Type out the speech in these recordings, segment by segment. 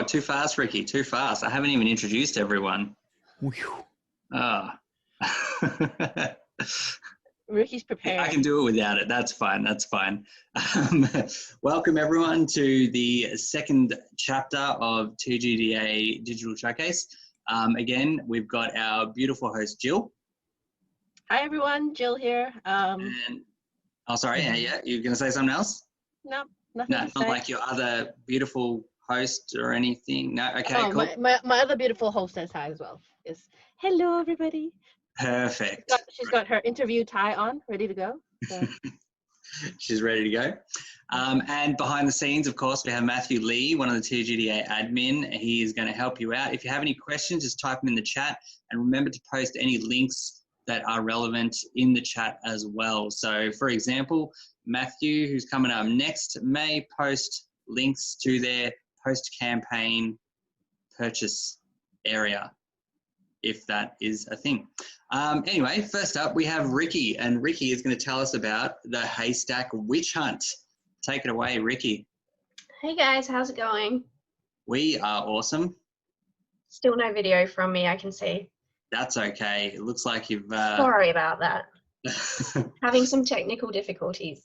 too fast, Ricky, too fast. I haven't even introduced everyone. Ah. Ricky's prepared. I can do it without it. That's fine. That's fine. Welcome everyone to the second chapter of TGDA Digital Showcase. Again, we've got our beautiful host, Jill. Hi everyone, Jill here. Sorry, yeah, you're going to say something else? No, nothing. No, to not say. like your other beautiful host or anything. No, okay, cool. My other beautiful host says hi as well. Is hello everybody. Perfect. She's got her interview tie on, ready to go. So. She's ready to go. And behind the scenes, of course, we have Matthew Lee, one of the TGDA admin. He is going to help you out. If you have any questions, just type them in the chat, and remember to post any links that are relevant in the chat as well. So, for example, Matthew, who's coming up next, may post links to their post-campaign purchase area, if that is a thing. Anyway, first up, we have Ricky, and Ricky is going to tell us about the Haystack Witch Hunt. Take it away, Ricky. Hey guys, how's it going? We are awesome. Still no video from me, I can see. That's okay. It looks like you've... Sorry about that. Having some technical difficulties.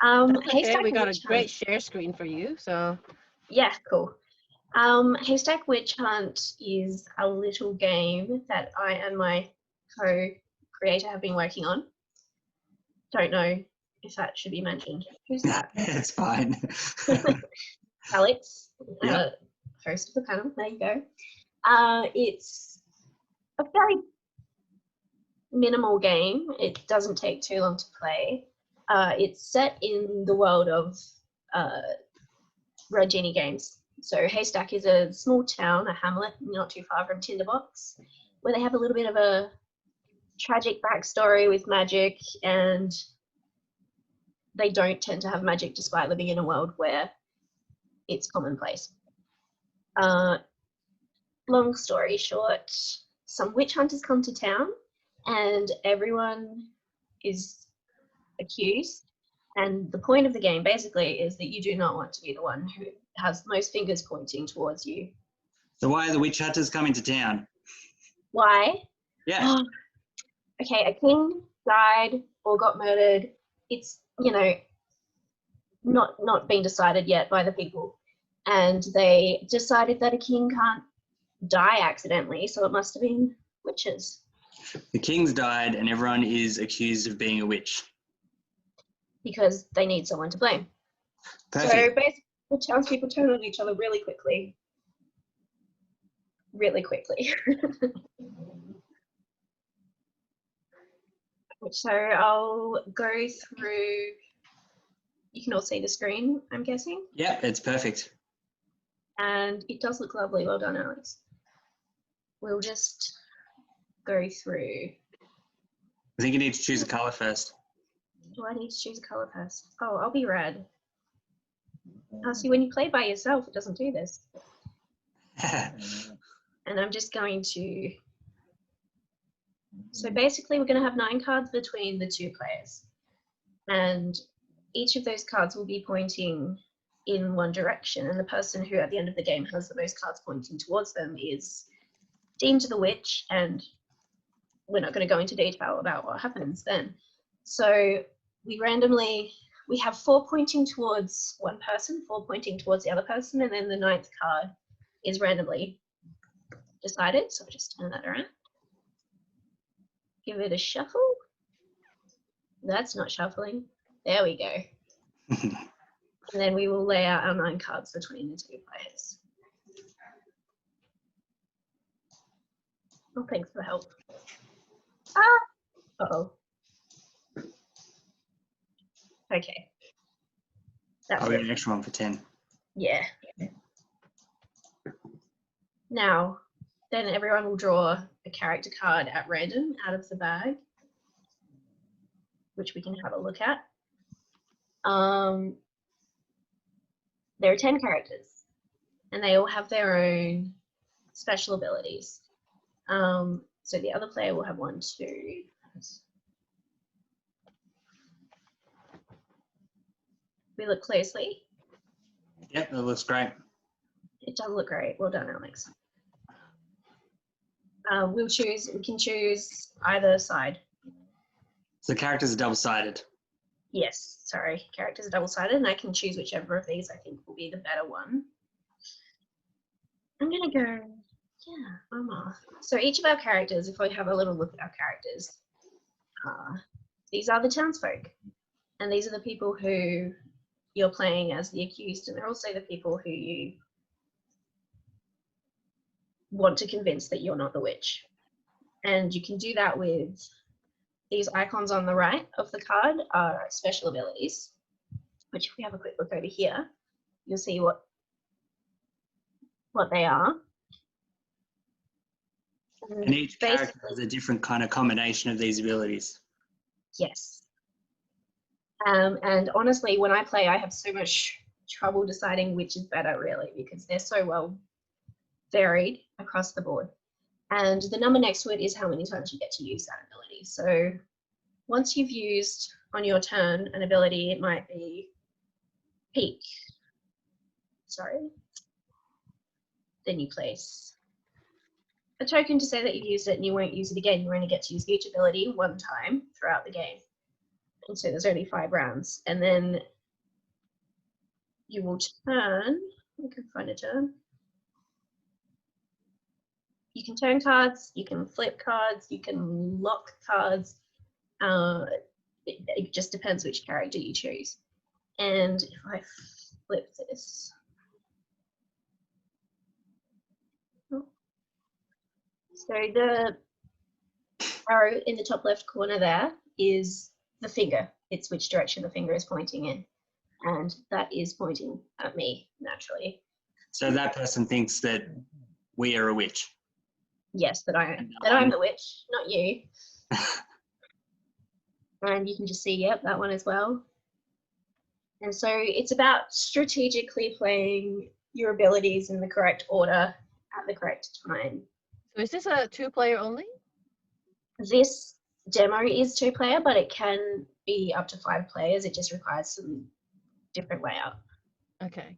Okay, we got a great share screen for you, so... Yeah, cool. Haystack Witch Hunt is a little game that I and my co-creator have been working on. Don't know if that should be mentioned. Who's that? It's fine. Alex, yep. Host of the panel. There you go. It's a very minimal game. It doesn't take too long to play. It's set in the world of Red Genie games. So Haystack is a small town, a hamlet, not too far from Tinderbox, where they have a little bit of a tragic backstory with magic, and they don't tend to have magic despite living in a world where it's commonplace. Long story short, some witch hunters come to town and everyone is accused. And the point of the game basically is that you do not want to be the one who has most fingers pointing towards you. So why are the witch hunters coming to town? Why? Yeah. Okay, a king died or got murdered. It's, you know, not being decided yet by the people. And they decided that a king can't die accidentally, so it must have been witches. The king's died and everyone is accused of being a witch. Because they need someone to blame. Perfect. So basically the townspeople turn on each other really quickly. Really quickly. So I'll go through, you can all see the screen, I'm guessing? Yeah, it's perfect. And it does look lovely. Well done, Alex. We'll just go through. I think you need to choose a colour first. Do I need to choose a colour first? Oh, I'll be red. Oh, see, when you play by yourself, it doesn't do this. And I'm just going to... So basically, we're going to have 9 cards between the 2 players. And each of those cards will be pointing in one direction. And the person who, at the end of the game, has the most cards pointing towards them is deemed the witch. And we're not going to go into detail about what happens then. So we have 4 pointing towards one person, 4 pointing towards the other person, and then the 9th card is randomly decided. So I'll just turn that around. Give it a shuffle. That's not shuffling. There we go. And then we will lay out our 9 cards between the 2 players. Oh, thanks for the help. Uh-oh. Okay. That's I'll get an extra one for 10. Yeah. Now, then everyone will draw a character card at random out of the bag, which we can have a look at. There are 10 characters, and they all have their own special abilities. So the other player will have 1, 2. We look closely. Yep, that looks great. It does look great. Well done, Alex. We can choose either side. So characters are double-sided. Yes, sorry, characters are double-sided, and I can choose whichever of these I think will be the better one. I'm gonna go, yeah, Omar. So each of our characters, if we have a little look at our characters, these are the townsfolk, and these are the people who you're playing as the accused, and they're also the people who you want to convince that you're not the witch. And you can do that with these icons on the right of the card are special abilities, which if we have a quick look over here, you'll see what they are. And each character has a different kind of combination of these abilities. Yes. And honestly, when I play, I have so much trouble deciding which is better, really, because they're so well varied across the board. And the number next to it is how many times you get to use that ability. So once you've used on your turn an ability, it might be peek. Sorry. Then you place a token to say that you've used it and you won't use it again. You only get to use each ability one time throughout the game. And so there's only 5 rounds. And then you will turn, I can find a turn. You can turn cards, you can flip cards, you can lock cards. It just depends which character you choose. And if I flip this, so the arrow in the top left corner there is the finger. It's which direction the finger is pointing in. And that is pointing at me, naturally. So that person thinks that we are a witch. Yes, that I'm the witch, not you. And you can just see, yep, that one as well. And so it's about strategically playing your abilities in the correct order at the correct time. So is this a 2-player only? This demo is 2-player, but it can be up to 5 players. It just requires some different layout. Okay.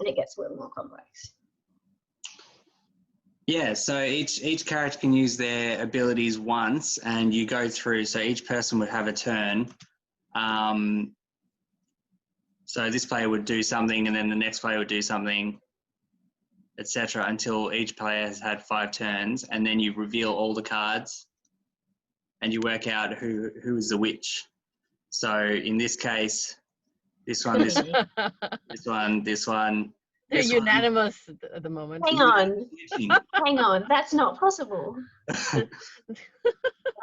And it gets a little more complex. Yeah, so each character can use their abilities once, and you go through. So each person would have a turn. So this player would do something, and then the next player would do something, etc., until each player has had 5 turns, and then you reveal all the cards, and you work out who is the witch. So in this case, this one, this one, this one. They're unanimous at the moment. Hang on, that's not possible.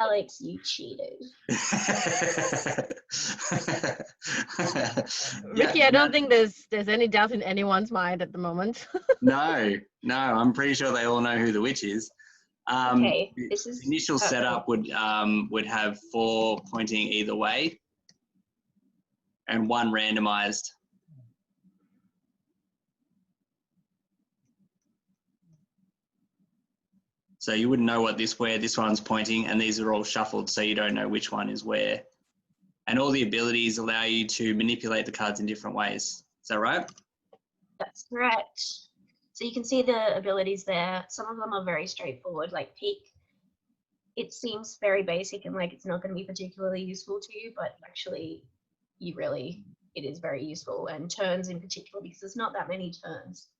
Alex, you cheated. Ricky, I don't think there's any doubt in anyone's mind at the moment. No, I'm pretty sure they all know who the witch is. Okay, the initial setup would have 4 pointing either way, and 1 randomized. So you wouldn't know where this one's pointing, and these are all shuffled, so you don't know which one is where. And all the abilities allow you to manipulate the cards in different ways. Is that right? That's correct. So you can see the abilities there. Some of them are very straightforward, like peek. It seems very basic and like it's not going to be particularly useful to you, but actually it is very useful. And turns in particular, because there's not that many turns.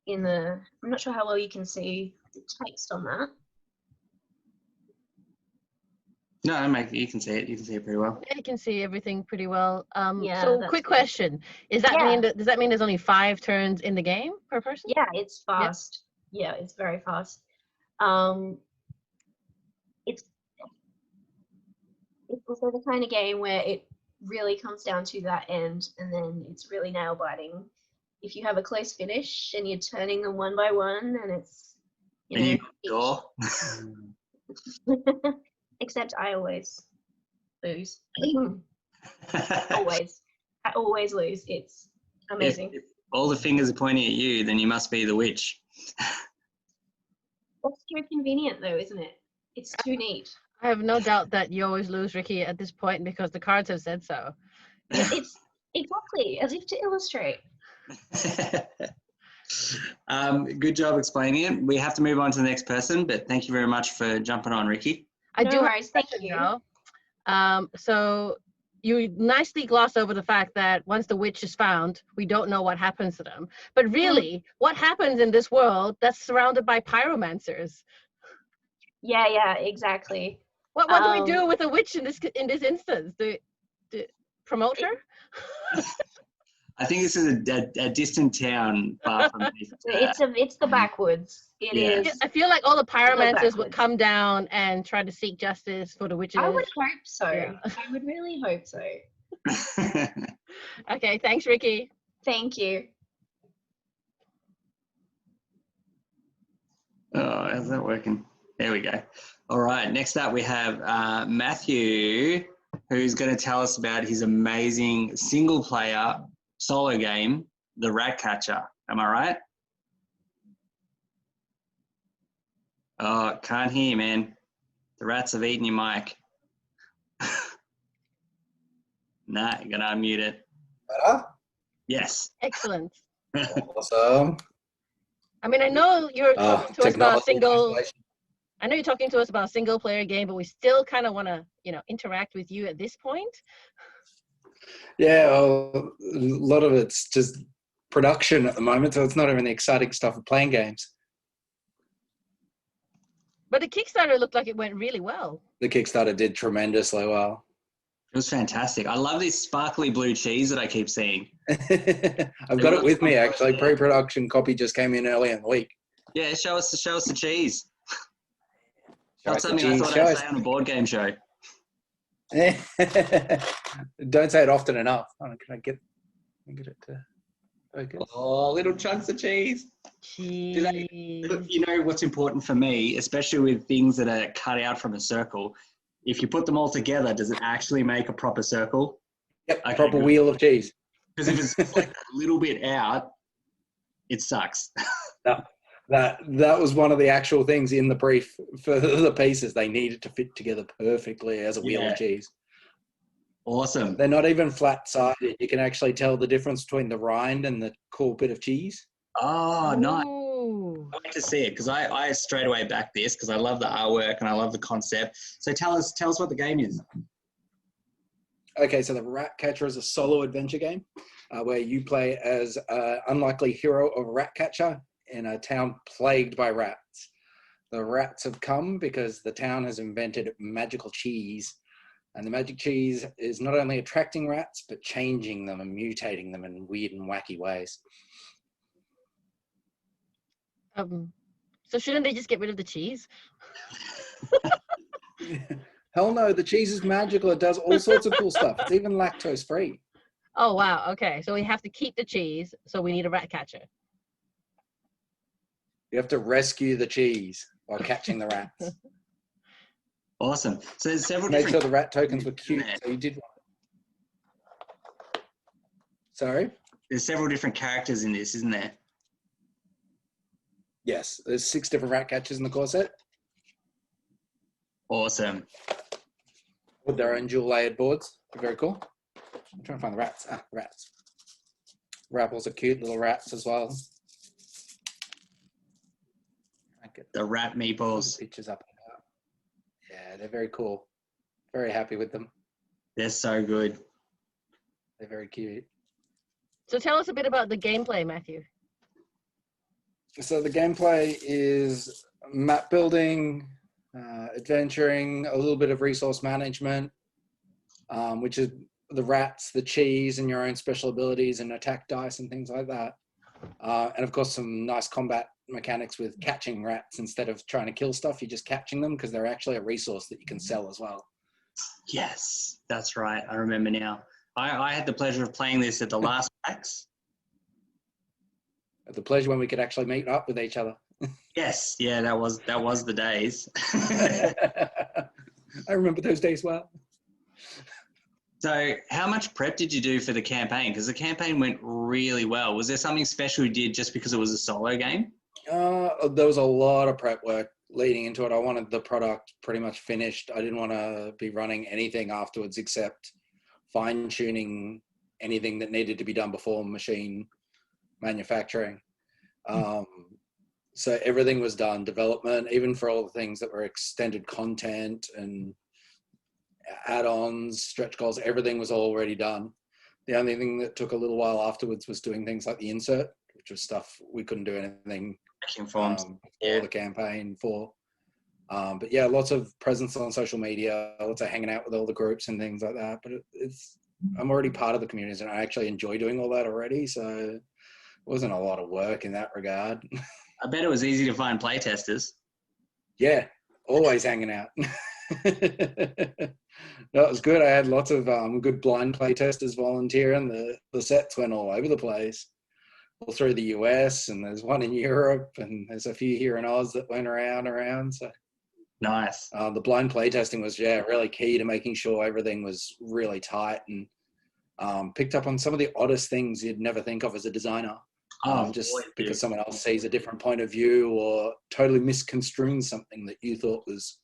I'm not sure how well you can see the text on that. No, you can see it. You can see it pretty well. Yeah, you can see everything pretty well. Yeah, so quick question. Does that mean there's only 5 turns in the game per person? Yeah, it's fast. Yeah, it's very fast. It's also the kind of game where it really comes down to that end, and then it's really nail biting. If you have a close finish and you're turning them one by one, and it's except I always lose. Always. I always lose. It's amazing. If all the fingers are pointing at you, then you must be the witch. That's too convenient though, isn't it? It's too neat. I have no doubt that you always lose, Ricky, at this point because the cards have said so. It's exactly as if to illustrate. Good job explaining it. We have to move on to the next person, but thank you very much for jumping on, Ricky. I No do worries, have a thank question, you. though. So you nicely gloss over the fact that once the witch is found, we don't know what happens to them. But really, what happens in this world that's surrounded by pyromancers? Yeah, exactly. What do we do with a witch in this instance? Do promote her? I think this is a distant town far from these. It's the backwoods. It is. I feel like all the pyromancers would backwards. come down and try to seek justice for the witches. I would hope so. Yeah. I would really hope so. Okay, thanks, Ricky. Thank you. Oh, how's that working? There we go. All right, next up we have Matthew, who's going to tell us about his amazing single-player solo game, The Ratcatcher. Am I right? Oh, can't hear you, man. The rats have eaten your mic. Nah, you're going to unmute it. Better? Yes. Excellent. Awesome. I mean, I know you're talking to us about Technology. I know you're talking to us about a single player game, but we still kind of want to, interact with you at this point. Yeah, well, a lot of it's just production at the moment, so it's not even the exciting stuff of playing games. But the Kickstarter looked like it went really well. The Kickstarter did tremendously well. It was fantastic. I love this sparkly blue cheese that I keep seeing. I've got it with me, actually. Pre-production copy just came in early in the week. Yeah, show us the cheese. Show Not us the something I cheese, thought show I'd us- say on a board game show. Don't say it often enough. Oh, can I get it to focus? Oh, little chunks of cheese. Cheese. You know what's important for me, especially with things that are cut out from a circle, if you put them all together, does it actually make a proper circle? Yep, Okay, proper good. wheel of cheese. Because if it's like a little bit out, it sucks. No, that was one of the actual things in the brief for the pieces. They needed to fit together perfectly as a wheel Yeah. of cheese. Awesome. They're not even flat-sided. You can actually tell the difference between the rind and the core bit of cheese. Oh, nice. Ooh. I like to see it because I straight away back this because I love the artwork and I love the concept. So tell us what the game is. Okay, so the Ratcatcher is a solo adventure game where you play as an unlikely hero of Ratcatcher in a town plagued by rats. The rats have come because the town has invented magical cheese. And the magic cheese is not only attracting rats, but changing them and mutating them in weird and wacky ways. So shouldn't they just get rid of the cheese? Hell no, the cheese is magical. It does all sorts of cool stuff. It's even lactose free. Oh, wow. Okay. So we have to keep the cheese. So we need a rat catcher. You have to rescue the cheese while catching the rats. Awesome. So there's several Make different... sure the rat tokens were cute. So you did one. Sorry? There's several different characters in this, isn't there? Yes, there's 6 different rat catchers in the core set Awesome. with their own dual layered boards. They're very cool. I'm trying to find the rats. Rats. Rapples are cute little rats as well. I get The rat the meatballs. pictures up. Yeah, they're very cool. Very happy with them. They're so good. They're very cute. So tell us a bit about the gameplay, Matthew. So the gameplay is map building, adventuring, a little bit of resource management, which is the rats, the cheese, and your own special abilities and attack dice and things like that. And of course, some nice combat mechanics with catching rats. Instead of trying to kill stuff, you're just catching them because they're actually a resource that you can sell as well. Yes, that's right. I remember now. I had the pleasure of playing this at the last PAX. The pleasure when we could actually meet up with each other. Yes, yeah, that was the days. I remember those days well. So how much prep did you do for the campaign? Because the campaign went really well. Was there something special you did just because it was a solo game? There was a lot of prep work leading into it. I wanted the product pretty much finished. I didn't want to be running anything afterwards except fine-tuning anything that needed to be done before machine. manufacturing. So everything was done, development, even for all the things that were extended content and add-ons, stretch goals, everything was already done. The only thing that took a little while afterwards was doing things like the insert, which was stuff we couldn't do anything for the campaign for. But yeah, lots of presence on social media, lots of hanging out with all the groups and things like that. But I'm already part of the community and I actually enjoy doing all that already. So it wasn't a lot of work in that regard. I bet it was easy to find playtesters. Yeah, always hanging out. That was good. I had lots of good blind playtesters volunteering. The sets went all over the place, all through the US, and there's one in Europe, and there's a few here in Oz that went around. So nice. The blind playtesting was really key to making sure everything was really tight, and picked up on some of the oddest things you'd never think of as a designer. Just because someone else sees a different point of view or totally misconstruing something that you thought was,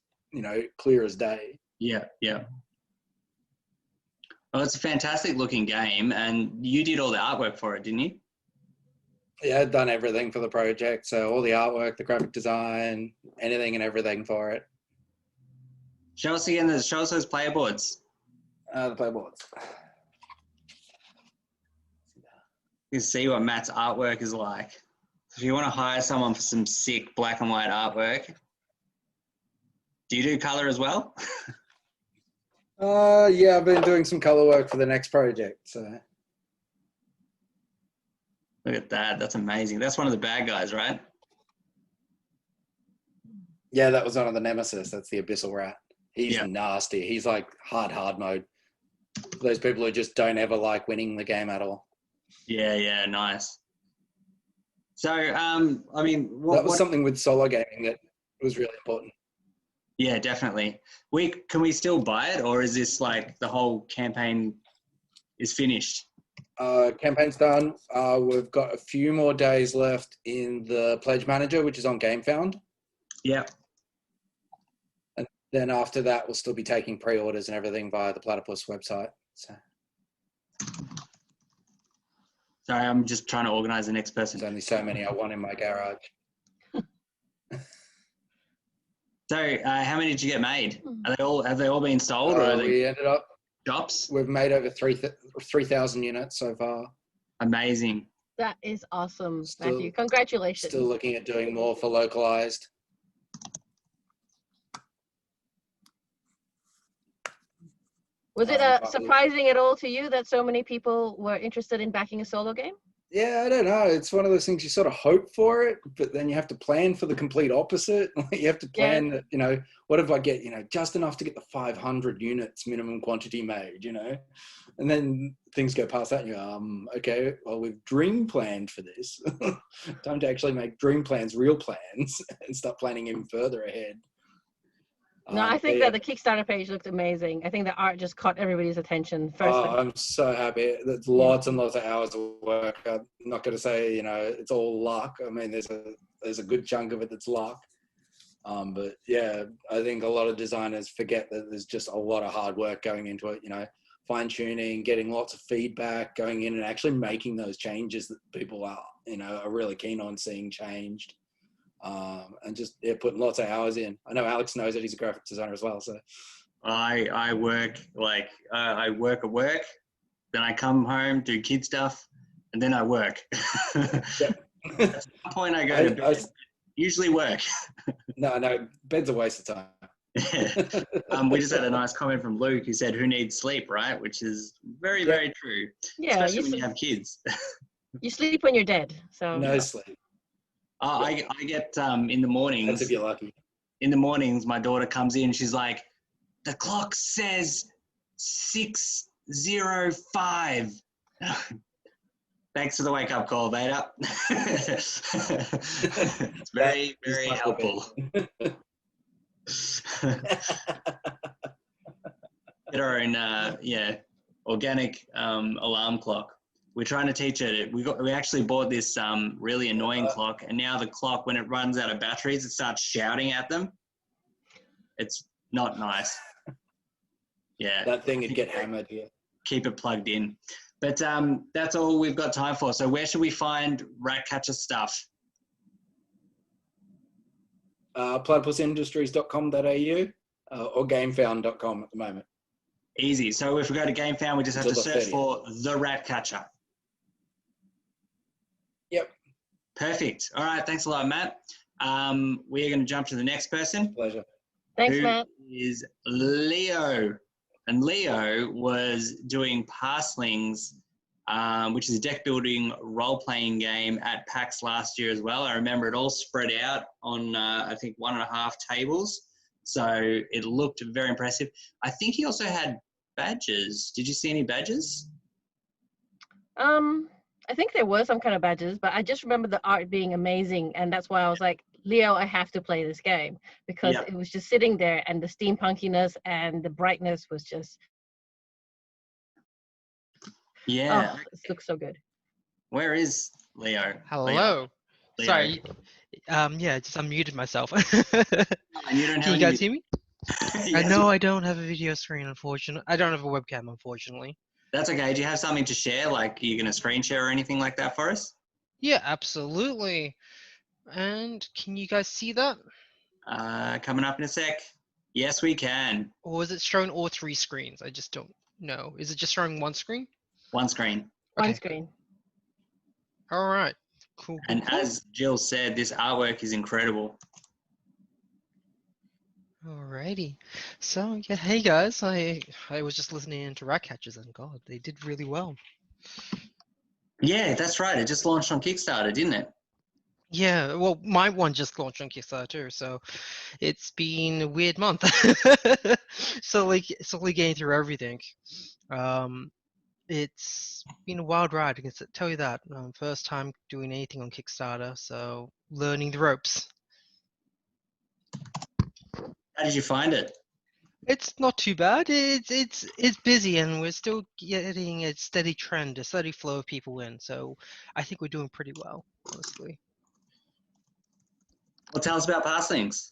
clear as day. Yeah. Well, it's a fantastic looking game, and you did all the artwork for it, didn't you? Yeah, I'd done everything for the project. So all the artwork, the graphic design, anything and everything for it. Show us again, show us those player boards. The player boards. You can see what Matt's artwork is like. If you want to hire someone for some sick black and white artwork, do you do color as well? Yeah, I've been doing some color work for the next project. So look at that. That's amazing. That's one of the bad guys, right? Yeah, that was one of the nemesis. That's the Abyssal Rat. He's nasty. He's like hard mode. Those people who just don't ever like winning the game at all. Yeah, nice. So, I mean, that was something with solo gaming that was really important. Yeah, definitely. Can we still buy it, or is this like the whole campaign is finished? Campaign's done. We've got a few more days left in the Pledge Manager, which is on GameFound. Yeah. And then after that, we'll still be taking pre-orders and everything via the Platypus website. So. Sorry, I'm just trying to organize the next person. There's only so many I want in my garage. So, how many did you get made? Have they all been sold, or we ended up shops? We've made over 3,000 units so far. Amazing. That is awesome, Matthew. Congratulations. Still looking at doing more for localized. Was it surprising at all to you that so many people were interested in backing a solo game? Yeah, I don't know. It's one of those things you sort of hope for it, but then you have to plan for the complete opposite. You have to plan that, what if I get, just enough to get the 500 units minimum quantity made, and then things go past that and you go, okay, well, we've dream planned for this. Time to actually make dream plans real plans and start planning even further ahead. No, I think that the Kickstarter page looked amazing. I think the art just caught everybody's attention first. I'm so happy. There's lots and lots of hours of work. I'm not going to say, it's all luck. I mean, there's a good chunk of it that's luck. But yeah, I think a lot of designers forget that there's just a lot of hard work going into it, fine tuning, getting lots of feedback, going in and actually making those changes that people are, are really keen on seeing changed. And just putting lots of hours in. I know Alex knows that he's a graphic designer as well. So I work I work at work, then I come home, do kid stuff, and then I work. At some point I go to bed. Usually work. No, bed's a waste of time. We just had a nice comment from Luke who said, "Who needs sleep?" Right, which is very, very true. Yeah, especially when you have kids. You sleep when you're dead. So no sleep. I get in the mornings. That's if you're lucky. In the mornings, my daughter comes in. She's like, "The clock says 6:05." Thanks for the wake-up call, Beta. It's very, very helpful. Get our own, organic alarm clock. We're trying to teach it. We actually bought this really annoying clock, and now the clock, when it runs out of batteries, it starts shouting at them. It's not nice. Yeah. That thing would get hammered here. Keep it plugged in. But that's all we've got time for. So where should we find Ratcatcher stuff? platypusindustries.com.au or gamefound.com at the moment. Easy. So if we go to GameFound, we just have to search for the Ratcatcher. Yep. Perfect. All right. Thanks a lot, Matt. We are going to jump to the next person. Pleasure. Thanks, Matt. Is Leo. And Leo was doing Parselings, which is a deck building role-playing game at PAX last year as well. I remember it all spread out on, I think, 1.5 tables. So it looked very impressive. I think he also had badges. Did you see any badges? I think there were some kind of badges, but I just remember the art being amazing. And that's why I was like, Leo, I have to play this game, because it was just sitting there and the steampunkiness and the brightness was just, yeah. oh, it looks so good. Where is Leo? Hello. Leo. Sorry. Yeah, just unmuted myself. And you don't have Can you guys hear me? Yes. No, I don't have a video screen, unfortunately. I don't have a webcam, unfortunately. That's okay. Do you have something to share? Like, are you going to screen share or anything like that for us? Yeah, absolutely. And can you guys see that? Coming up in a sec. Yes, we can. Or is it showing all 3 screens? I just don't know. Is it just showing one screen? One screen. One screen. All right. Cool. And as Jill said, this artwork is incredible. Alrighty. So yeah, hey guys, I was just listening to Ratcatchers and God, they did really well. Yeah, that's right. It just launched on Kickstarter, didn't it? Yeah, well, my one just launched on Kickstarter too, so it's been a weird month. slowly getting through everything. It's been a wild ride, I can tell you that. First time doing anything on Kickstarter, so learning the ropes. How did you find it? It's not too bad. It's busy, and we're still getting a steady trend, a steady flow of people in. So I think we're doing pretty well, honestly. Well, tell us about Parselings.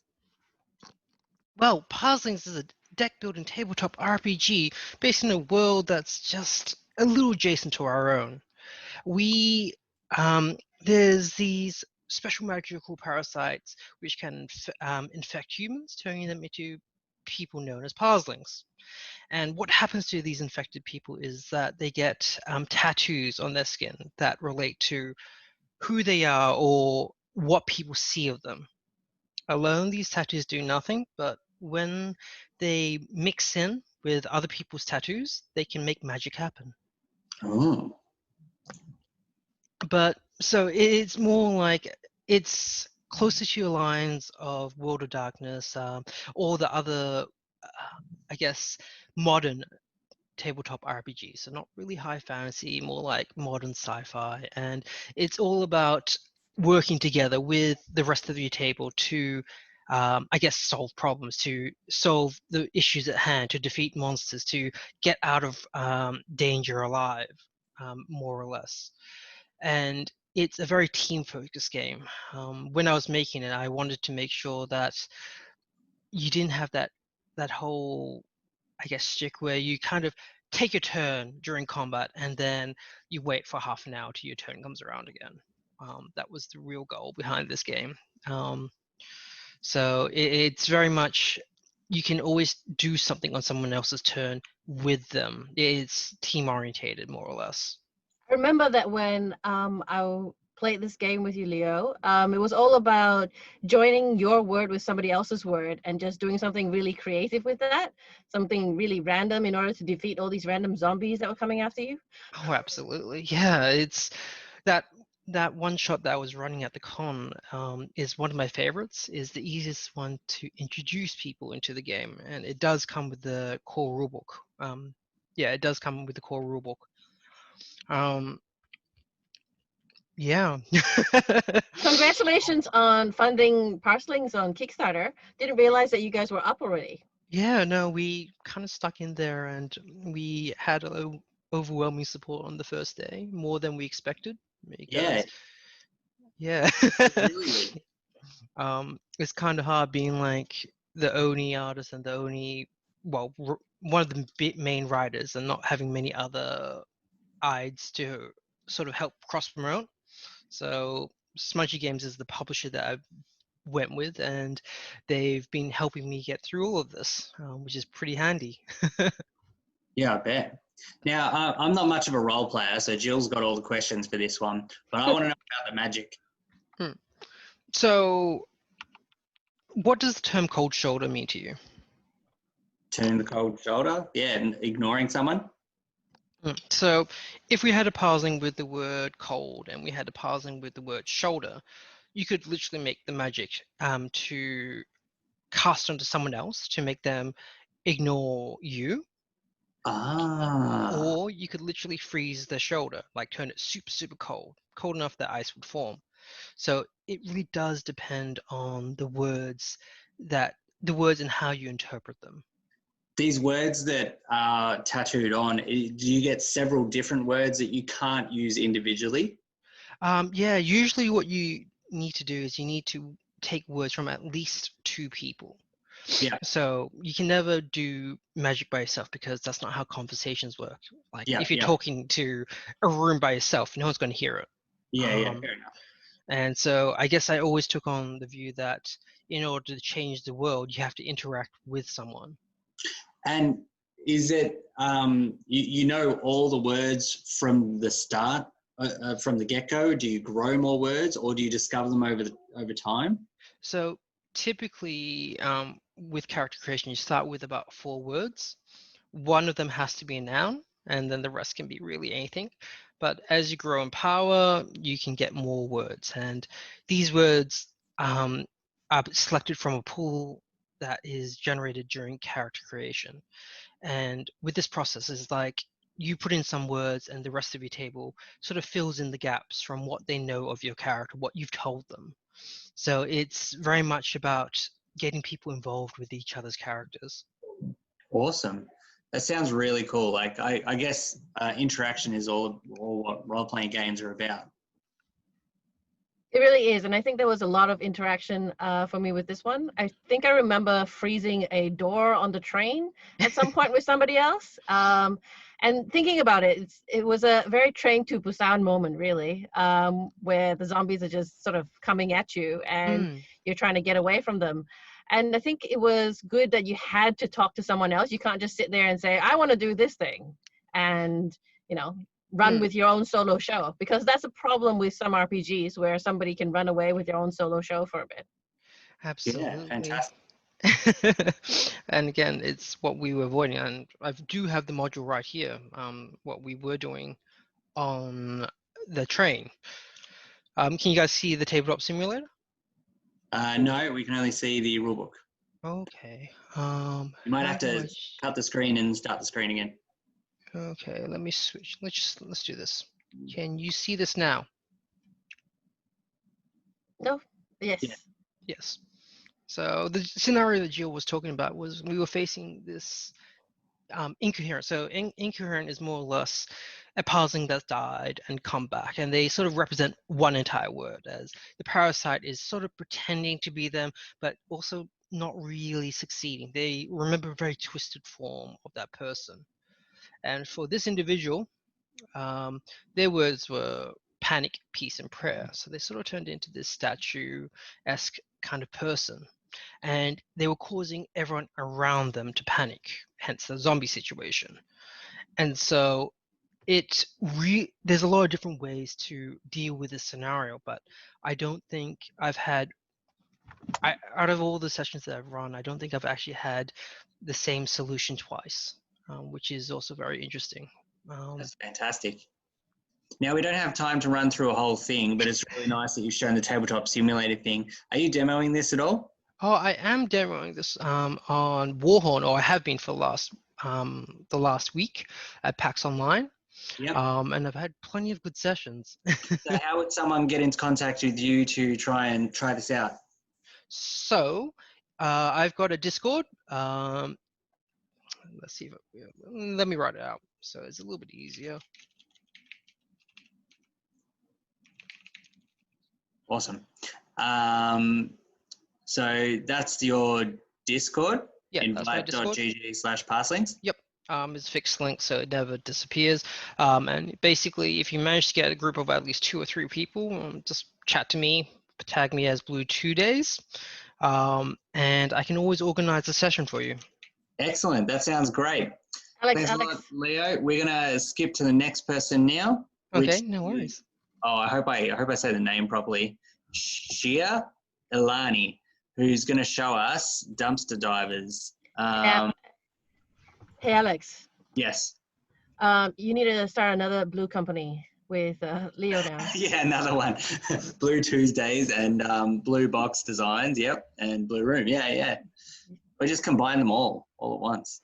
Well, Parselings is a deck-building tabletop RPG based in a world that's just a little adjacent to our own. There's these special magical parasites which can infect humans, turning them into people known as Parselings. And what happens to these infected people is that they get tattoos on their skin that relate to who they are or what people see of them. Alone, these tattoos do nothing, but when they mix in with other people's tattoos, they can make magic happen. Oh. But so it's more like it's closer to your lines of World of Darkness or the other, I guess, modern tabletop RPGs. So not really high fantasy, more like modern sci-fi. And it's all about working together with the rest of your table to, I guess, solve problems, to solve the issues at hand, to defeat monsters, to get out of danger alive, more or less. And it's a very team-focused game. When I was making it, I wanted to make sure that you didn't have that whole, I guess, stick where you kind of take a turn during combat and then you wait for half an hour till your turn comes around again. That was the real goal behind this game. So it's very much, you can always do something on someone else's turn with them. It's team orientated, more or less. I remember that when I played this game with you, Leo, it was all about joining your word with somebody else's word and just doing something really creative with that, something really random in order to defeat all these random zombies that were coming after you. Oh, absolutely. Yeah, it's that one shot that I was running at the con is one of my favorites, is the easiest one to introduce people into the game. And it does come with the core rulebook. Yeah, it does come with the core rulebook. Yeah. Congratulations on funding Parselings on Kickstarter. Didn't realize that you guys were up already. Yeah, no, we kind of stuck in there and we had overwhelming support on the first day, more than we expected. Yeah. Yeah. Really? It's kind of hard being like the only artist and the only, well, one of the main writers and not having many other ides to sort of help cross promote. So Smudgy Games is the publisher that I went with, and they've been helping me get through all of this, which is pretty handy. Yeah, I bet. Now, I'm not much of a role player, so Jill's got all the questions for this one, but I want to know about the magic. So what does the term cold shoulder mean to you? Turn the cold shoulder? Yeah, and ignoring someone? So if we had a parsing with the word cold and we had a parsing with the word shoulder, you could literally make the magic to cast onto someone else to make them ignore you. Ah. Or you could literally freeze their shoulder, like turn it super, super cold, cold enough that ice would form. So it really does depend on the words and how you interpret them. These words that are tattooed on, do you get several different words that you can't use individually? Yeah, usually what you need to do is you need to take words from at least 2 people. Yeah. So you can never do magic by yourself because that's not how conversations work. Like Yeah, if you're yeah. talking to a room by yourself, no one's going to hear it. Yeah, fair enough. And so I guess I always took on the view that in order to change the world, you have to interact with someone. And is it, you know all the words from the start, from the get-go? Do you grow more words, or do you discover them over time? So typically with character creation, you start with about 4 words. One of them has to be a noun, and then the rest can be really anything. But as you grow in power, you can get more words. And these words are selected from a pool that is generated during character creation. And with this process, it's like you put in some words and the rest of your table sort of fills in the gaps from what they know of your character, what you've told them. So it's very much about getting people involved with each other's characters. Awesome. That sounds really cool. Like, I guess interaction is all what role-playing games are about. It really is. And I think there was a lot of interaction for me with this one. I think I remember freezing a door on the train at some point with somebody else. And thinking about it, it was a very Train to Busan moment, really, where the zombies are just sort of coming at you and you're trying to get away from them. And I think it was good that you had to talk to someone else. You can't just sit there and say, I want to do this thing. And, run with your own solo show, because that's a problem with some RPGs where somebody can run away with your own solo show for a bit. Absolutely. Yeah, fantastic. And again, it's what we were avoiding. And I do have the module right here, what we were doing on the train. Can you guys see the tabletop simulator? No, we can only see the rulebook. Okay. You might have to cut the screen and start the screen again. Okay, let me switch. Let's do this. Can you see this now? No. Yes. Yeah. Yes. So the scenario that Jill was talking about was we were facing this incoherent. So incoherent is more or less a parsing that's died and come back, and they sort of represent one entire word, as the parasite is sort of pretending to be them, but also not really succeeding. They remember a very twisted form of that person. And for this individual, their words were panic, peace, and prayer. So they sort of turned into this statue-esque kind of person. And they were causing everyone around them to panic, hence the zombie situation. And so there's a lot of different ways to deal with this scenario, but I don't think I've had, out of all the sessions that I've run, I don't think I've actually had the same solution twice, which is also very interesting. That's fantastic. Now, we don't have time to run through a whole thing, but it's really nice that you've shown the tabletop simulator thing. Are you demoing this at all? Oh, I am demoing this on Warhorn, or I have been for the last week at PAX Online. Yep. And I've had plenty of good sessions. So how would someone get into contact with you to try this out? So I've got a Discord. Let's see let me write it out so it's a little bit easier. Awesome. So that's your Discord? Yeah, that's my Discord. Invite.gg/Parselings? Yep. It's a fixed link, so it never disappears. And basically, if you manage to get a group of at least 2 or 3 people, just chat to me, tag me as Blue 2 Days, and I can always organize a session for you. Excellent. That sounds great. Alex, Thanks a lot, Leo. We're gonna skip to the next person now. Okay, no worries. I hope I say the name properly. Shia Ilani, who's gonna show us dumpster divers. Hey, Alex. Yes. You need to start another blue company with Leo now. Yeah, another one. Blue Tuesdays and Blue Box Designs. Yep, and Blue Room. Yeah. We just combine them all at once.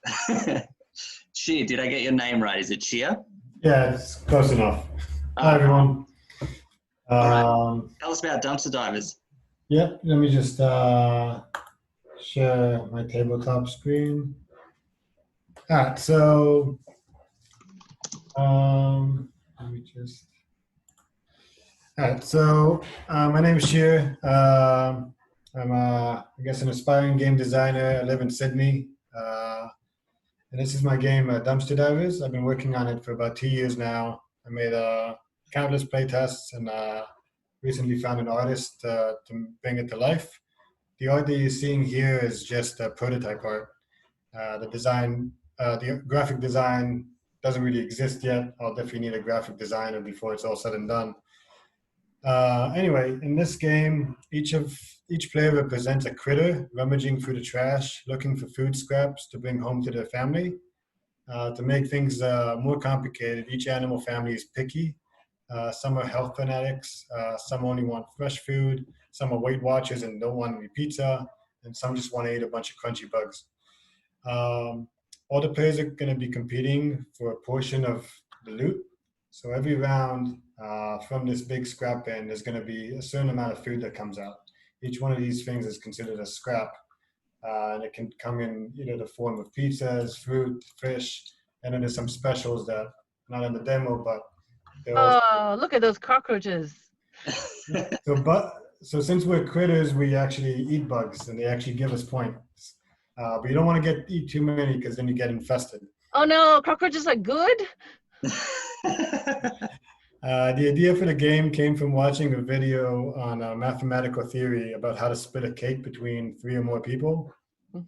Shia, did I get your name right? Is it Shia? Yeah, it's close enough. Hi, everyone. All right. Tell us about dumpster divers. Yep, let me just share my tabletop screen. All right, so let me just. All right, so my name is Shir. I'm I guess an aspiring game designer. I live in Sydney, and this is my game, Dumpster Divers. I've been working on it for about 2 years now. I made countless playtests and recently found an artist to bring it to life. The art that you're seeing here is just a prototype art. The design, the graphic design doesn't really exist yet. I'll definitely need a graphic designer before it's all said and done. Anyway, in this game, each player represents a critter rummaging through the trash, looking for food scraps to bring home to their family. To make things more complicated, each animal family is picky. Some are health fanatics, some only want fresh food, some are Weight Watchers and don't want any pizza, and some just want to eat a bunch of crunchy bugs. All the players are going to be competing for a portion of the loot. So every round from this big scrap bin, there's going to be a certain amount of food that comes out. Each one of these things is considered a scrap, and it can come in either the form of pizzas, fruit, fish, and then there's some specials that not in the demo, but look at those cockroaches. So since we're critters, we actually eat bugs, and they actually give us points. But you don't want to eat too many because then you get infested. Oh no, cockroaches are good? The idea for the game came from watching a video on mathematical theory about how to split a cake between 3 or more people.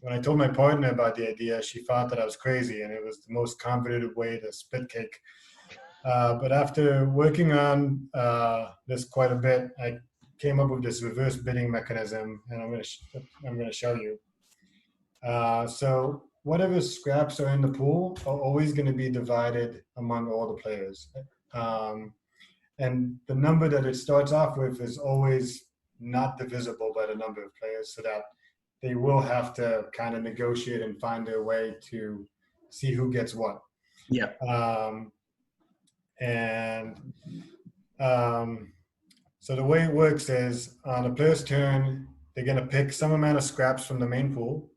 When I told my partner about the idea, she thought that I was crazy and it was the most convoluted way to split cake. But after working on this quite a bit, I came up with this reverse bidding mechanism, and I'm going to show you. So whatever scraps are in the pool are always going to be divided among all the players. And the number that it starts off with is always not divisible by the number of players, so that they will have to kind of negotiate and find their way to see who gets what. Yeah. So the way it works is on a player's turn, they're going to pick some amount of scraps from the main pool.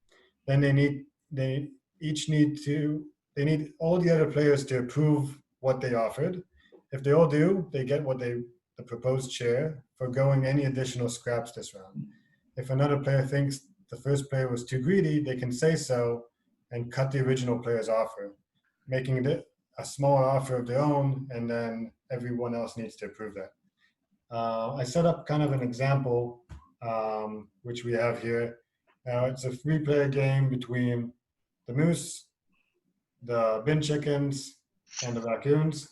Then they need all the other players to approve what they offered. If they all do, they get the proposed share, forgoing any additional scraps this round. If another player thinks the first player was too greedy, they can say so and cut the original player's offer, making it a smaller offer of their own, and then everyone else needs to approve that. I set up kind of an example, which we have here. It's a 3-player game between the moose, the bin chickens, and the raccoons.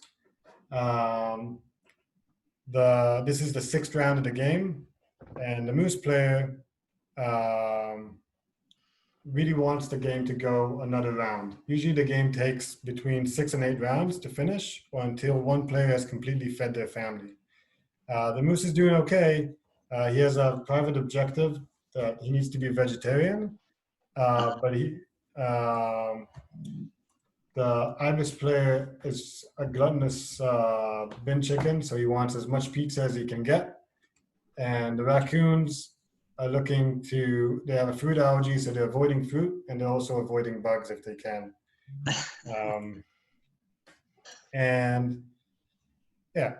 This is the 6th round of the game, and the moose player really wants the game to go another round. Usually the game takes between 6 and 8 rounds to finish, or until one player has completely fed their family. The moose is doing okay. He has a private objective that he needs to be a vegetarian, but the ibis player is a gluttonous bin chicken, so he wants as much pizza as he can get. And the raccoons are they have a fruit allergy, so they're avoiding fruit, and they're also avoiding bugs if they can.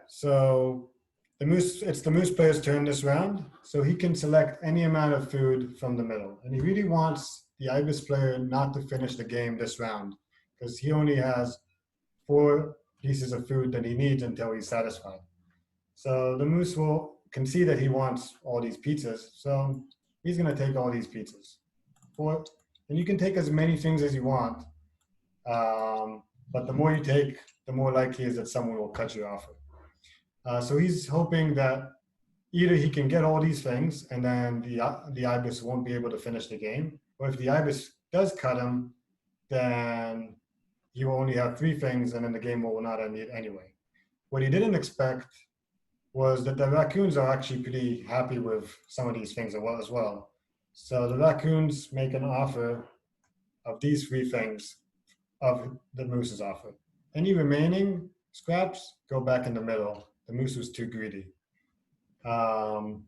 So it's the moose player's turn this round, so he can select any amount of food from the middle. And he really wants the ibis player not to finish the game this round, because he only has 4 pieces of food that he needs until he's satisfied. So the moose can see that he wants all these pizzas, so he's going to take all these pizzas. And you can take as many things as you want, but the more you take, the more likely is that someone will cut your offer. So he's hoping that either he can get all these things and then the ibis won't be able to finish the game, or if the ibis does cut him, then he will only have 3 things and then the game will not end anyway. What he didn't expect was that the raccoons are actually pretty happy with some of these things as well. So the raccoons make an offer of these 3 things of the moose's offer. Any remaining scraps go back in the middle. The moose was too greedy. Then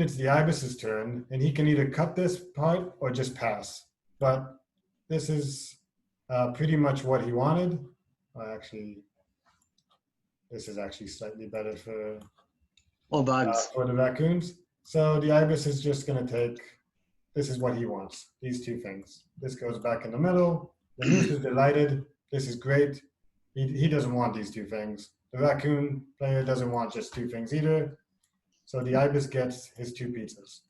it's the ibis's turn, and he can either cut this part or just pass. But this is pretty much what he wanted. This is actually slightly better for bugs. For the raccoons. So the ibis is just going to take, this is what he wants, these 2 things. This goes back in the middle. The moose is delighted. This is great. He doesn't want these 2 things. The raccoon player doesn't want just 2 things either. So the ibis gets his 2 pizzas.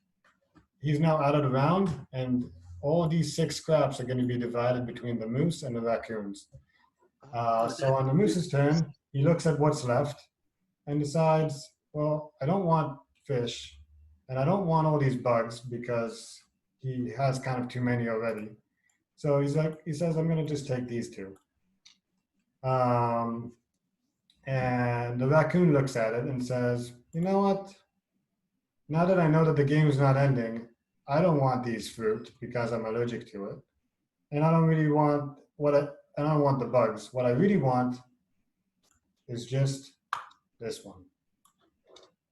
He's now out of the round, and all these 6 scraps are going to be divided between the moose and the raccoons. So on the moose's turn, he looks at what's left and decides, well, I don't want fish, and I don't want all these bugs because he has kind of too many already. So he says, I'm going to just take these 2. And the raccoon looks at it and says, you know what? Now that I know that the game's not ending, I don't want these fruit because I'm allergic to it. And I don't really want I don't want the bugs. What I really want is just this one.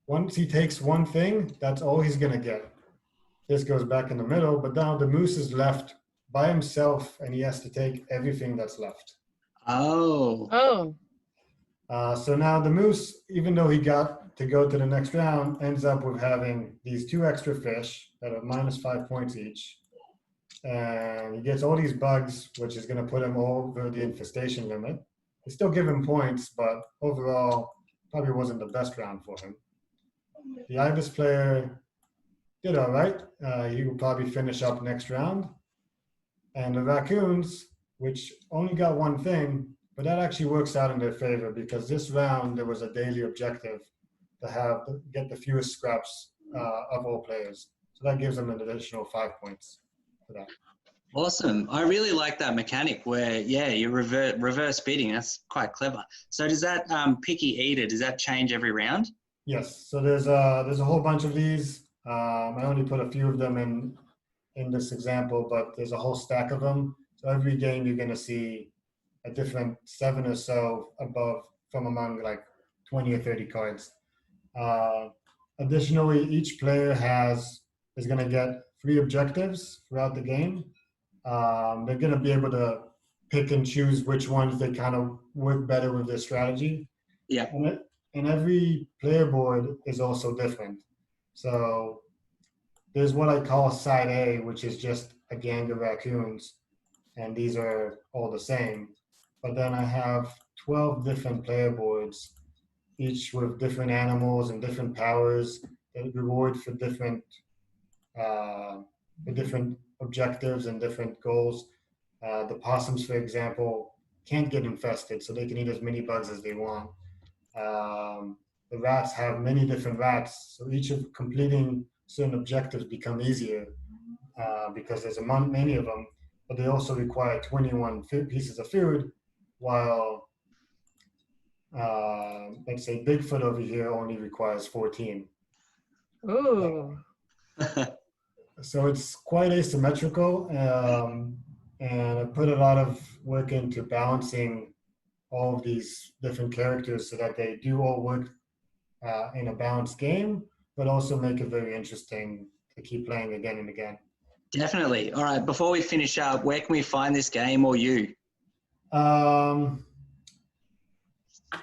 Once he takes 1 thing, that's all he's going to get. This goes back in the middle, but now the moose is left by himself and he has to take everything that's left. Oh. So now the moose, even though he got to go to the next round, ends up with having these 2 extra fish that are -5 points each. And he gets all these bugs, which is going to put him over the infestation limit. They still give him points, but overall, probably wasn't the best round for him. The ibis player did all right. He will probably finish up next round. And the raccoons, which only got 1 thing, but that actually works out in their favor because this round there was a daily objective to get the fewest scraps of all players. So that gives them an additional 5 points for that. Awesome. I really like that mechanic where, you reverse bidding. That's quite clever. So does that picky eater, does that change every round? Yes. So there's a whole bunch of these. I only put a few of them in this example, but there's a whole stack of them. So every game you're going to see a different 7 or so above from among like 20 or 30 cards. Additionally, each player is going to get 3 objectives throughout the game. They're going to be able to pick and choose which ones they kind of work better with their strategy. Yeah. And every player board is also different. So there's what I call side A, which is just a gang of raccoons, and these are all the same. But then I have 12 different player boards, each with different animals and different powers that reward for different objectives and different goals. The possums, for example, can't get infested, so they can eat as many bugs as they want. The rats have many different rats, so each of completing certain objectives become easier because there's many of them, but they also require 21 pieces of food, while let's say Bigfoot over here only requires 14. Ooh. So it's quite asymmetrical, and I put a lot of work into balancing all of these different characters so that they do all work in a balanced game, but also make it very interesting to keep playing again and again. Definitely. All right, before we finish up, where can we find this game or you?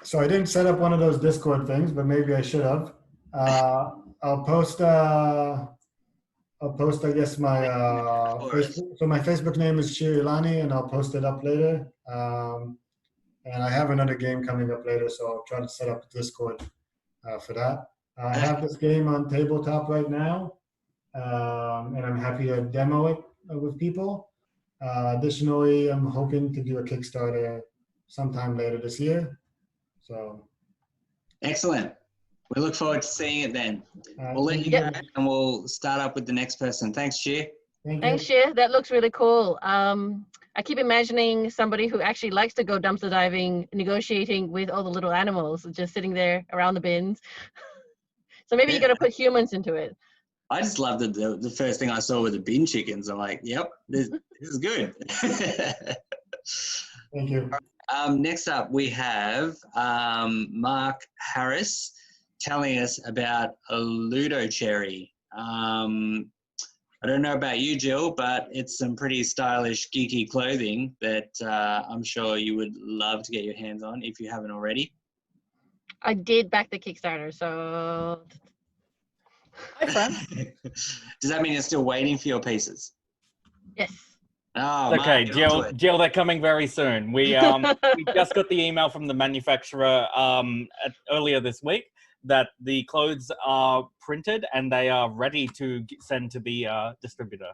So I didn't set up one of those Discord things, but maybe I should have. I'll post I'll post, I guess, my Facebook. So my Facebook name is Chirilani, and I'll post it up later. And I have another game coming up later, so I'll try to set up a Discord for that. I have this game on tabletop right now, and I'm happy to demo it with people. Additionally, I'm hoping to do a Kickstarter sometime later this year. So excellent. We look forward to seeing it then. We'll let you go and we'll start up with the next person. Thanks, Shir. Thanks, Shir. That looks really cool. I keep imagining somebody who actually likes to go dumpster diving, negotiating with all the little animals, just sitting there around the bins. So maybe you got to put humans into it. I just loved the first thing I saw with the bin chickens. I'm like, yep, this is good. Thank you. Next up, we have Mark Harris telling us about a LudoCherry. I don't know about you, Jill, but it's some pretty stylish, geeky clothing that I'm sure you would love to get your hands on if you haven't already. I did back the Kickstarter, so... Hi, friend. Does that mean you're still waiting for your pieces? Yes. Oh, Okay, Mark, Jill, they're coming very soon. We just got the email from the manufacturer earlier this week that the clothes are printed and they are ready to send to the distributor.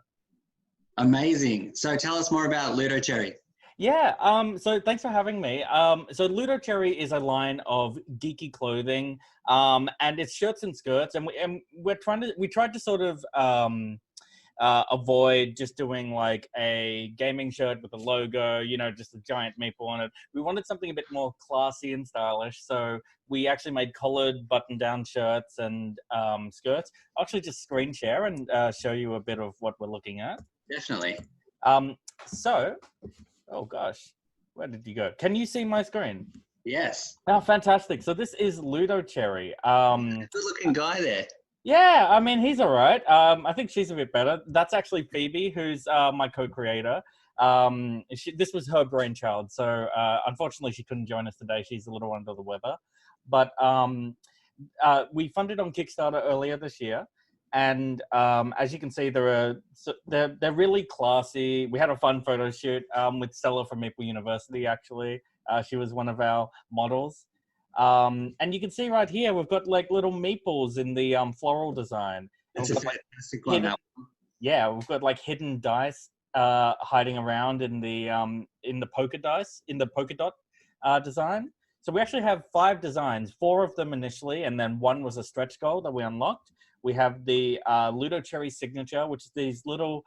Amazing. So tell us more about LudoCherry. Yeah, so thanks for having me. So LudoCherry is a line of geeky clothing, and it's shirts and skirts, and we tried to sort of avoid just doing like a gaming shirt with a logo, you know, just a giant maple on it. We wanted something a bit more classy and stylish, so we actually made collared button-down shirts and skirts. I'll actually just screen share and show you a bit of what we're looking at. Definitely. So, oh gosh, where did you go? Can you see my screen? Yes. Oh, fantastic. So this is LudoCherry. Good-looking guy there. Yeah, I mean, he's all right. I think she's a bit better. That's actually Phoebe, who's my co-creator. This was her brainchild, so unfortunately she couldn't join us today. She's a little under the weather. But we funded on Kickstarter earlier this year. And as you can see, they're really classy. We had a fun photo shoot with Stella from Maple University, actually. She was one of our models. And you can see right here, we've got like little meeples in the floral design. It's a fantastic one. Yeah, we've got like hidden dice hiding around in the polka dot design. So we actually have 5 designs, 4 of them initially, and then 1 was a stretch goal that we unlocked. We have the LudoCherry signature, which is these little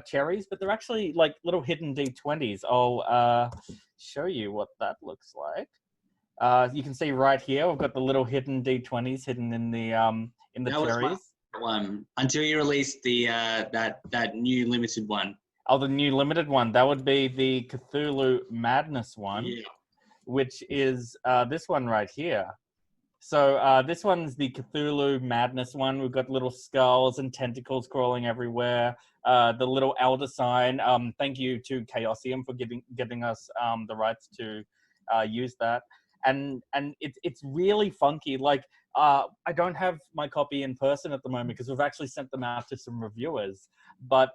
cherries, but they're actually like little hidden D20s. I'll show you what that looks like. You can see right here, we've got the little hidden D20s hidden in the cherries. One until you release the that new limited one. Oh, the new limited one. That would be the Cthulhu Madness one, which is this one right here. So this one's the Cthulhu Madness one. We've got little skulls and tentacles crawling everywhere. The little elder sign. Thank you to Chaosium for giving us the rights to use that. And it's really funky. Like I don't have my copy in person at the moment because we've actually sent them out to some reviewers. But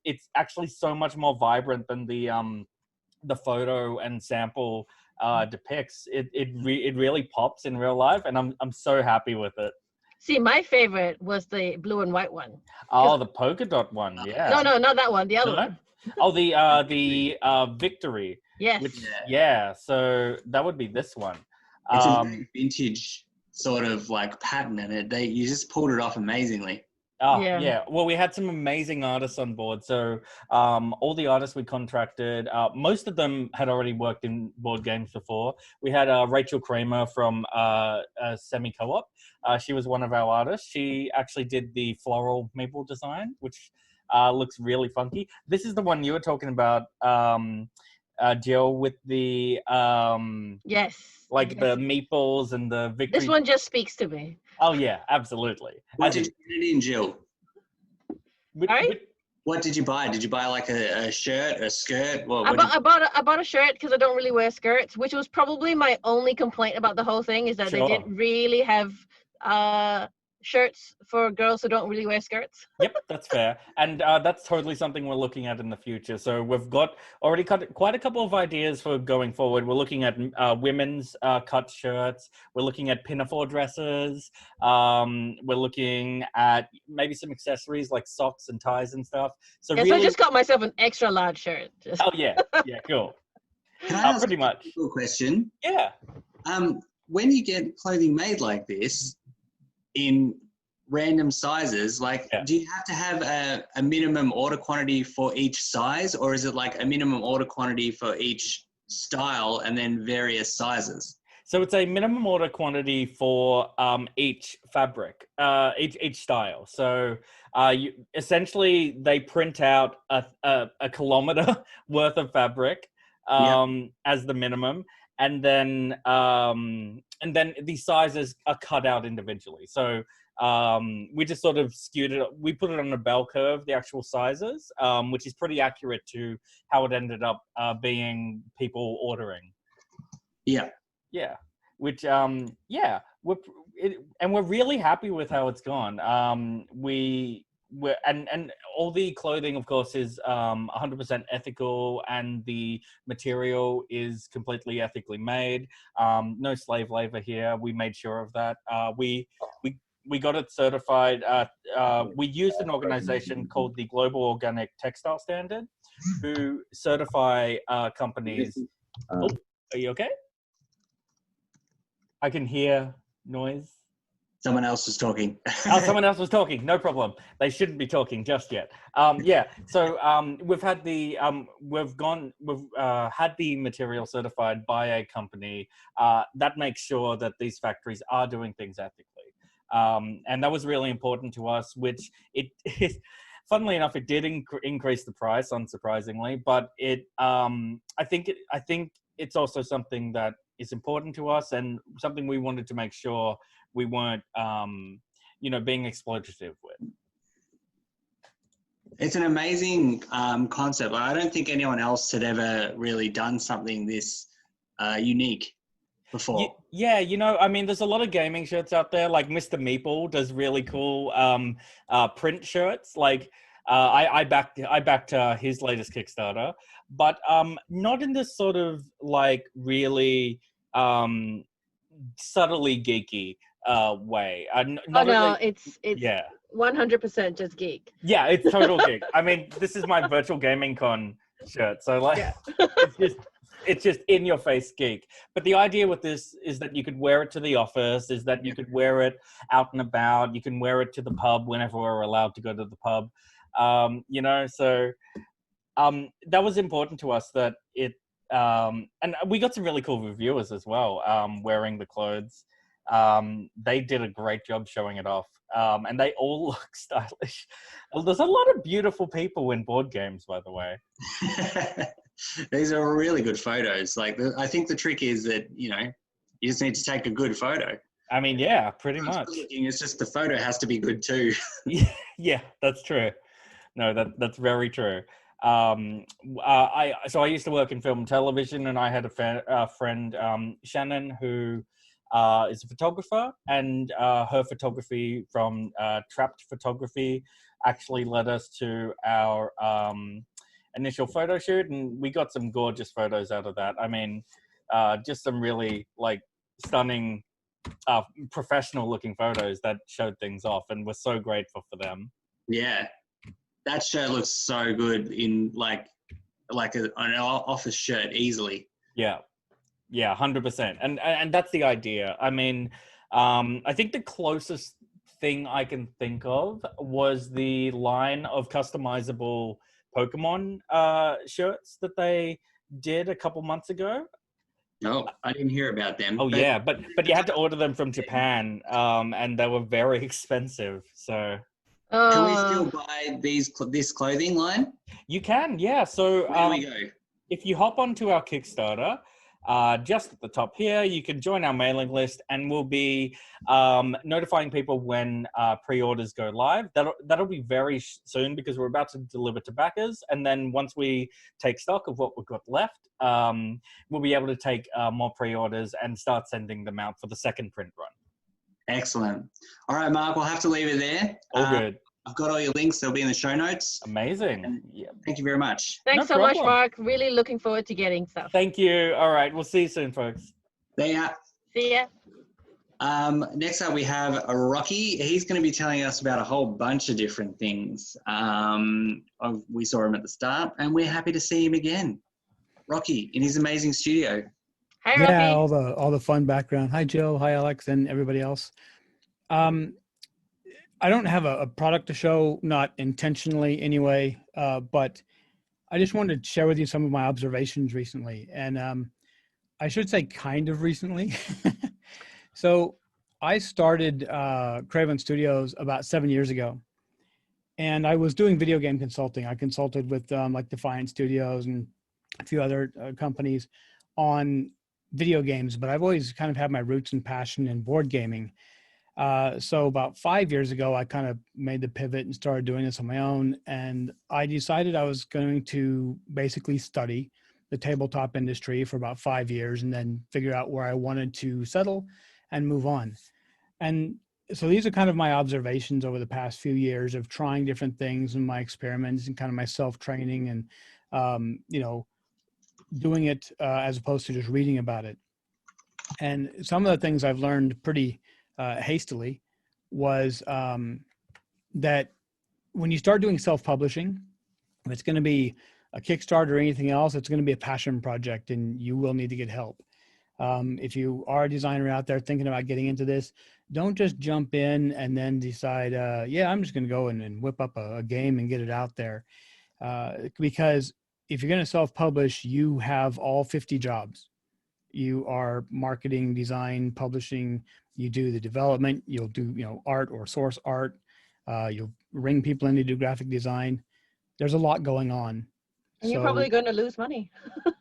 it's actually so much more vibrant than the photo and sample depicts. It really pops in real life, and I'm so happy with it. See, my favorite was the blue and white one. Oh, the polka dot one, yeah. No, not that one. The other one. Oh, the Victory. Yes. So that would be this one. It's a very vintage sort of like pattern, and you just pulled it off amazingly. Oh, yeah. Well, we had some amazing artists on board. So all the artists we contracted, most of them had already worked in board games before. We had Rachel Kramer from Semi Co-op. She was one of our artists. She actually did the floral maple design, which looks really funky. This is the one you were talking about, Jill, with the the meeples and the victory. This one just speaks to me. Oh yeah, absolutely. What did you get it in, Jill? Sorry? What did you buy? Did you buy like a shirt, a skirt? I bought a shirt because I don't really wear skirts, which was probably my only complaint about the whole thing, is that they didn't really have shirts for girls who don't really wear skirts. Yep, that's fair. And that's totally something we're looking at in the future. So we've got already cut quite a couple of ideas for going forward. We're looking at women's cut shirts. We're looking at pinafore dresses. We're looking at maybe some accessories like socks and ties and stuff. So Yeah, really, so I just got myself an extra large shirt. Just... Oh yeah, yeah, cool. Can I ask Pretty much. a question? Yeah. When you get clothing made like this in random sizes, like, do you have to have a minimum order quantity for each size, or is it like a minimum order quantity for each style and then various sizes? So it's a minimum order quantity for each fabric, each style. So essentially they print out a kilometer worth of fabric as the minimum, and then the sizes are cut out individually. So we just sort of skewed it. We put it on a bell curve, the actual sizes, which is pretty accurate to how it ended up being people ordering. Yeah. Yeah. Which, and we're really happy with how it's gone. And all the clothing, of course, is 100% ethical, and the material is completely ethically made. No slave labor here. We made sure of that. We got it certified. We used an organization called the Global Organic Textile Standard, who certify companies. Oh, are you okay? I can hear noise. Someone else was talking. Someone else was talking. No problem. They shouldn't be talking just yet. So we've had the had the material certified by a company that makes sure that these factories are doing things ethically, and that was really important to us. Which funnily enough, it did increase the price, unsurprisingly. But I think it's also something that is important to us, and something we wanted to make sure we weren't, being exploitative with. It's an amazing concept. I don't think anyone else had ever really done something this unique before. Yeah, I mean, there's a lot of gaming shirts out there. Like Mr. Meeple does really cool print shirts. Like I backed his latest Kickstarter, but not in this sort of like really subtly geeky way. It's 100% just geek. Yeah, it's total geek. I mean, this is my virtual gaming con shirt, so like it's just in your face geek. But the idea with this is that you could wear it to the office, is that you could wear it out and about, you can wear it to the pub whenever we're allowed to go to the pub. So that was important to us, that it and we got some really cool reviewers as well wearing the clothes. They did a great job showing it off, and they all look stylish. There's a lot of beautiful people in board games, by the way. These are really good photos. Like, I think the trick is that, you just need to take a good photo. I mean, yeah, pretty much. It's just the photo has to be good too. Yeah, that's true. No, that's very true. I used to work in film and television, and I had a friend, Shannon, who is a photographer, and her photography from Trapped Photography actually led us to our initial photo shoot, and we got some gorgeous photos out of that. I mean, just some really like stunning, professional looking photos that showed things off, and we're so grateful for them. Yeah, that shirt looks so good in like an office shirt easily. Yeah, 100%. And that's the idea. I mean, I think the closest thing I can think of was the line of customizable Pokemon shirts that they did a couple months ago. No, I didn't hear about them. Oh, yeah, but you had to order them from Japan, and they were very expensive. So can we still buy this clothing line? You can, yeah. So where do we go? If you hop onto our Kickstarter, just at the top here, you can join our mailing list, and we'll be notifying people when pre-orders go live. That'll be very soon, because we're about to deliver to backers, and then once we take stock of what we've got left, we'll be able to take more pre-orders and start sending them out for the second print run. Excellent. All right, Mark, we'll have to leave it there. All good. I've got all your links. They'll be in the show notes. Amazing. Yeah. Thank you very much. Thanks No so much, problem. Mark. Really looking forward to getting stuff. Thank you. All right. We'll see you soon, folks. There you are. See ya. Next up, we have Rocky. He's going to be telling us about a whole bunch of different things. We saw him at the start, and we're happy to see him again. Rocky in his amazing studio. Hi, Rocky. Yeah, all the fun background. Hi, Joe. Hi, Alex, and everybody else. I don't have a product to show, not intentionally anyway, but I just wanted to share with you some of my observations recently. And I should say kind of recently. So I started Craven Studios about 7 years ago. And I was doing video game consulting. I consulted with like Defiant Studios and a few other companies on video games, but I've always kind of had my roots and passion in board gaming. So about 5 years ago, I kind of made the pivot and started doing this on my own. And I decided I was going to basically study the tabletop industry for about 5 years and then figure out where I wanted to settle and move on. And so these are kind of my observations over the past few years of trying different things and my experiments and kind of my self-training and, doing it as opposed to just reading about it. And some of the things I've learned pretty hastily was that when you start doing self-publishing, if it's going to be a Kickstarter or anything else, it's going to be a passion project and you will need to get help. If you are a designer out there thinking about getting into this, don't just jump in and then decide, I'm just going to go and whip up a game and get it out there. Because if you're going to self-publish, you have all 50 jobs. You are marketing, design, publishing, you do the development, you'll do, art or source art. You'll ring people in to do graphic design. There's a lot going on. And you're probably going to lose money.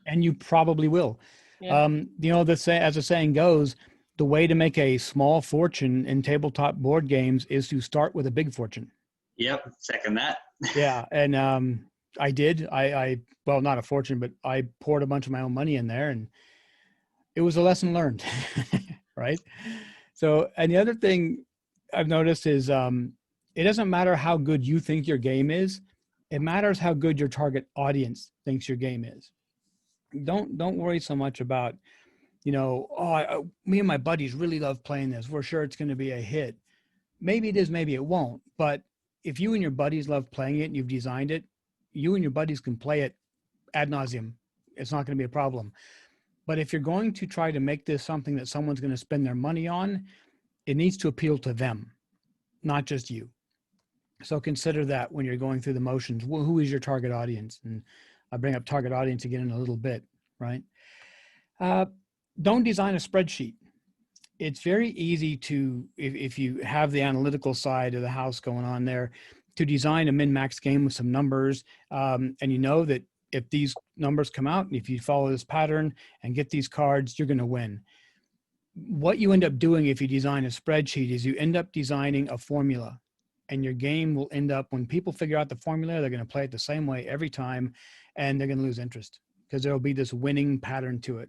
And you probably will. Yeah. As the saying goes, the way to make a small fortune in tabletop board games is to start with a big fortune. Yep, second that. Yeah, and I did. Well, not a fortune, but I poured a bunch of my own money in there, and it was a lesson learned, right? So, and the other thing I've noticed is it doesn't matter how good you think your game is. It matters how good your target audience thinks your game is. Don't worry so much about, me and my buddies really love playing this. We're sure it's going to be a hit. Maybe it is, maybe it won't. But if you and your buddies love playing it and you've designed it, you and your buddies can play it ad nauseum. It's not going to be a problem. But if you're going to try to make this something that someone's going to spend their money on, it needs to appeal to them, not just you. So consider that when you're going through the motions. Well, who is your target audience? And I'll bring up target audience again in a little bit, right? Don't design a spreadsheet. It's very easy to, if you have the analytical side of the house going on there, to design a min-max game with some numbers. And you know that if these numbers come out, and if you follow this pattern and get these cards, you're going to win. What you end up doing if you design a spreadsheet is you end up designing a formula. And your game will end up, when people figure out the formula, they're going to play it the same way every time, and they're going to lose interest because there will be this winning pattern to it.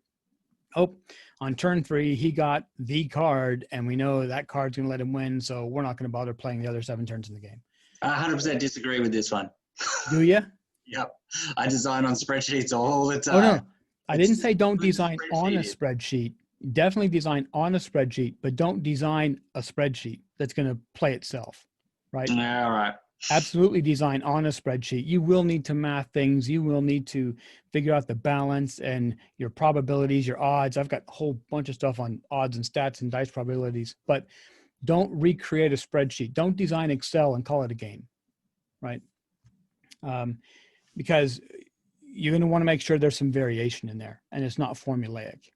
Oh, on turn 3, he got the card, and we know that card's going to let him win, so we're not going to bother playing the other 7 turns in the game. I 100% disagree with this one. Do you? Yep. I design on spreadsheets all the time. Oh, no. I didn't say don't design on a spreadsheet. Definitely design on a spreadsheet, but don't design a spreadsheet that's going to play itself. Right? All right. Absolutely design on a spreadsheet. You will need to math things. You will need to figure out the balance and your probabilities, your odds. I've got a whole bunch of stuff on odds and stats and dice probabilities, but don't recreate a spreadsheet. Don't design Excel and call it a game, right? Because you're going to want to make sure there's some variation in there and it's not formulaic.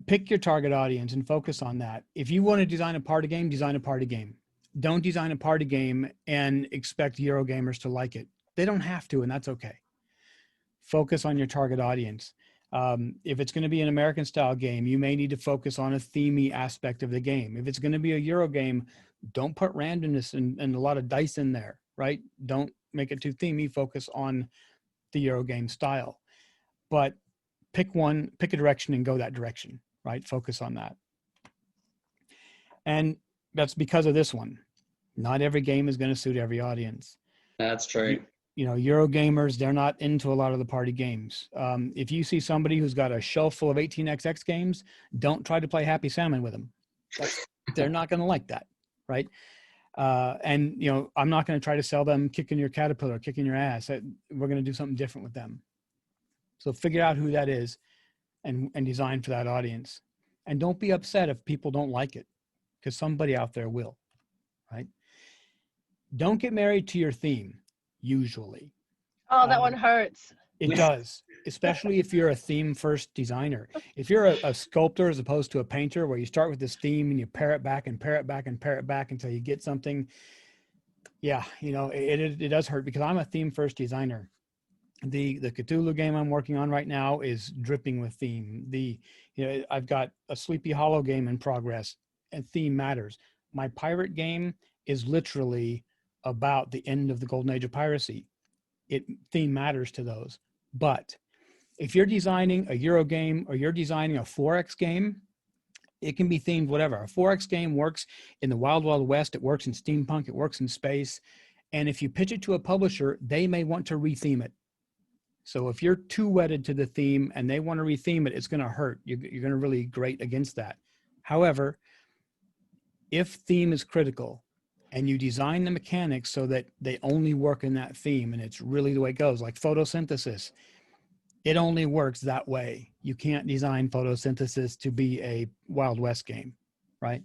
Pick your target audience and focus on that. If you want to design a party game, design a party game. Don't design a party game and expect Eurogamers to like it. They don't have to, and that's okay. Focus on your target audience. If it's going to be an American style game, you may need to focus on a themey aspect of the game. If it's going to be a Euro game, don't put randomness and a lot of dice in there, right? Don't make it too themey. Focus on the Euro game style. But pick a direction and go that direction. Right? Focus on that. And that's because of this one. Not every game is going to suit every audience. That's true. You know, Euro gamers, they're not into a lot of the party games. If you see somebody who's got a shelf full of 18xx games, don't try to play Happy Salmon with them. They're not going to like that, right? And, you know, I'm not going to try to sell them Kicking Your Caterpillar, Kicking Your Ass. We're going to do something different with them. So figure out who that is and design for that audience. And don't be upset if people don't like it, because somebody out there will, right? Don't get married to your theme, usually. Oh, that one hurts. It does, especially if you're a theme first designer. If you're a sculptor as opposed to a painter, where you start with this theme and you pare it back and pare it back and pare it back until you get something. Yeah, you know, it does hurt, because I'm a theme first designer. The Cthulhu game I'm working on right now is dripping with theme. I've got a Sleepy Hollow game in progress, and theme matters. My pirate game is literally about the end of the golden age of piracy. Theme matters to those. But if you're designing a Euro game or you're designing a 4X game, it can be themed whatever. A 4X game works in the Wild Wild West. It works in steampunk. It works in space. And if you pitch it to a publisher, they may want to retheme it. So if you're too wedded to the theme and they want to retheme it, it's going to hurt. You're going to really grate against that. However, if theme is critical and you design the mechanics so that they only work in that theme, and it's really the way it goes, like photosynthesis, it only works that way. You can't design photosynthesis to be a Wild West game, right?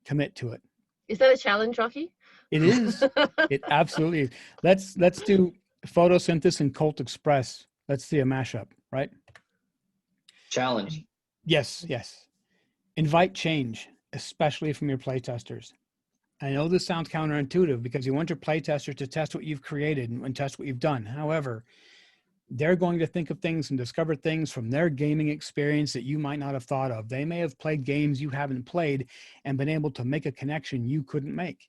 Commit to it. Is that a challenge, Rocky? It is. It absolutely is. Let's do photosynthesis and Colt Express. Let's see a mashup, right? Challenge. Yes. Invite change, especially from your playtesters. I know this sounds counterintuitive, because you want your playtesters to test what you've created and test what you've done. However, they're going to think of things and discover things from their gaming experience that you might not have thought of. They may have played games you haven't played and been able to make a connection you couldn't make.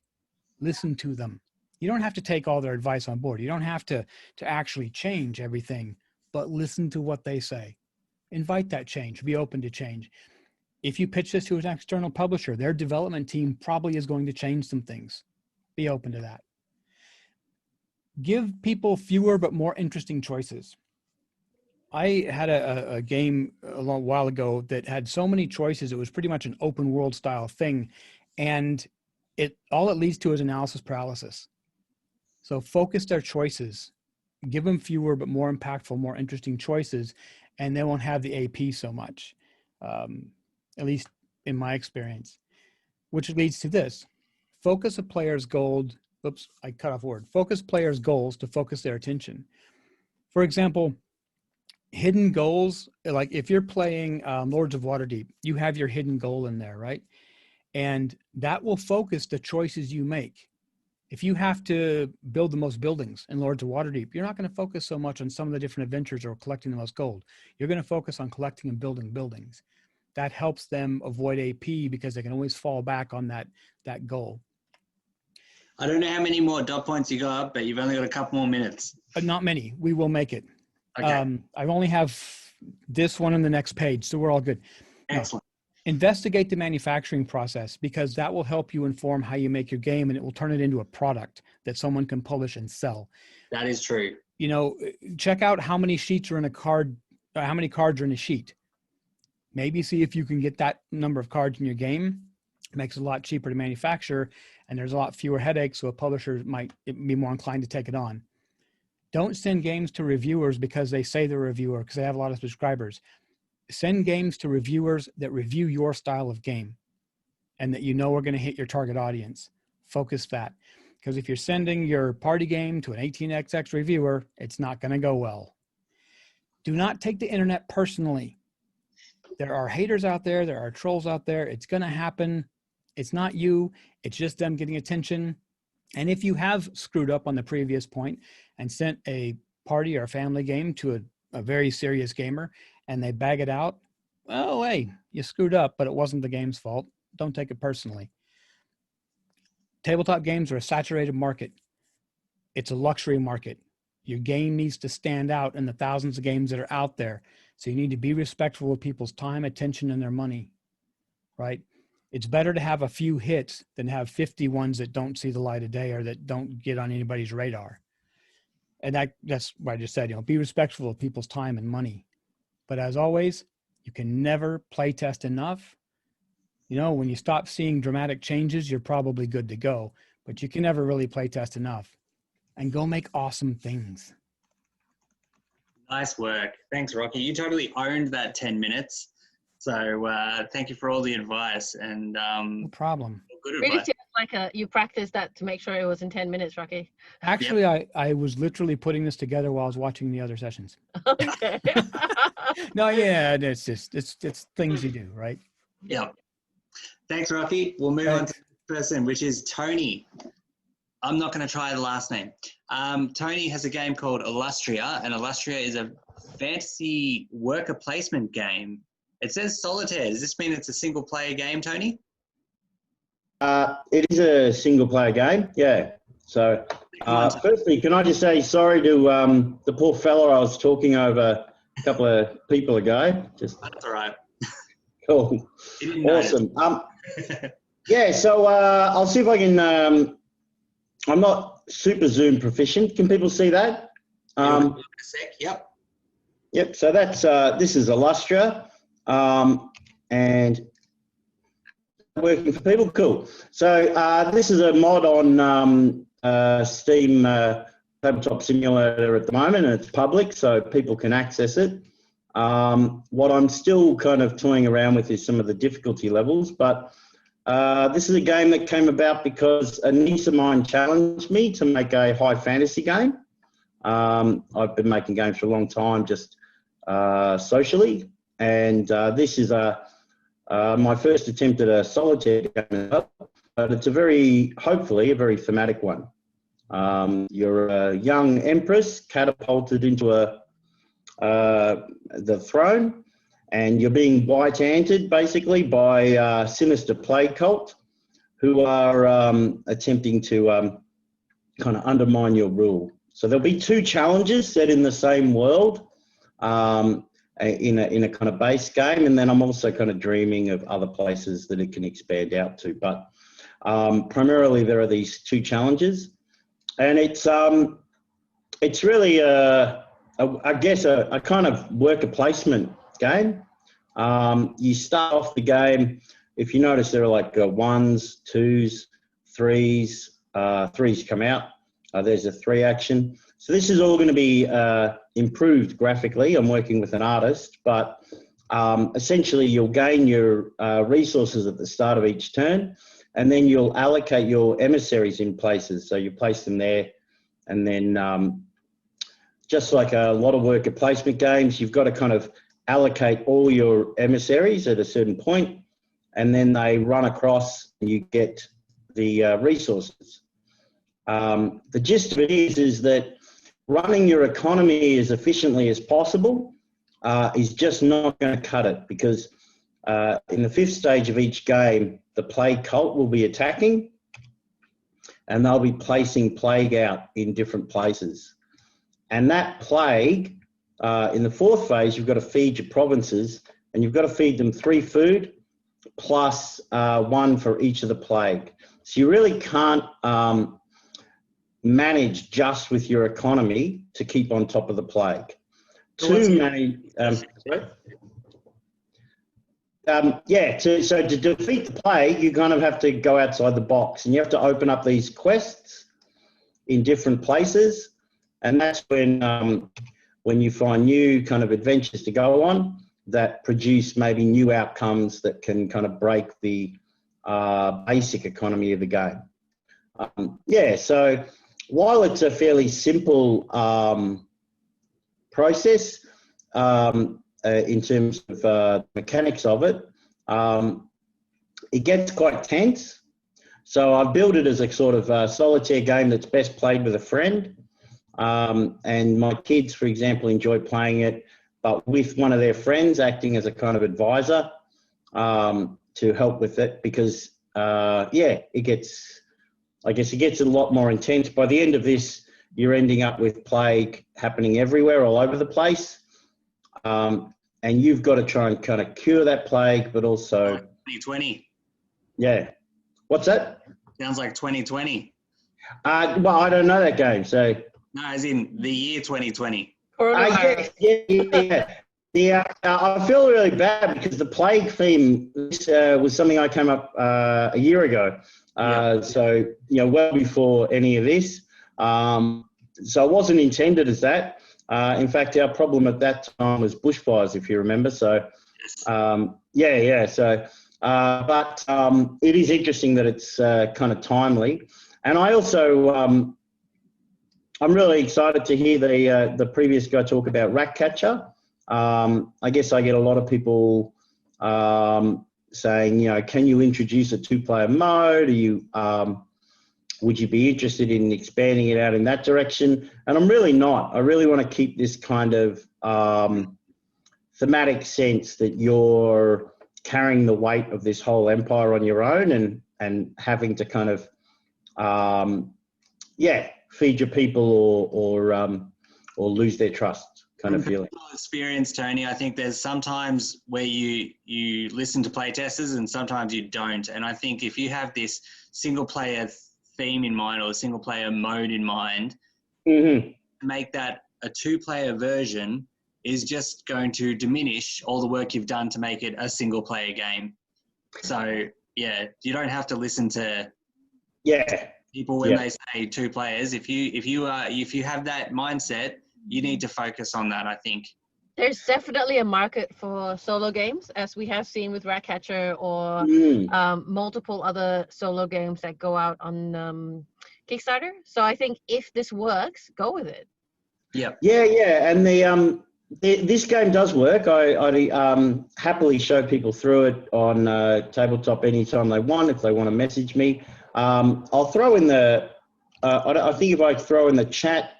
Listen to them. You don't have to take all their advice on board. You don't have to actually change everything, but listen to what they say. Invite that change. Be open to change. If you pitch this to an external publisher, their development team probably is going to change some things. Be open to that. Give people fewer but more interesting choices. I had a game a long while ago that had so many choices. It was pretty much an open world style thing. And all it leads to is analysis paralysis. So focus their choices, give them fewer but more impactful, more interesting choices, and they won't have the AP so much, at least in my experience, which leads to this. Focus a player's goals. Oops, I cut off a word. Focus players' goals to focus their attention. For example, hidden goals, like if you're playing Lords of Waterdeep, you have your hidden goal in there, right? And that will focus the choices you make. If you have to build the most buildings in Lords of Waterdeep, you're not going to focus so much on some of the different adventures or collecting the most gold. You're going to focus on collecting and building buildings. That helps them avoid AP, because they can always fall back on that goal. I don't know how many more dot points you got, but you've only got a couple more minutes. Not many. We will make it. Okay. I only have this one on the next page, so we're all good. Excellent. Investigate the manufacturing process, because that will help you inform how you make your game, and it will turn it into a product that someone can publish and sell. That is true. You know, check out how many sheets are in a card, how many cards are in a sheet. Maybe see if you can get that number of cards in your game. It makes it a lot cheaper to manufacture, and there's a lot fewer headaches, so a publisher might be more inclined to take it on. Don't send games to reviewers because they say they're a reviewer, because they have a lot of subscribers. Send games to reviewers that review your style of game and that you know are going to hit your target audience. Focus that. Because if you're sending your party game to an 18xx reviewer, it's not going to go well. Do not take the internet personally. There are haters out there. There are trolls out there. It's going to happen. It's not you. It's just them getting attention. And if you have screwed up on the previous point and sent a party or a family game to a very serious gamer and they bag it out, well, hey, you screwed up, but it wasn't the game's fault. Don't take it personally. Tabletop games are a saturated market. It's a luxury market. Your game needs to stand out in the thousands of games that are out there. So you need to be respectful of people's time, attention, and their money, right? It's better to have a few hits than have 50 ones that don't see the light of day or that don't get on anybody's radar. And that's what I just said, be respectful of people's time and money. But as always, you can never play test enough. When you stop seeing dramatic changes, you're probably good to go, but you can never really play test enough. And go make awesome things. Nice work. Thanks, Rocky. You totally owned that 10 minutes. So thank you for all the advice. And no problem. Good Really advice. seems like you practiced that to make sure it was in 10 minutes, Rocky. Actually, I was literally putting this together while I was watching the other sessions. Okay. No, yeah, it's things you do, right? Yeah. Thanks, Rocky. We'll move on to the person, which is Tony. I'm not going to try the last name. Tony has a game called Illustria, and Illustria is a fantasy worker placement game. It says solitaire. Does this mean it's a single-player game, Tony? It is a single-player game, yeah. So, firstly, can I just say sorry to the poor fella I was talking over a couple of people ago. That's all right. Cool. Awesome. Yeah, so I'll see if I can... I'm not super Zoom proficient. Can people see that? Yep. Yep, so that's this is Illustria. And working for people, cool. So this is a mod on Steam Tabletop Simulator at the moment, and it's public, so people can access it. What I'm still kind of toying around with is some of the difficulty levels, but this is a game that came about because a niece of mine challenged me to make a high fantasy game. I've been making games for a long time, just socially, and this is my first attempt at a solitaire game, but it's hopefully a very thematic one. You're a young empress catapulted into the throne, and you're being white-anted basically by a sinister plague cult who are attempting to kind of undermine your rule. So there'll be two challenges set in the same world in a kind of base game, and then I'm also kind of dreaming of other places that it can expand out to. But primarily there are these two challenges, and it's really I guess a kind of worker placement game. You start off the game, if you notice there are like ones, twos, threes, threes come out. There's a 3 action. So this is all going to be improved graphically. I'm working with an artist, but essentially you'll gain your resources at the start of each turn, and then you'll allocate your emissaries in places. So you place them there, and then just like a lot of worker placement games, you've got to kind of allocate all your emissaries at a certain point, and then they run across and you get the resources. The gist of it is that running your economy as efficiently as possible is just not going to cut it, because in the 5th stage of each game, the plague cult will be attacking, and they'll be placing plague out in different places. And that plague, in the 4th phase, you've got to feed your provinces, and you've got to feed them 3 food plus 1 for each of the plague. So you really can't manage just with your economy to keep on top of the plague. So to defeat the plague, you kind of have to go outside the box, and you have to open up these quests in different places, and that's when you find new kind of adventures to go on that produce maybe new outcomes that can kind of break the basic economy of the game. So while it's a fairly simple process in terms of mechanics of it, it gets quite tense. So I've built it as a sort of solitaire game that's best played with a friend. And my kids, for example, enjoy playing it, but with one of their friends acting as a kind of advisor to help with it, because it gets a lot more intense. By the end of this, you're ending up with plague happening everywhere, all over the place. And you've got to try and kind of cure that plague, but also... 2020. Yeah. What's that? Sounds like 2020. Well, I don't know that game, so. No, as in the year 2020. Coronavirus. Yeah. Yeah, I feel really bad because the plague theme was something I came up a year ago. So, well before any of this. So it wasn't intended as that. In fact, our problem at that time was bushfires, if you remember. So, yeah. So, but it is interesting that it's kind of timely. And I also, I'm really excited to hear the previous guy talk about Ratcatcher. I guess I get a lot of people saying, can you introduce a 2-player mode? Are you, would you be interested in expanding it out in that direction? And I'm really not. I really want to keep this kind of thematic sense that you're carrying the weight of this whole empire on your own and having to kind of, feed your people or lose their trust kind of feeling. Experience, Tony. I think there's sometimes where you listen to playtesters and sometimes you don't. And I think if you have this single player theme in mind or a single player mode in mind, make that a 2-player version is just going to diminish all the work you've done to make it a single player game. So yeah, you don't have to listen to people when they say 2 players. If you have that mindset, you need to focus on that, I think. There's definitely a market for solo games, as we have seen with Ratcatcher or multiple other solo games that go out on Kickstarter. So I think if this works, go with it. Yeah. And this game does work. I happily show people through it on tabletop anytime they want, if they want to message me. I'll throw in I think if I throw in the chat,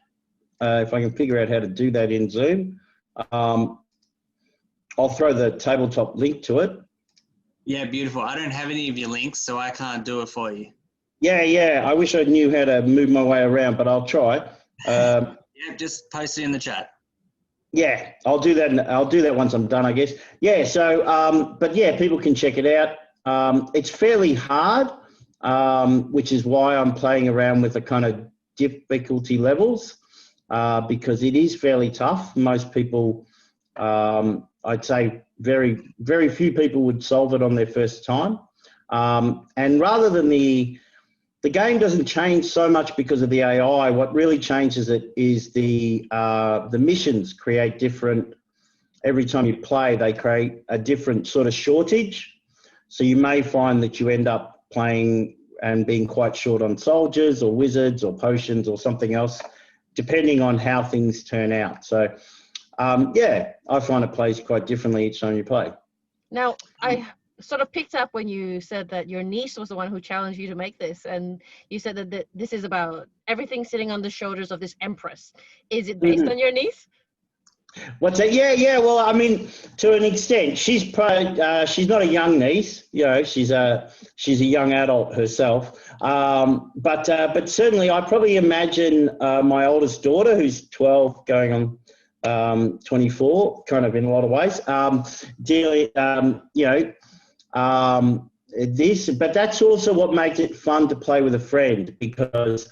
if I can figure out how to do that in Zoom, I'll throw the tabletop link to it. Yeah, beautiful. I don't have any of your links, so I can't do it for you. Yeah. I wish I knew how to move my way around, but I'll try. Just post it in the chat. Yeah, I'll do that. I'll do that once I'm done, I guess. Yeah. So, but yeah, people can check it out. It's fairly hard, which is why I'm playing around with the kind of difficulty levels. Because it is fairly tough. Most people, I'd say very, very few people would solve it on their first time. And rather than the game doesn't change so much because of the AI, what really changes it is the missions create different, every time you play, they create a different sort of shortage. So you may find that you end up playing and being quite short on soldiers or wizards or potions or something else, depending on how things turn out. So, I find it plays quite differently each time you play. Now, I sort of picked up when you said that your niece was the one who challenged you to make this, and you said that this is about everything sitting on the shoulders of this empress. Is it based on your niece? What's that? Yeah. Well, I mean, to an extent, she's not a young niece. She's a young adult herself. But certainly, I probably imagine my oldest daughter, who's 12, going on 24, kind of in a lot of ways, dealing, this. But that's also what makes it fun to play with a friend, because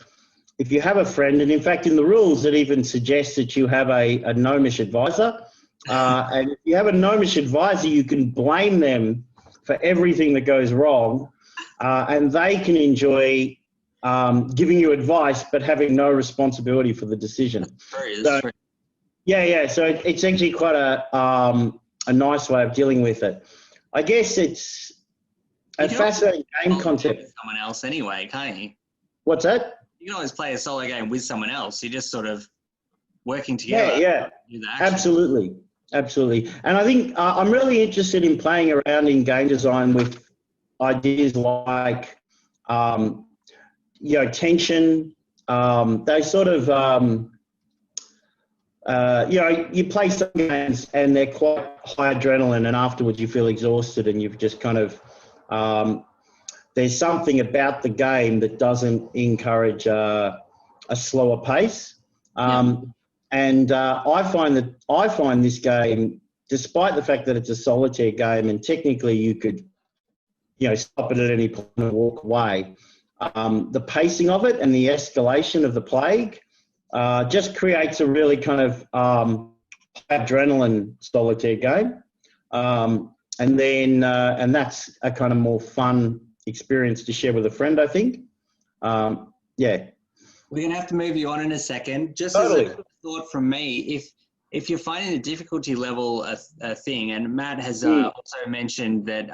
if you have a friend, and in fact in the rules it even suggests that you have a gnomish advisor, and if you have a gnomish advisor, you can blame them for everything that goes wrong, and they can enjoy giving you advice but having no responsibility for the decision. So it's actually quite a nice way of dealing with it. I guess it's a fascinating game concept. Someone else anyway, can't you? What's that? You can always play a solo game with someone else. You're just sort of working together. Yeah. Absolutely. And I think I'm really interested in playing around in game design with ideas like, tension. They sort of, you play some games and they're quite high adrenaline, and afterwards you feel exhausted and you've just kind of, there's something about the game that doesn't encourage a slower pace. And I find this game, despite the fact that it's a solitaire game and technically you could stop it at any point and walk away. The pacing of it and the escalation of the plague just creates a really kind of adrenaline solitaire game. And that's a kind of more fun experience to share with a friend, I think. Yeah. We're going to have to move you on in a second. Just Totally. as a thought from me, if you're finding the difficulty level a thing, and Matt has also mentioned that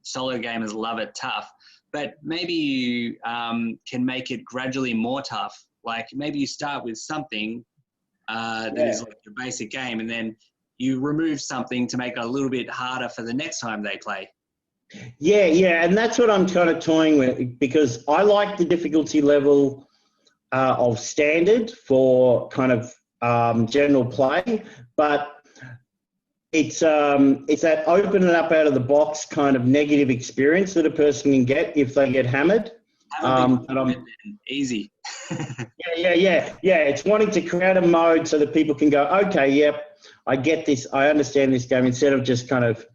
solo gamers love it tough, but maybe you can make it gradually more tough. Like maybe you start with something that is like your basic game, and then you remove something to make it a little bit harder for the next time they play. Yeah, and that's what I'm kind of toying with, because I like the difficulty level of standard for kind of general play, but it's that open it up out of the box kind of negative experience that a person can get if they get hammered. Easy. Yeah. It's wanting to create a mode so that people can go, okay, yep, I get this, I understand this game, instead of just kind of,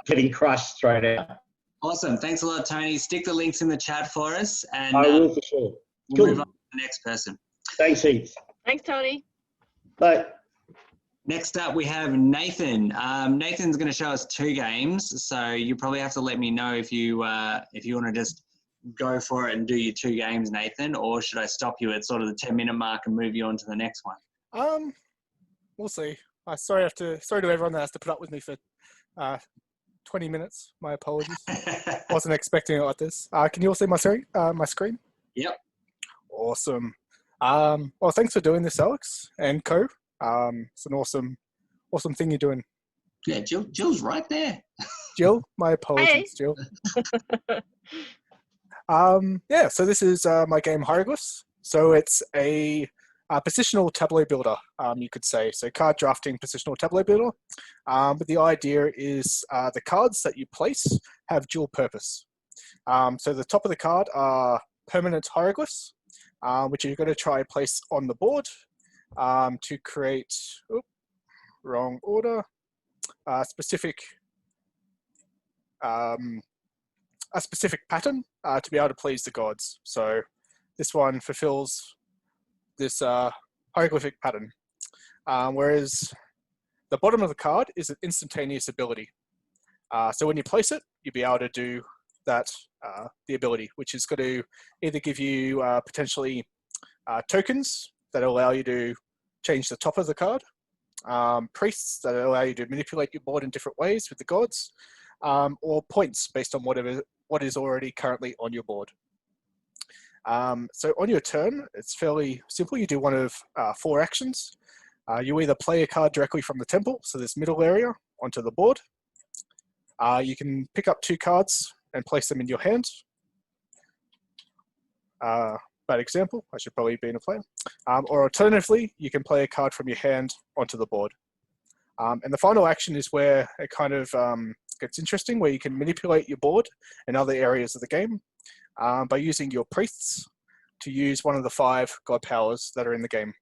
getting crushed straight out. Awesome. Thanks a lot, Tony. Stick the links in the chat for us, and I will for sure. We'll move on to the next person. Thanks, heaps. Thanks, Tony. Bye. Next up, we have Nathan. Nathan's going to show us 2 games, so you probably have to let me know if you want to just go for it and do your 2 games, Nathan, or should I stop you at sort of the 10-minute mark and move you on to the next one? We'll see. Sorry to everyone that has to put up with me for 20 minutes. My apologies. Wasn't expecting it like this. Can you all see my screen? Yep. Awesome. Well, thanks for doing this, Alex and co. It's an awesome thing you're doing. Yeah, Jill's right there. Jill, my apologies, Jill. So this is my game Hieroglyphs. So it's a positional tableau builder, you could say. So card drafting positional tableau builder. But the idea is the cards that you place have dual purpose. So the top of the card are permanent hieroglyphs, which you're going to try and place on the board to create, wrong order, a specific pattern to be able to please the gods. So this one fulfills this hieroglyphic pattern, whereas the bottom of the card is an instantaneous ability. So when you place it, you'll be able to do that, the ability, which is going to either give you potentially tokens that allow you to change the top of the card, priests that allow you to manipulate your board in different ways with the gods, or points based on what is already currently on your board. So on your turn, it's fairly simple. You do one of 4 actions. You either play a card directly from the temple, so this middle area, onto the board. You can pick up 2 cards and place them in your hand. Bad example, I should probably be in a player. Or alternatively, you can play a card from your hand onto the board. And the final action is where it kind of gets interesting, where you can manipulate your board in other areas of the game by using your priests to use one of the 5 god powers that are in the game.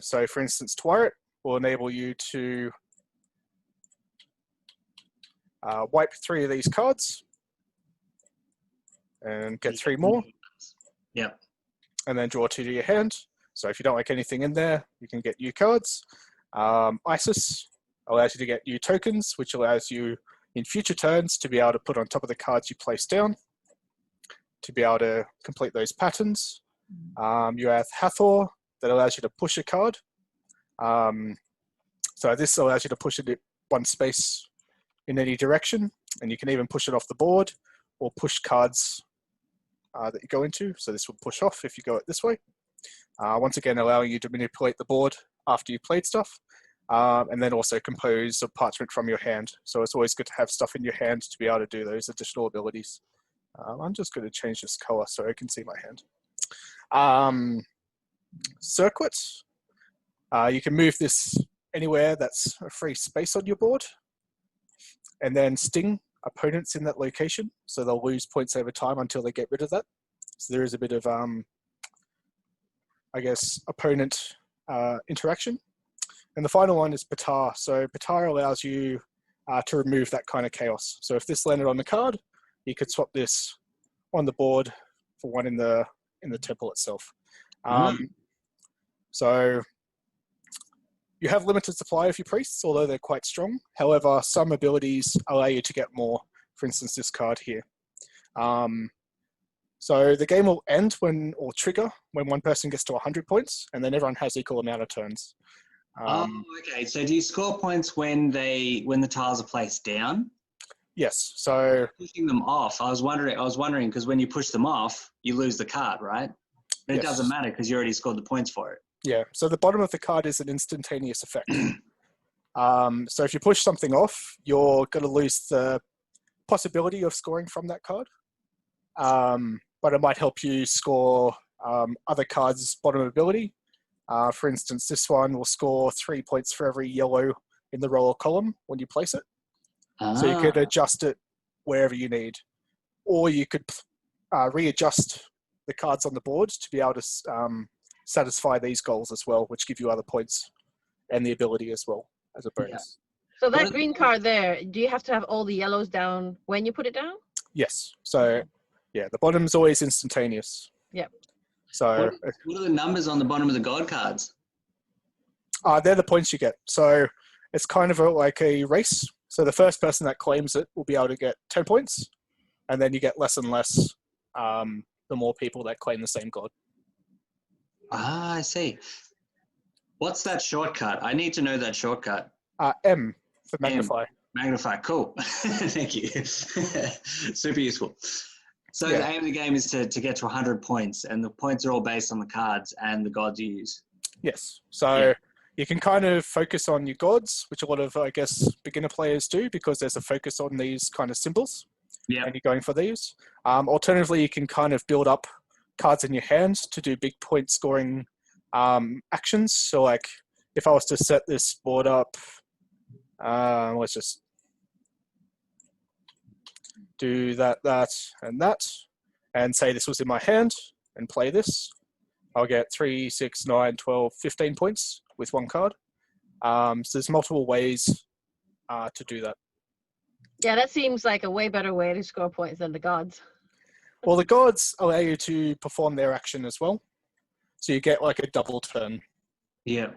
So for instance, Twilight will enable you to wipe 3 of these cards and get 3 more. Yep. And then draw 2 to your hand. So if you don't like anything in there, you can get new cards. Isis allows you to get new tokens, which allows you in future turns to be able to put on top of the cards you place down to be able to complete those patterns. You have Hathor that allows you to push a card. So this allows you to push it 1 space in any direction, and you can even push it off the board or push cards that you go into. So this will push off if you go it this way. Once again, allowing you to manipulate the board after you played stuff, and then also compose a parchment from your hand. So it's always good to have stuff in your hand to be able to do those additional abilities. I'm just going to change this color so I can see my hand. Circuit. You can move this anywhere that's a free space on your board, and then sting opponents in that location, so they'll lose points over time until they get rid of that. So there is a bit of, I guess, opponent interaction. And the final one is Patar. So Patar allows you to remove that kind of chaos. So if this landed on the card, you could swap this on the board for one in the temple itself. So you have limited supply of your priests, although they're quite strong. However, some abilities allow you to get more. For instance, this card here. So the game will end or trigger when one person gets to 100 points, and then everyone has equal amount of turns. Okay. So do you score points when the tiles are placed down? Yes. So pushing them off, I was wondering because when you push them off, you lose the card, right? But it doesn't matter because you already scored the points for it. Yeah. So the bottom of the card is an instantaneous effect. So if you push something off, you're going to lose the possibility of scoring from that card. But it might help you score other cards' bottom ability. For instance, this one will score 3 points for every yellow in the row or column when you place it. So you could adjust it wherever you need. Or you could readjust the cards on the board to be able to satisfy these goals as well, which give you other points and the ability as well as a bonus. So that green card there, do you have to have all the yellows down when you put it down? Yes. So, yeah, the bottom's always instantaneous. Yep. So what are the numbers on the bottom of the god cards? They're the points you get. So it's kind of like a race. So the first person that claims it will be able to get 10 points, and then you get less and less the more people that claim the same god. I see. What's that shortcut? I need to know that shortcut. M for magnify. Magnify, cool. Thank you. Super useful. So the aim of the game is to get to 100 points, and the points are all based on the cards and the gods you use. Yes. So you can kind of focus on your gods, which a lot of, I guess, beginner players do because there's a focus on these kind of symbols. Yeah. And you're going for these. Alternatively, you can kind of build up cards in your hand to do big point scoring actions. So like if I was to set this board up, let's just do that, and say this was in my hand and play this, I'll get 3, 6, 9, 12, 15 points with one card. So there's multiple ways to do that. Yeah, that seems like a way better way to score points than the gods. Well, the gods allow you to perform their action as well. So you get like a double turn. Yeah.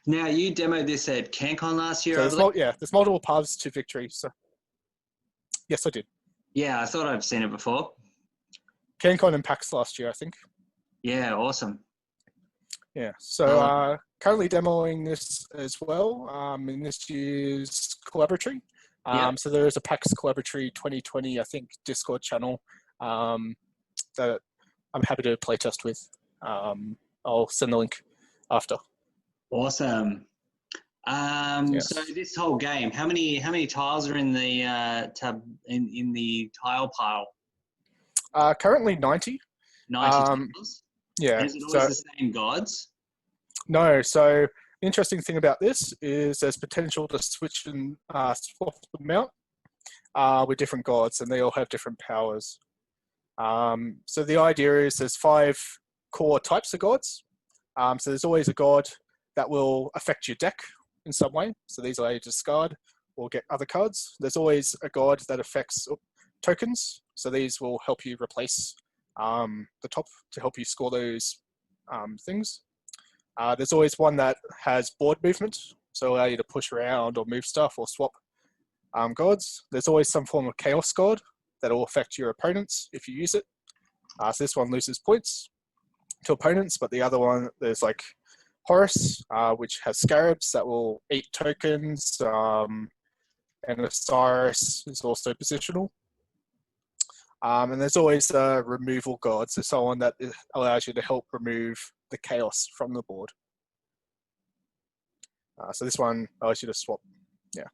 Now, you demoed this at CanCon last year, So there's multiple paths to victory. So yes, I did. Yeah, I thought I've seen it before. CanCon and PAX last year, I think. Yeah, awesome. Yeah, so currently demoing this as well in this year's Collaboratory. So there is a PAX Collaboratory 2020, I think, Discord channel that I'm happy to play test with. I'll send the link after. Awesome. Yes. So this whole game, how many tiles are in the tab in the tile pile? Currently 90. 90 tiles. Yeah. And is it always the same gods? No. So the interesting thing about this is there's potential to switch and swap them out with different gods, and they all have different powers. So the idea is there's 5 core types of gods. So there's always a god that will affect your deck in some way. So these allow you to discard or get other cards. There's always a god that affects tokens. So these will help you replace the top to help you score those things. There's always one that has board movement, so allow you to push around or move stuff or swap gods. There's always some form of chaos god that will affect your opponents if you use it. So this one loses points to opponents, but the other one, there's like Horus, which has scarabs that will eat tokens, and Osiris is also positional. And there's always a removal god, so someone that allows you to help remove the chaos from the board. So this one allows you to swap. Yeah.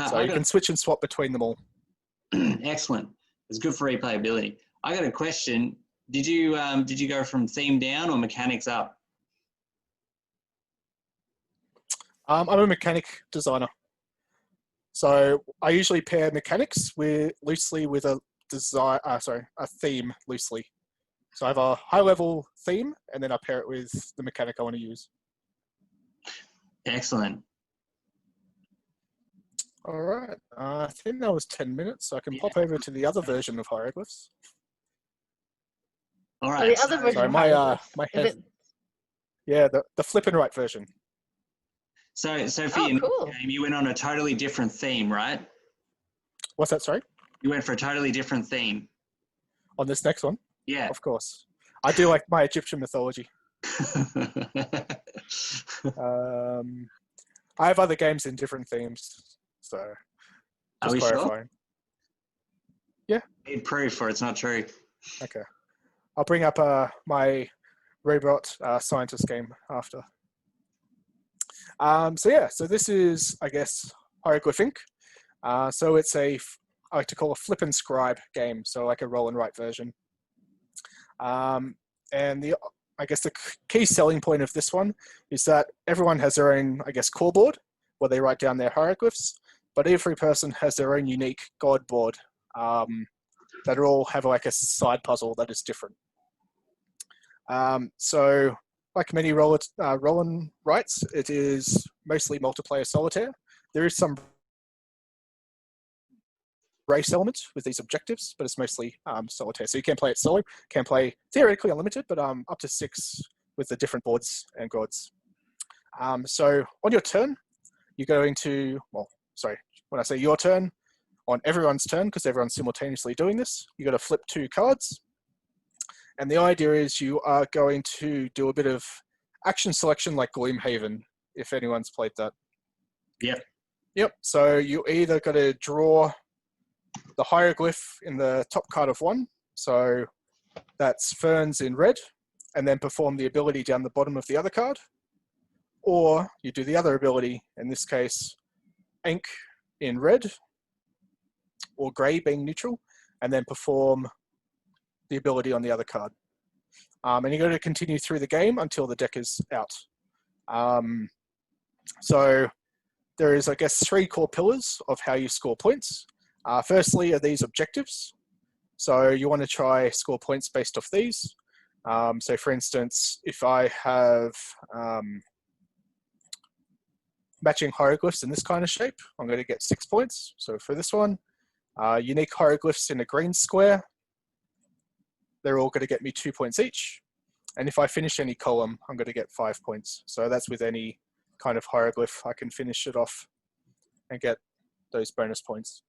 So you can switch and swap between them all. Excellent. It's good for replayability. I got a question. Did you go from theme down or mechanics up? I'm a mechanic designer. So I usually pair mechanics loosely with a theme loosely. So I have a high level theme and then I pair it with the mechanic I want to use. Excellent. All right. I think that was 10 minutes, so I can pop over to the other version of Hieroglyphs. All So right. the other version Sorry, of my Hieroglyphs, my is head. it? Yeah, the flip and right version. So for Oh, your cool. game, you went on a totally different theme, right? What's that? Sorry. You went for a totally different theme. On this next one, Yeah. of course. I do like my Egyptian mythology. I have other games in different themes, so Are just we sure? clarifying. Yeah. Need proof or it's not true. Okay. I'll bring up my robot scientist game after. So this is, I guess, Hieroglyph Ink. So it's I like to call a flip and scribe game, so like a roll and write version. And I guess the key selling point of this one is that everyone has their own, I guess, core board where they write down their hieroglyphs, but every person has their own unique god board that all have like a side puzzle that is different. So like many roll and writes, it is mostly multiplayer solitaire. There is some race elements with these objectives, but it's mostly solitaire. So you can play it solo, can play theoretically unlimited, but up to 6 with the different boards and gods. So on your turn, you're going to, well, sorry, when I say your turn, on everyone's turn, because everyone's simultaneously doing this, you're going to flip 2 cards. And the idea is you are going to do a bit of action selection like Gloomhaven, if anyone's played that. Yep. Yep, so you either got to draw the hieroglyph in the top card of 1, so that's ferns in red, and then perform the ability down the bottom of the other card. Or you do the other ability, in this case, ink in red, or grey being neutral, and then perform the ability on the other card. And you're going to continue through the game until the deck is out. So there is, I guess, 3 core pillars of how you score points. Firstly are these objectives. So you want to try score points based off these. So for instance, if I have matching hieroglyphs in this kind of shape, I'm going to get 6 points. So for this one, unique hieroglyphs in a green square, they're all going to get me 2 points each. And if I finish any column, I'm going to get 5 points. So that's with any kind of hieroglyph, I can finish it off and get those bonus points.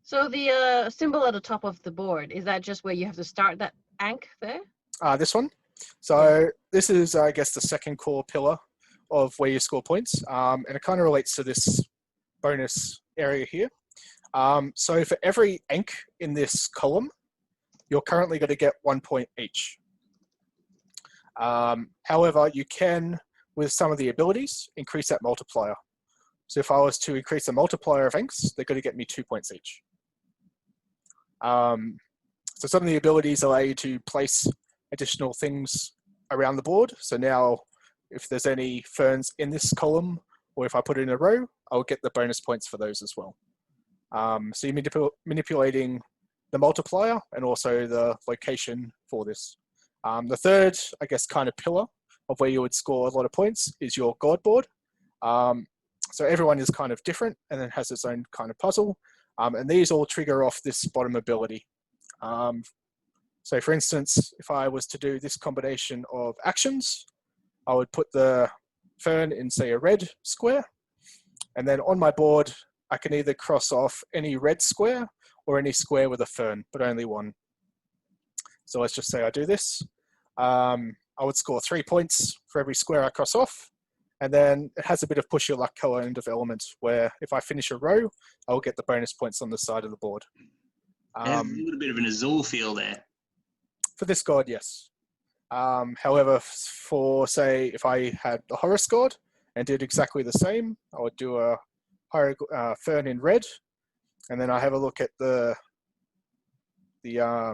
So the symbol at the top of the board, is that just where you have to start that ank there? This one. So this is, I guess, the second core pillar of where you score points. And it kind of relates to this bonus area here. So for every ink in this column, you're currently going to get 1 point each. However, you can, with some of the abilities, increase that multiplier. So if I was to increase the multiplier of inks, they're going to get me 2 points each. So some of the abilities allow you to place additional things around the board. So now, if there's any ferns in this column, or if I put it in a row, I'll get the bonus points for those as well. So you're manipulating the multiplier and also the location for this. The third, I guess, kind of pillar of where you would score a lot of points is your god board. So everyone is kind of different and then has its own kind of puzzle. And these all trigger off this bottom ability. So for instance, if I was to do this combination of actions, I would put the fern in, say, a red square. And then on my board, I can either cross off any red square or any square with a fern, but only one. So let's just say I do this. I would score 3 points for every square I cross off. And then it has a bit of push your luck kind of element where if I finish a row, I'll get the bonus points on the side of the board. There's a little bit of an Azul feel there. For this god, yes. However, for, say, if I had the Horus god and did exactly the same, I would do a fern in red. And then I have a look at the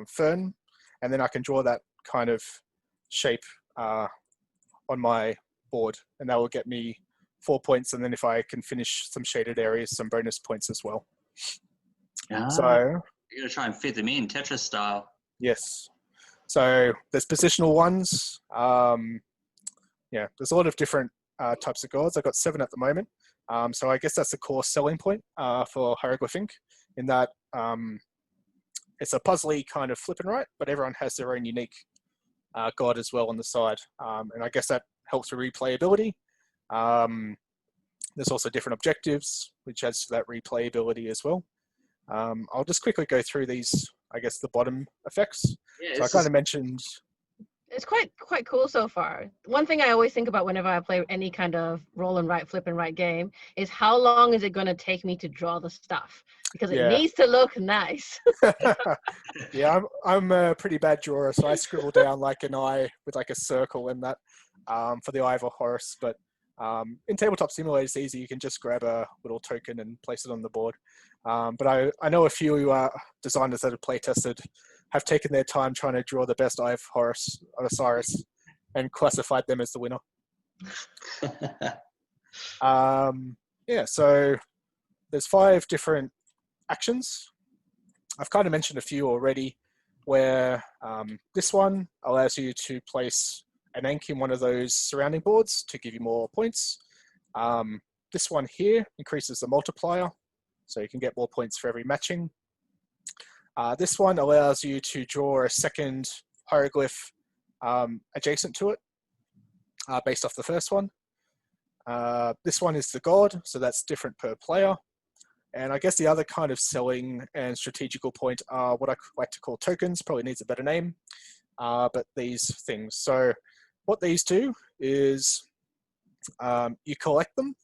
fern, and then I can draw that kind of shape on my board, and that will get me 4 points. And then if I can finish some shaded areas, some bonus points as well. So you're going to try and fit them in Tetris style. Yes. So there's positional ones. Yeah, there's a lot of different types of gods. I've got 7 at the moment. So I guess that's the core selling point for Hieroglyph Ink, in that it's a puzzly kind of flip and right, but everyone has their own unique god as well on the side. And I guess that helps with replayability. There's also different objectives, which adds to that replayability as well. I'll just quickly go through these, I guess, the bottom effects. Yeah, So I kind of mentioned... It's quite cool so far. One thing I always think about whenever I play any kind of roll and write, flip and write game is how long is it going to take me to draw the stuff? Because it needs to look nice. Yeah, I'm a pretty bad drawer, so I scribble down like an eye with like a circle and that for the eye of a horse. But in Tabletop Simulator, it's easy. You can just grab a little token and place it on the board. But I know a few designers that have play tested have taken their time trying to draw the best eye of Osiris and classified them as the winner. Yeah, so there's 5 different actions. I've kind of mentioned a few already, where this one allows you to place an ink in one of those surrounding boards to give you more points. This one here increases the multiplier, so you can get more points for every matching. This one allows you to draw a second hieroglyph adjacent to it, based off the first one. This one is the god, so that's different per player. And I guess the other kind of selling and strategical point are what I like to call tokens, probably needs a better name, but these things. So what these do is you collect them,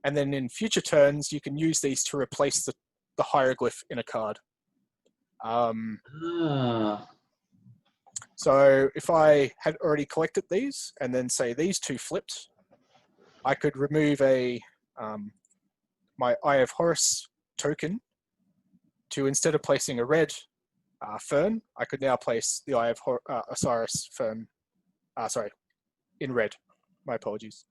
and then in future turns, you can use these to replace the hieroglyph in a card. So if I had already collected these, and then say these 2 flipped, I could remove my Eye of Horus token to, instead of placing a red fern, I could now place the Eye of Osiris fern, in red. My apologies.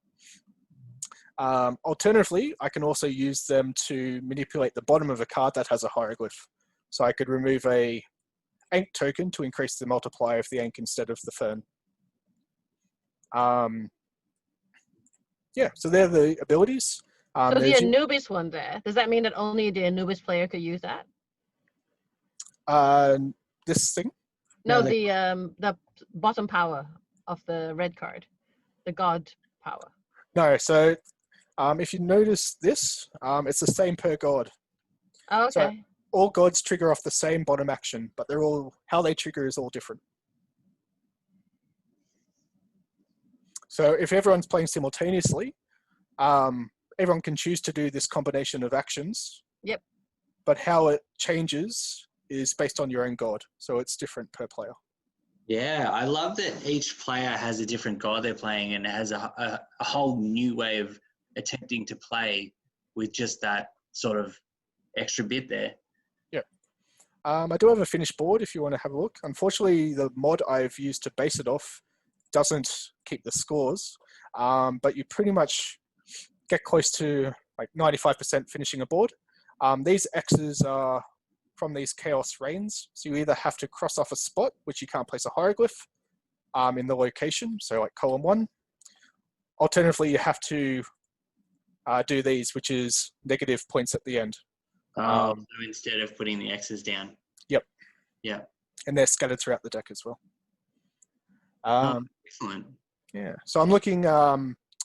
Alternatively, I can also use them to manipulate the bottom of a card that has a hieroglyph. So I could remove a ink token to increase the multiplier of the ink instead of the fern. Yeah, so they're the abilities. So the Anubis one there, does that mean that only the Anubis player could use that? This thing? No, the bottom power of the red card, the god power. No, so if you notice this, it's the same per god. Oh, okay. So all gods trigger off the same bottom action, but they're all, how they trigger is all different. So if everyone's playing simultaneously, everyone can choose to do this combination of actions. Yep. But how it changes is based on your own god, so it's different per player. Yeah, I love that each player has a different god they're playing and has a whole new way of attempting to play with just that sort of extra bit there. Yeah. I do have a finished board if you want to have a look. Unfortunately, the mod I've used to base it off doesn't keep the scores, but you pretty much get close to like 95% finishing a board. These X's are from these chaos reigns. So you either have to cross off a spot, which you can't place a hieroglyph in the location, so like column 1. Alternatively, you have to do these, which is negative points at the end. So instead of putting the X's down. Yep. Yeah. And they're scattered throughout the deck as well. Excellent. Yeah. So I'm looking,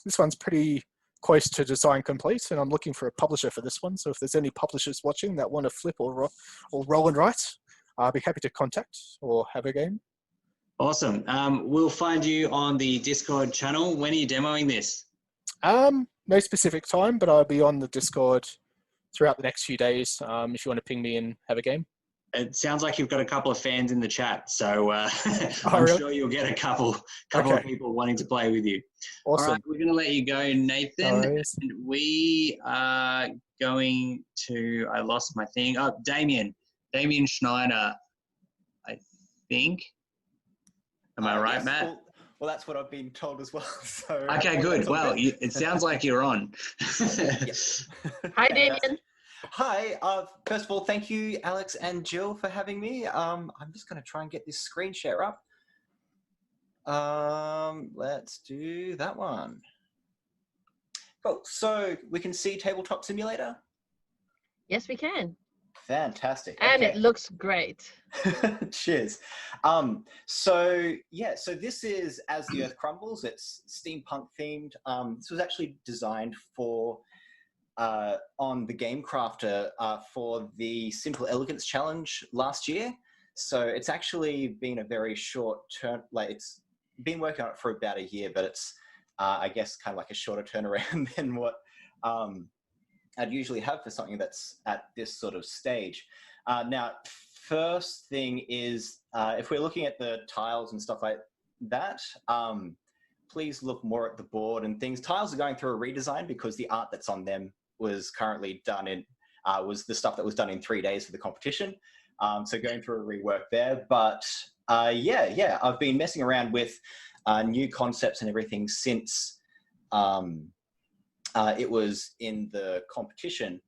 this one's pretty close to design complete, and I'm looking for a publisher for this one. So if there's any publishers watching that want to flip or roll and write, I'll be happy to contact or have a game. Awesome. We'll find you on the Discord channel. When are you demoing this? No specific time, but I'll be on the Discord throughout the next few days. If you want to ping me and have a game. It sounds like you've got a couple of fans in the chat, so I'm really? sure you'll get a couple of people wanting to play with you. Awesome. All right, we're going to let you go, Nathan. And we are going to, I lost my thing. Oh, Damien Schneider, I think. Am I right, yes. Matt? Well, that's what I've been told as well. So okay, good. Well, it sounds like you're on. Hi, Damien. Hi. First of all, thank you, Alex and Jill, for having me. I'm just going to try and get this screen share up. Let's do that one. Cool. So we can see Tabletop Simulator? Yes, we can. Fantastic. And okay. it looks great. Cheers. So this is As the Earth Crumbles. It's steampunk themed. This was actually designed for on the Game Crafter for the Simple Elegance Challenge last year. So it's actually been a very short turn. Like, it's been working on it for about a year, but it's I guess kind of like a shorter turnaround than what I'd usually have for something that's at this sort of stage. Now, first thing is, if we're looking at the tiles and stuff like that, please look more at the board and things. Tiles are going through a redesign because the art that's on them was currently done in, was the stuff that was done in 3 days for the competition. So going through a rework there. But yeah, I've been messing around with new concepts and everything since it was in the competition.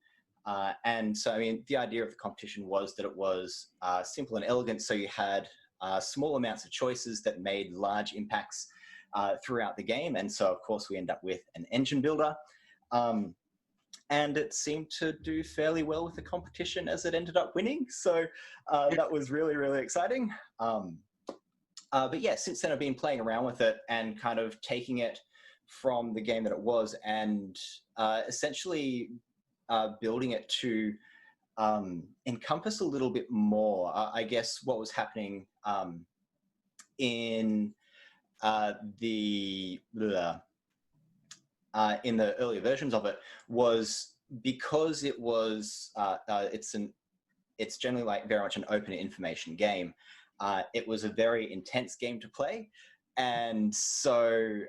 And so, I mean, the idea of the competition was that it was simple and elegant. So you had small amounts of choices that made large impacts throughout the game. And so, of course, we end up with an engine builder. And it seemed to do fairly well with the competition as it ended up winning. So that was really, really exciting. But yeah, since then I've been playing around with it and kind of taking it from the game that it was and essentially building it to encompass a little bit more. I guess what was happening in the earlier versions of it was because it was it's generally like very much an open information game. It was a very intense game to play. And so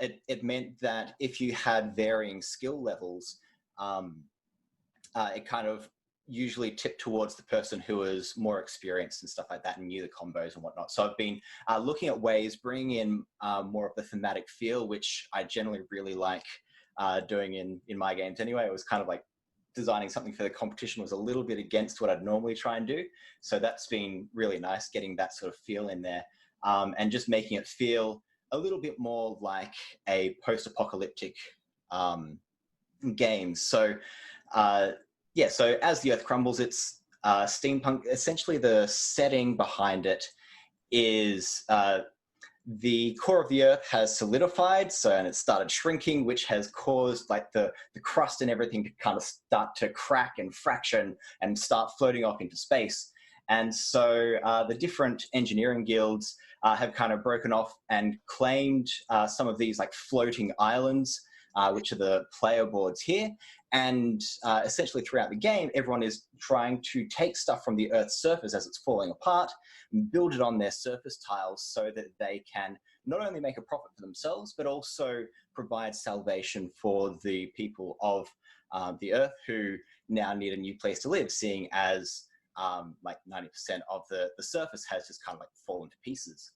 it meant that if you had varying skill levels, it kind of usually tipped towards the person who was more experienced and stuff like that and knew the combos and whatnot. So I've been looking at ways, bringing in more of the thematic feel, which I generally really like doing in my games anyway. It was kind of like designing something for the competition was a little bit against what I'd normally try and do. So that's been really nice, getting that sort of feel in there. And just making it feel a little bit more like a post-apocalyptic game. So yeah, so As the Earth Crumbles, it's steampunk. Essentially, the setting behind it is the core of the Earth has solidified, and it started shrinking, which has caused like the crust and everything to kind of start to crack and fraction and start floating off into space. And so the different engineering guilds have kind of broken off and claimed some of these like floating islands, which are the player boards here. And essentially throughout the game, everyone is trying to take stuff from the Earth's surface as it's falling apart, and build it on their surface tiles so that they can not only make a profit for themselves, but also provide salvation for the people of the Earth who now need a new place to live, seeing as like 90% of the surface has just kind of like fallen to pieces.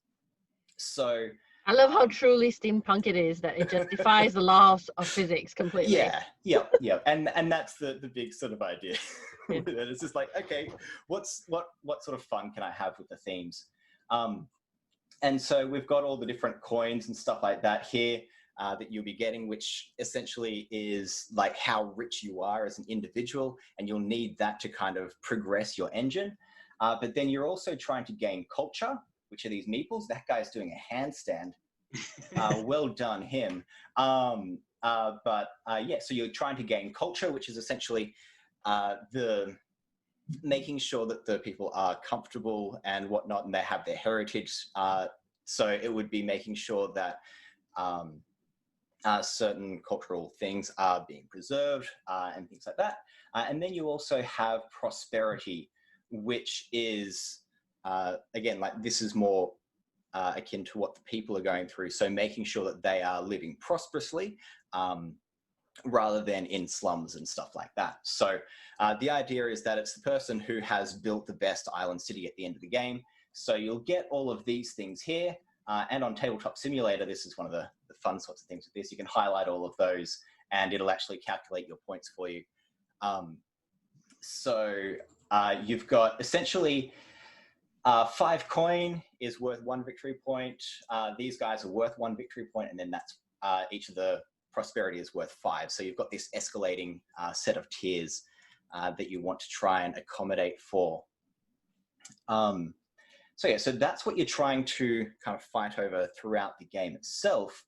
So I love how truly steampunk it is, that it just defies the laws of physics completely. Yeah. And that's the big sort of idea. Yeah. It's just like, okay, what sort of fun can I have with the themes? And so we've got all the different coins and stuff like that here that you'll be getting, which essentially is like how rich you are as an individual, and you'll need that to kind of progress your engine. But then you're also trying to gain culture, which are these meeples. That guy's doing a handstand. Well done, him. Yeah, so you're trying to gain culture, which is essentially the making sure that the people are comfortable and whatnot, and they have their heritage. So it would be making sure that certain cultural things are being preserved and things like that. And then you also have prosperity, which is, again, like this is more akin to what the people are going through. So making sure that they are living prosperously rather than in slums and stuff like that. So the idea is that it's the person who has built the best island city at the end of the game. So you'll get all of these things here. And on Tabletop Simulator, this is one of the fun sorts of things with this. You can highlight all of those and it'll actually calculate your points for you. So you've got essentially 5 coin is worth 1 victory point. These guys are worth 1 victory point, and then that's each of the prosperity is worth 5. So you've got this escalating set of tiers that you want to try and accommodate for. So yeah, so that's what you're trying to kind of fight over throughout the game itself.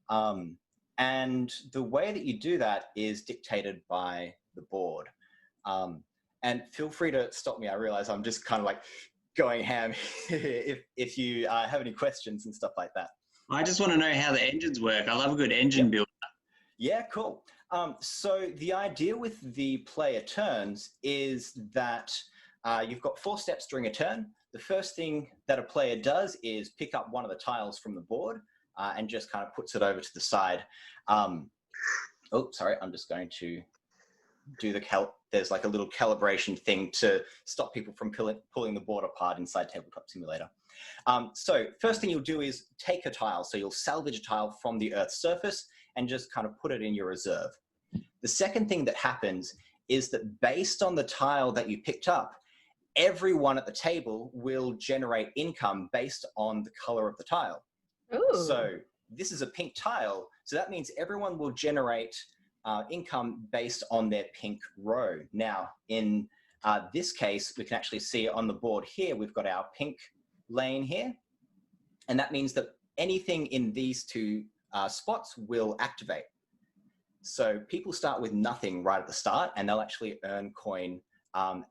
And the way that you do that is dictated by the board. And feel free to stop me. I realize I'm just kind of like going ham if you have any questions and stuff like that. I just want to know how the engines work. I love a good engine builder. Yeah, cool. So the idea with the player turns is that you've got 4 steps during a turn. The first thing that a player does is pick up one of the tiles from the board and just kind of puts it over to the side. Oh, sorry, I'm just going to do there's like a little calibration thing to stop people from pulling the board apart inside Tabletop Simulator. So first thing you'll do is take a tile. So you'll salvage a tile from the Earth's surface and just kind of put it in your reserve. The second thing that happens is that based on the tile that you picked up, everyone at the table will generate income based on the color of the tile. Ooh. So this is a pink tile. So that means everyone will generate income based on their pink row. Now, in this case, we can actually see on the board here, we've got our pink lane here. And that means that anything in these 2 spots will activate. So people start with nothing right at the start, and they'll actually earn coin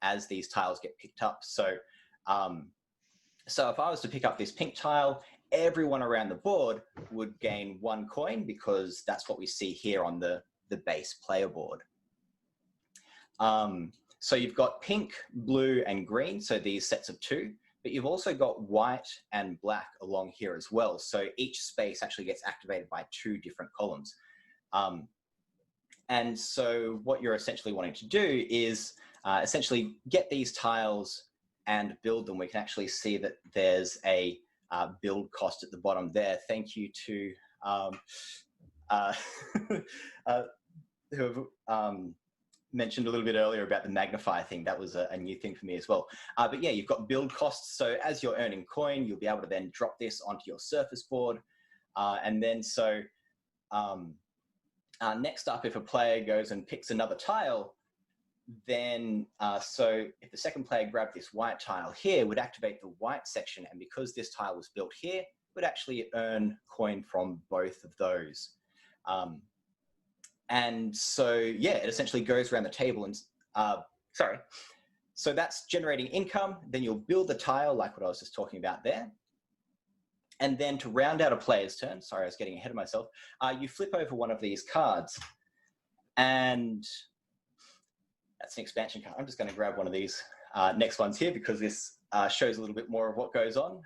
as these tiles get picked up. So, so if I was to pick up this pink tile, everyone around the board would gain 1 coin because that's what we see here on the base player board. So you've got pink, blue, and green, so these sets of 2, but you've also got white and black along here as well. So each space actually gets activated by 2 different columns. And so what you're essentially wanting to do is essentially get these tiles and build them. We can actually see that there's a build cost at the bottom there. Thank you to who have mentioned a little bit earlier about the magnify thing. That was a new thing for me as well. But yeah, you've got build costs. So as you're earning coin, you'll be able to then drop this onto your surface board. And then so next up, if a player goes and picks another tile, then so if the second player grabbed this white tile here, would activate the white section. And because this tile was built here, would actually earn coin from both of those. And so, yeah, it essentially goes around the table and, so that's generating income. Then you'll build the tile like what I was just talking about there. And then to round out a player's turn, sorry, I was getting ahead of myself, you flip over one of these cards. And that's an expansion card. I'm just going to grab one of these next ones here because this shows a little bit more of what goes on.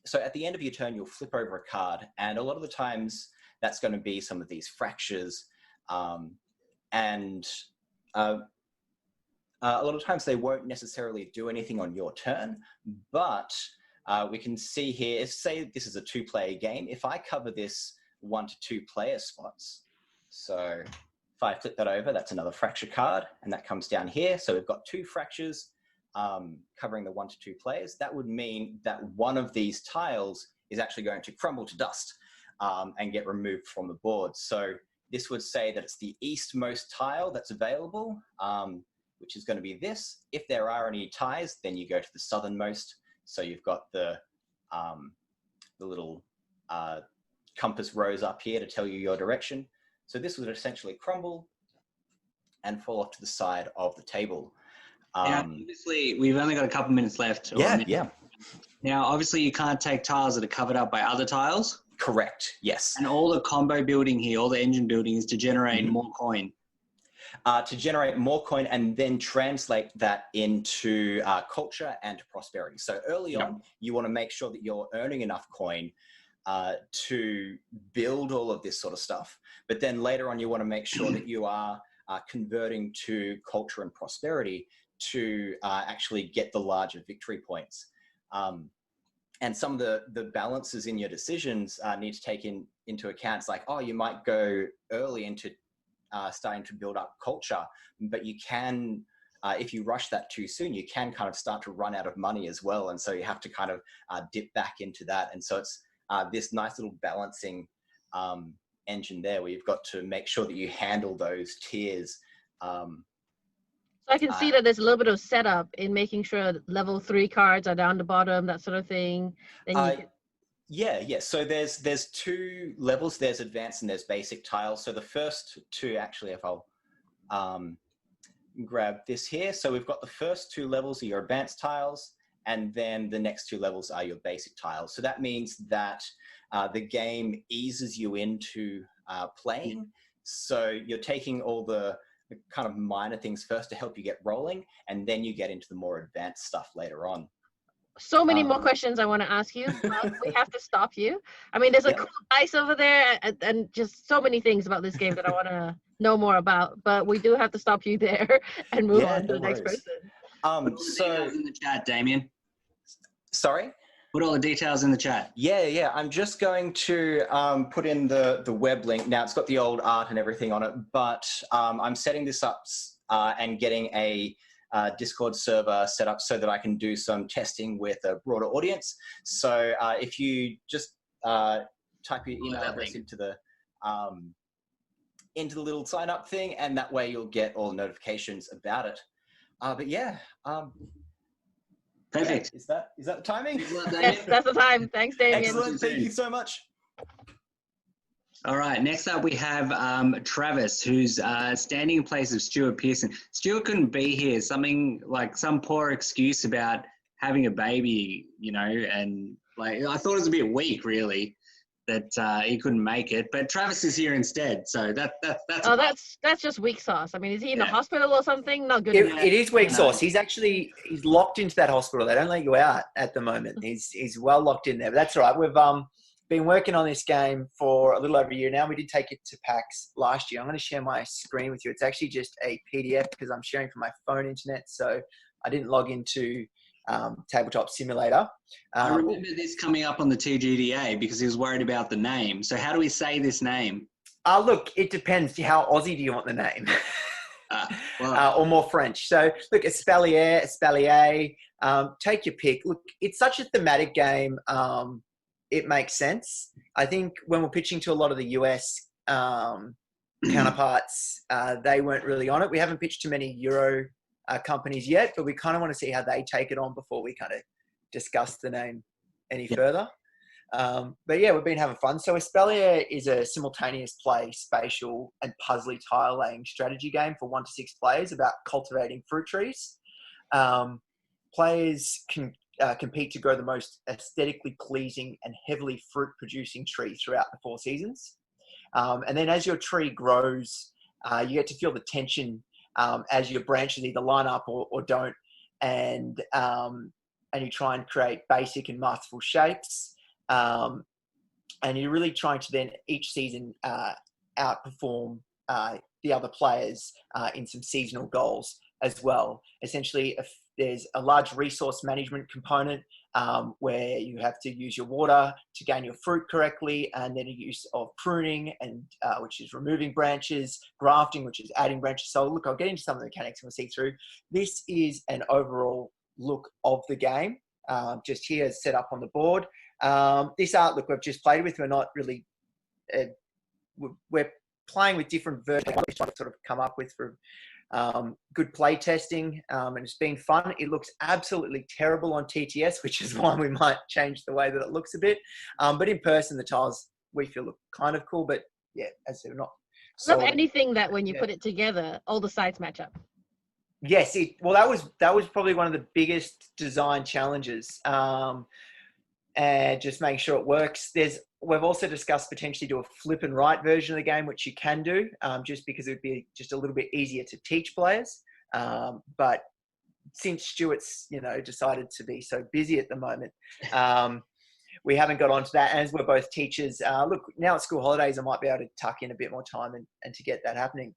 So at the end of your turn, you'll flip over a card. And a lot of the times, that's going to be some of these fractures. And a lot of times they won't necessarily do anything on your turn, but we can see here, say this is a 2-player game. If I cover this 1 to 2 player spots, so if I flip that over, that's another fracture card, and that comes down here. So we've got 2 fractures covering the 1 to 2 players. That would mean that one of these tiles is actually going to crumble to dust. And get removed from the board. So this would say that it's the eastmost tile that's available, which is going to be this. If there are any ties, then you go to the southernmost. So you've got the little compass rose up here to tell you your direction. So this would essentially crumble and fall off to the side of the table. Now, obviously, we've only got a couple minutes left. Yeah. Now, obviously, you can't take tiles that are covered up by other tiles. Correct, yes. And all the combo building here, all the engine building is to generate more coin. To generate more coin and then translate that into culture and prosperity. So early on, you want to make sure that you're earning enough coin to build all of this sort of stuff. But then later on, you want to make sure that you are converting to culture and prosperity to actually get the larger victory points. And some of the balances in your decisions need to take into account. It's like, oh, you might go early into starting to build up culture, but you can, if you rush that too soon, you can kind of start to run out of money as well. And so you have to kind of dip back into that. And so it's this nice little balancing engine there, where you've got to make sure that you handle those tiers. So I can see that there's a little bit of setup in making sure that level 3 cards are down the bottom, that sort of thing. Then you can... Yeah. So there's 2 levels. There's advanced and there's basic tiles. So the first 2, actually, if I'll grab this here. So we've got the first 2 levels are your advanced tiles, and then the next 2 levels are your basic tiles. So that means that the game eases you into playing. So you're taking all the kind of minor things first to help you get rolling, and then you get into the more advanced stuff later on. So many more questions I want to ask you, but we have to stop you. I mean, there's a cool dice over there, and just so many things about this game that I want to know more about, but we do have to stop you there and move on to the next person. Put all the details in the chat, Damien. Sorry? Put all the details in the chat. Yeah. I'm just going to put in the web link. Now, it's got the old art and everything on it, but I'm setting this up and getting a Discord server set up so that I can do some testing with a broader audience. So if you just type your email address into the little sign up thing, and that way you'll get all notifications about it. But yeah. Perfect. Is that the timing? Yes, that's the time. Thanks, Damien. Excellent. Thank you so much. All right, next up we have Travis, who's standing in place of Stuart Pearson. Stuart couldn't be here, something like some poor excuse about having a baby, and like I thought it was a bit weak, really, that he couldn't make it. But Travis is here instead, so that's just weak sauce. I mean, is he in the hospital or something? Not good. It is weak sauce. He's locked into that hospital. They don't let you out at the moment. He's well locked in there. But that's all right. We've been working on this game for a little over a year now. We did take it to PAX last year. I'm going to share my screen with you. It's actually just a PDF because I'm sharing from my phone internet, so I didn't log into Tabletop Simulator. I remember this coming up on the TGDA because he was worried about the name. So how do we say this name? Look, it depends. How Aussie do you want the name? Or more French. So look, Espalier, take your pick. Look, it's such a thematic game. It makes sense. I think when we're pitching to a lot of the US counterparts, they weren't really on it. We haven't pitched to many Euro companies yet, but we kind of want to see how they take it on before we kind of discuss the name any further. But yeah, we've been having fun. So Espalier is a simultaneous play, spatial and puzzly tile laying strategy game for 1 to 6 players about cultivating fruit trees. Players can compete to grow the most aesthetically pleasing and heavily fruit-producing tree throughout the 4 seasons. And then as your tree grows, you get to feel the tension as your branches either line up or don't, and you try and create basic and masterful shapes. And you're really trying to then each season outperform the other players in some seasonal goals as well. Essentially, there's a large resource management component where you have to use your water to gain your fruit correctly, and then a use of pruning, and which is removing branches, grafting, which is adding branches. So look, I'll get into some of the mechanics and we'll see through. This is an overall look of the game, just here set up on the board. This art, look, we've just played with. We're not really, we're playing with different versions, trying to sort of come up with for good play testing, and it's been fun. It looks absolutely terrible on TTS, which is why we might change the way that it looks a bit. But in person, the tiles we feel look kind of cool. But yeah, as they're not. I love anything that when you put it together, all the sides match up. Yes, well, that was probably one of the biggest design challenges, and just making sure it works. We've also discussed potentially do a flip and write version of the game, which you can do, just because it would be just a little bit easier to teach players. But since Stuart's, decided to be so busy at the moment, we haven't got onto that. And as we're both teachers, look, now at school holidays, I might be able to tuck in a bit more time and to get that happening.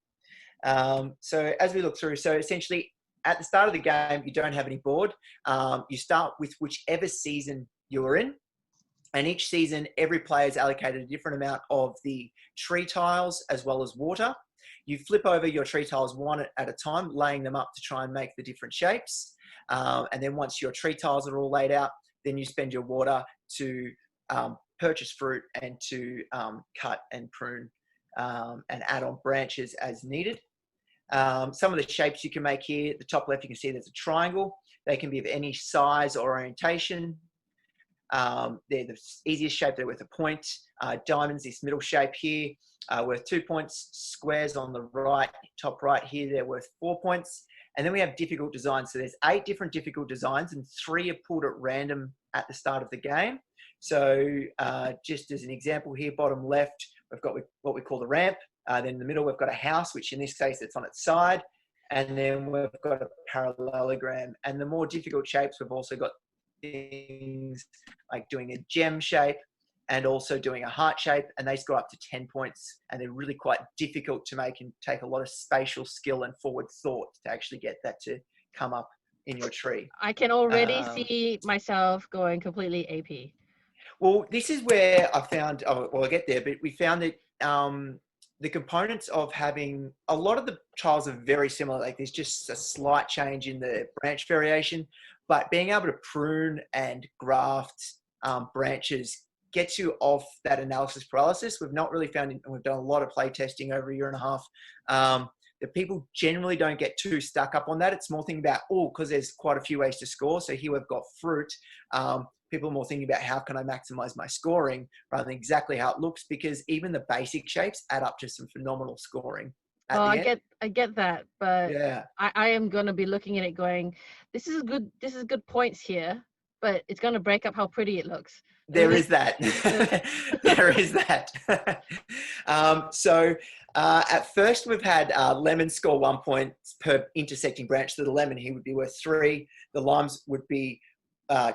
So as we look through, so essentially at the start of the game, you don't have any board. You start with whichever season you're in. And each season, every player is allocated a different amount of the tree tiles as well as water. You flip over your tree tiles one at a time, laying them up to try and make the different shapes. And then once your tree tiles are all laid out, then you spend your water to purchase fruit and to cut and prune and add on branches as needed. Some of the shapes you can make here, at the top left, you can see there's a triangle. They can be of any size or orientation. They're the easiest shape, they're worth a point. Diamonds, this middle shape here, worth 2 points. Squares on the right, top right here, they're worth 4 points. And then we have difficult designs. So there's 8 different difficult designs and 3 are pulled at random at the start of the game. So just as an example here, bottom left, we've got what we call the ramp. Then in the middle, we've got a house, which in this case, it's on its side. And then we've got a parallelogram. And the more difficult shapes, we've also got things like doing a gem shape and also doing a heart shape. And they score up to 10 points. And they're really quite difficult to make and take a lot of spatial skill and forward thought to actually get that to come up in your tree. I can already see myself going completely AP. Well, this is where I found, well, I'll get there, but we found that the components of having, a lot of the tiles are very similar. Like there's just a slight change in the branch variation, but being able to prune and graft branches gets you off that analysis paralysis. We've not really found, and we've done a lot of play testing over a year and a half, that people generally don't get too stuck up on that. It's more thinking about, because there's quite a few ways to score. So here we've got fruit. People are more thinking about how can I maximize my scoring rather than exactly how it looks, because even the basic shapes add up to some phenomenal scoring. I get that, but yeah, I am going to be looking at it going, this is good points here, but it's going to break up how pretty it looks. There is that. There is that. At first we've had lemons score 1 point per intersecting branch. So the lemon here would be worth 3. The limes would be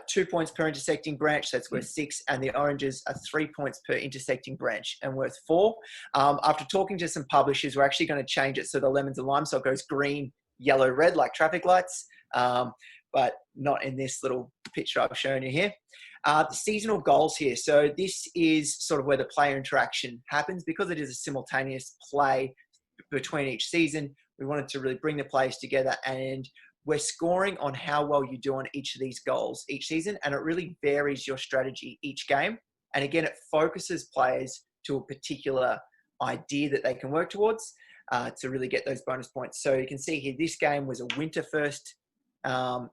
2 points per intersecting branch, so it's worth 6, and the oranges are 3 points per intersecting branch and worth 4. After talking to some publishers, we're actually going to change it so the lemons and limes, so it goes green, yellow, red like traffic lights, but not in this little picture I've shown you here. The seasonal goals here. So this is sort of where the player interaction happens. Because it is a simultaneous play between each season, we wanted to really bring the players together, and we're scoring on how well you do on each of these goals each season, and it really varies your strategy each game. And again, it focuses players to a particular idea that they can work towards to really get those bonus points. So you can see here, this game was a Wynnter first,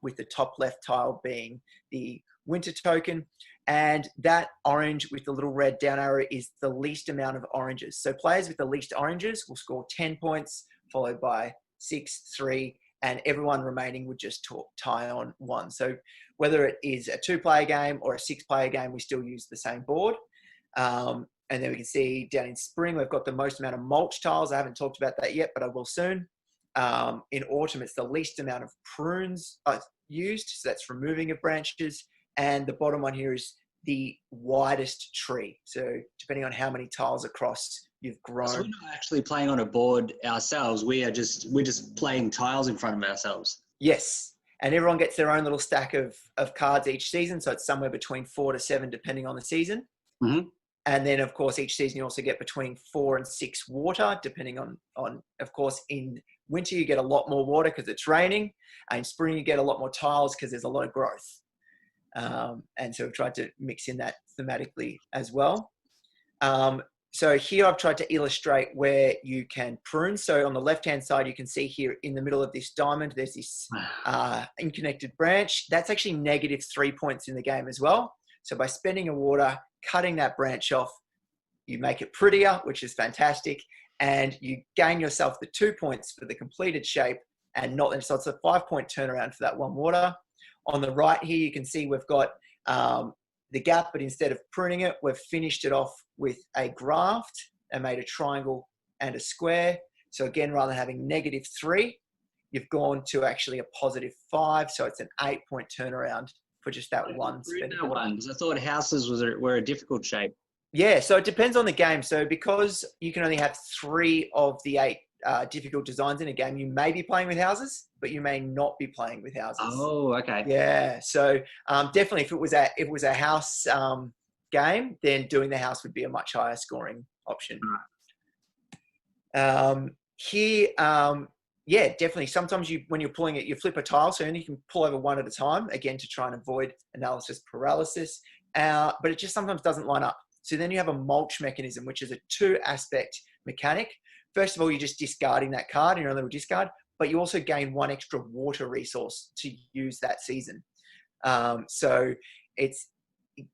with the top left tile being the Wynnter token. And that orange with the little red down arrow is the least amount of oranges. So players with the least oranges will score 10 points, followed by 6, 3, and everyone remaining would just tie on 1. So whether it is a 2-player game or a 6-player game, we still use the same board. And then we can see down in spring, we've got the most amount of mulch tiles. I haven't talked about that yet, but I will soon. In autumn, it's the least amount of prunes used. So that's removing of branches. And the bottom one here is the widest tree. So depending on how many tiles across you've grown. So we're not actually playing on a board ourselves. We're just playing tiles in front of ourselves. Yes. And everyone gets their own little stack of cards each season. So it's somewhere between 4 to 7, depending on the season. Mm-hmm. And then, of course, each season you also get between 4 and 6 water, depending on of course, in winter you get a lot more water because it's raining. And in spring you get a lot more tiles because there's a lot of growth. And so we've tried to mix in that thematically as well. So here I've tried to illustrate where you can prune. So on the left-hand side, you can see here in the middle of this diamond, there's this unconnected branch. That's actually negative 3 points in the game as well. So by spending a water, cutting that branch off, you make it prettier, which is fantastic. And you gain yourself the 2 points for the completed shape, and not, so it's a 5-point turnaround for that 1 water. On the right here, you can see we've got the gap, but instead of pruning it, we've finished it off with a graft and made a triangle and a square. So again, rather than having negative 3, you've gone to actually a positive 5. So it's an 8-point turnaround for just that one. Because I thought houses were a difficult shape. Yeah, so it depends on the game. So because you can only have 3 of the 8 difficult designs in a game, you may be playing with houses, but you may not be playing with houses. Oh, okay. Yeah, so definitely if it was a house game, then doing the house would be a much higher scoring option. Here, yeah, definitely. Sometimes when you're pulling it, you flip a tile, so only you can pull over one at a time, again, to try and avoid analysis paralysis. but it just sometimes doesn't line up. So then you have a mulch mechanism, which is a 2-aspect mechanic. First of all, you're just discarding that card in your little discard, but you also gain 1 extra water resource to use that season. So it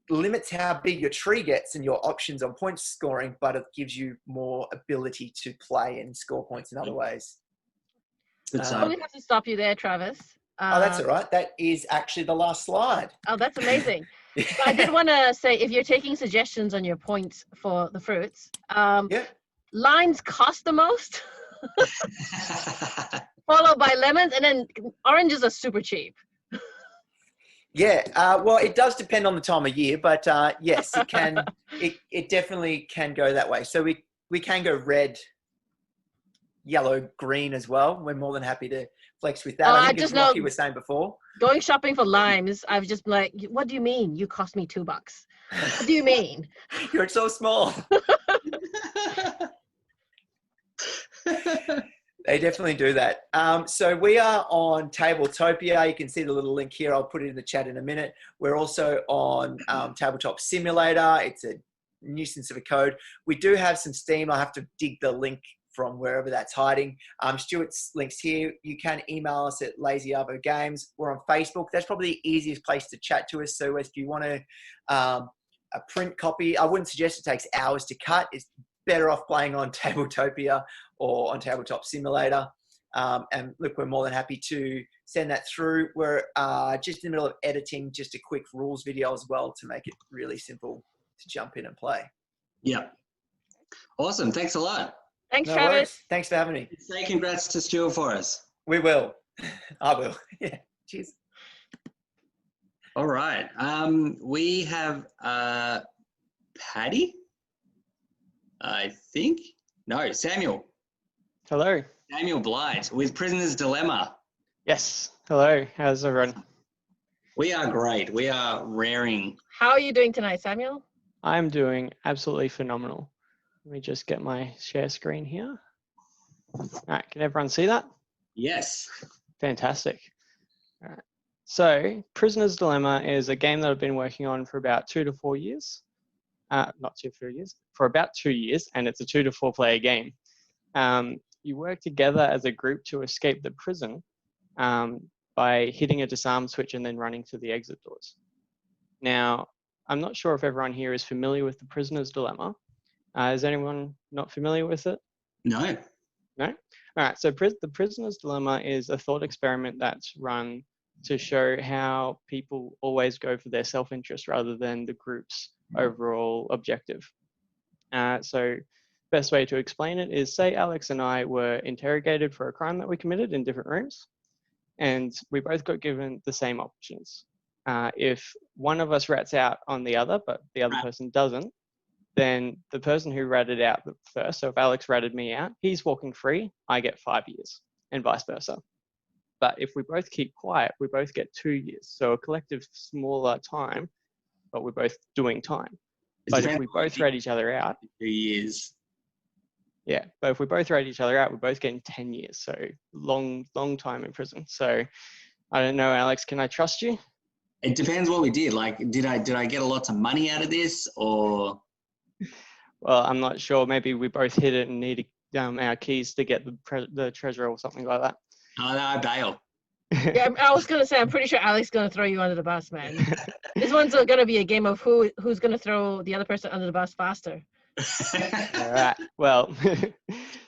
limits how big your tree gets and your options on point scoring, but it gives you more ability to play and score points in other ways. I have to stop you there, Travis. Oh, that's all right. That is actually the last slide. Oh, that's amazing. But I did want to say, if you're taking suggestions on your points for the fruits, limes cost the most, followed by lemons, and then oranges are super cheap. Yeah, well, it does depend on the time of year, but yes, it can. it definitely can go that way. So we can go red, yellow, green as well. We're more than happy to flex with that. I think, as Rocky was saying before, going shopping for limes, I was just like, what do you mean? You cost me $2. What do you mean? You're so small. They definitely do that. So we are on Tabletopia. You can see the little link here. I'll put it in the chat in a minute. We're also on Tabletop Simulator. It's a nuisance of a code. We do have some Steam. I'll have to dig the link from wherever that's hiding. Stuart's links here. You can email us at Lazy Arvo Games. We're on Facebook. That's probably the easiest place to chat to us. So if you want a print copy, I wouldn't suggest it takes hours to cut. It's better off playing on Tabletopia or on Tabletop Simulator. And look, we're more than happy to send that through. We're just in the middle of editing just a quick rules video as well to make it really simple to jump in and play. Yeah. Awesome. Thanks a lot. Thanks, No Travis. worries. Thanks for having me. Say congrats to Stuart for us. We will. I will. Yeah. Cheers. All right. We have Paddy, I think. No, Samuel. Hello. Samuel Blight with Prisoner's Dilemma. Yes. Hello. How's everyone? We are great. We are raring. How are you doing tonight, Samuel? I'm doing absolutely phenomenal. Let me just get my share screen here. All right. Can everyone see that? Yes. Fantastic. All right. So Prisoner's Dilemma is a game that I've been working on for about 2 to 4 years. Not 2 to 4 years, for about 2 years, and it's a 2 to 4 player game. You work together as a group to escape the prison by hitting a disarm switch and then running to the exit doors. Now, I'm not sure if everyone here is familiar with the Prisoner's Dilemma. Is anyone not familiar with it? No. No? All right, so the Prisoner's Dilemma is a thought experiment that's run to show how people always go for their self-interest rather than the group's overall objective. So best way to explain it is, say Alex and I were interrogated for a crime that we committed in different rooms, and we both got given the same options. If one of us rats out on the other, but the other person doesn't, then the person who ratted out first, so if Alex ratted me out, he's walking free, I get 5 years, and vice versa. But if we both keep quiet, we both get 2 years. So a collective smaller time, but we're both doing time. But if we both rat each other out, 2 years. Yeah, but if we both rate each other out, we're both getting 10 years. So long time in prison. So I don't know, Alex, can I trust you? It depends what we did. Like, did I get a lot of money out of this, or? Well, I'm not sure. Maybe we both hit it and need our keys to get the treasure or something like that. Oh, no, I bail. Yeah, I was going to say, I'm pretty sure Alex is going to throw you under the bus, man. This one's going to be a game of who's going to throw the other person under the bus faster. All right. Well,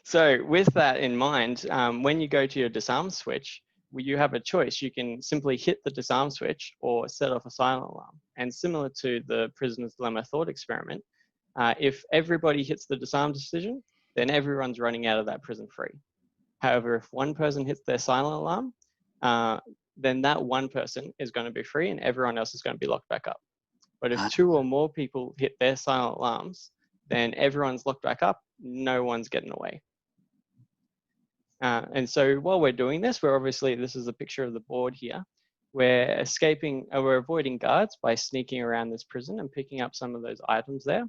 so with that in mind, when you go to your disarm switch, you have a choice. You can simply hit the disarm switch or set off a silent alarm. And similar to the Prisoner's Dilemma thought experiment, if everybody hits the disarm decision, then everyone's running out of that prison free. However, if one person hits their silent alarm, then that one person is going to be free and everyone else is going to be locked back up. But if 2 or more people hit their silent alarms, then everyone's locked back up, no one's getting away. And so while we're doing this, this is a picture of the board here. We're avoiding guards by sneaking around this prison and picking up some of those items there.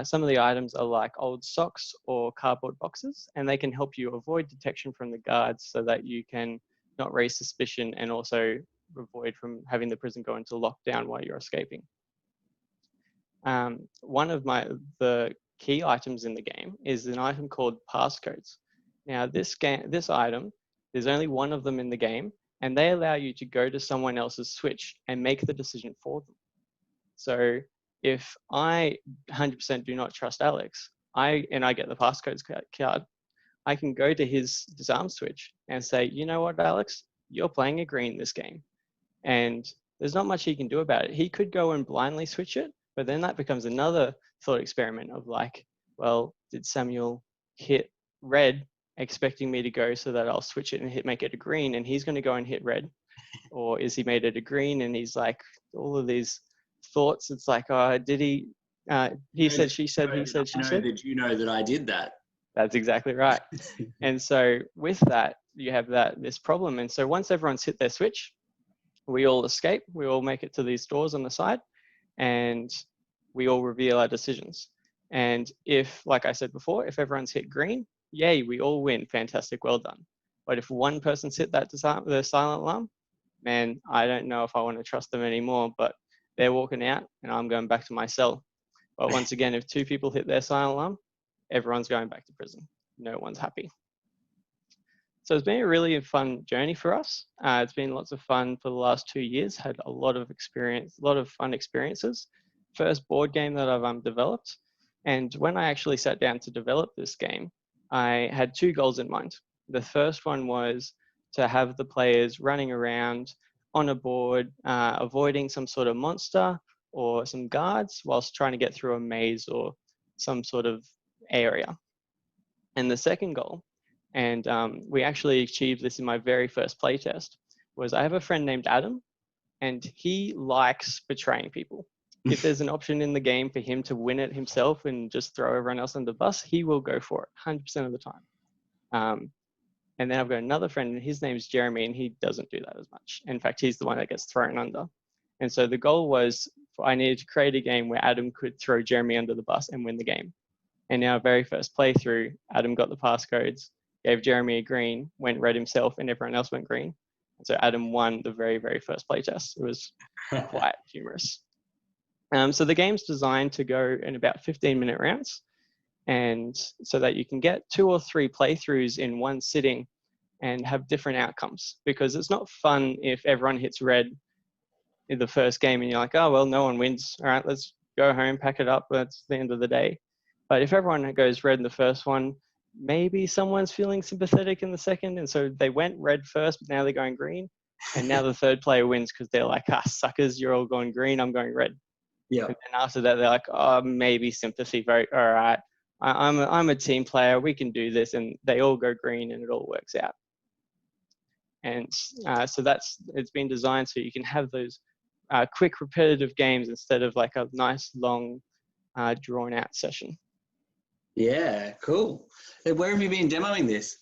Some of the items are like old socks or cardboard boxes, and they can help you avoid detection from the guards so that you can not raise suspicion and also avoid from having the prison go into lockdown while you're escaping. one of the key items in the game is an item called passcodes. Now this item, there's only one of them in the game, and they allow you to go to someone else's Switch and make the decision for them. So if I 100% do not trust Alex, I get the passcodes card, I can go to his disarm Switch and say, you know what, Alex, you're playing a green this game. And there's not much he can do about it. He could go and blindly switch it, but then that becomes another thought experiment of like, well, did Samuel hit red expecting me to go so that I'll switch it and make it a green, and he's going to go and hit red? Or is he made it a green and he's like, all of these thoughts, it's like, oh, did he, he said, she said, he said, she said. Did you know that I did that? That's exactly right. And so with that, you have this problem. And so once everyone's hit their switch, we all escape, we all make it to these doors on the side, and we all reveal our decisions. And if, like I said before, if everyone's hit green, yay, we all win, fantastic, well done. But if one person's hit the silent alarm, man, I don't know if I want to trust them anymore, but they're walking out and I'm going back to my cell. But once again, if two people hit their silent alarm, everyone's going back to prison. No one's happy. So it's been a really fun journey for us. It's been lots of fun for the last 2 years, had a lot of experience, a lot of fun experiences. First board game that I've developed. And when I actually sat down to develop this game, I had two goals in mind. The first one was to have the players running around on a board, avoiding some sort of monster or some guards whilst trying to get through a maze or some sort of area. And the second goal, and we actually achieved this in my very first playtest, was I have a friend named Adam, and he likes betraying people. If there's an option in the game for him to win it himself and just throw everyone else under the bus, he will go for it 100% of the time. And then I've got another friend, and his name's Jeremy, and he doesn't do that as much. In fact, he's the one that gets thrown under. And so the goal was I needed to create a game where Adam could throw Jeremy under the bus and win the game. And in our very first playthrough, Adam got the passcodes, gave Jeremy a green, went red himself, and everyone else went green. And so Adam won the very, very first playtest. It was quite humorous. So the game's designed to go in about 15-minute rounds, and so that you can get 2 or 3 playthroughs in one sitting and have different outcomes, because it's not fun if everyone hits red in the first game and you're like, oh, well, no one wins. All right, let's go home, pack it up. That's the end of the day. But if everyone goes red in the first one, maybe someone's feeling sympathetic in the second. And so they went red first, but now they're going green. And now the third player wins because they're like, suckers, you're all going green, I'm going red. Yeah. And then after that, they're like, oh, maybe sympathy vote. All right, I'm a team player. We can do this. And they all go green and it all works out. And so it's been designed so you can have those quick, repetitive games instead of like a nice, long, drawn out session. Yeah, cool. Where have you been demoing this?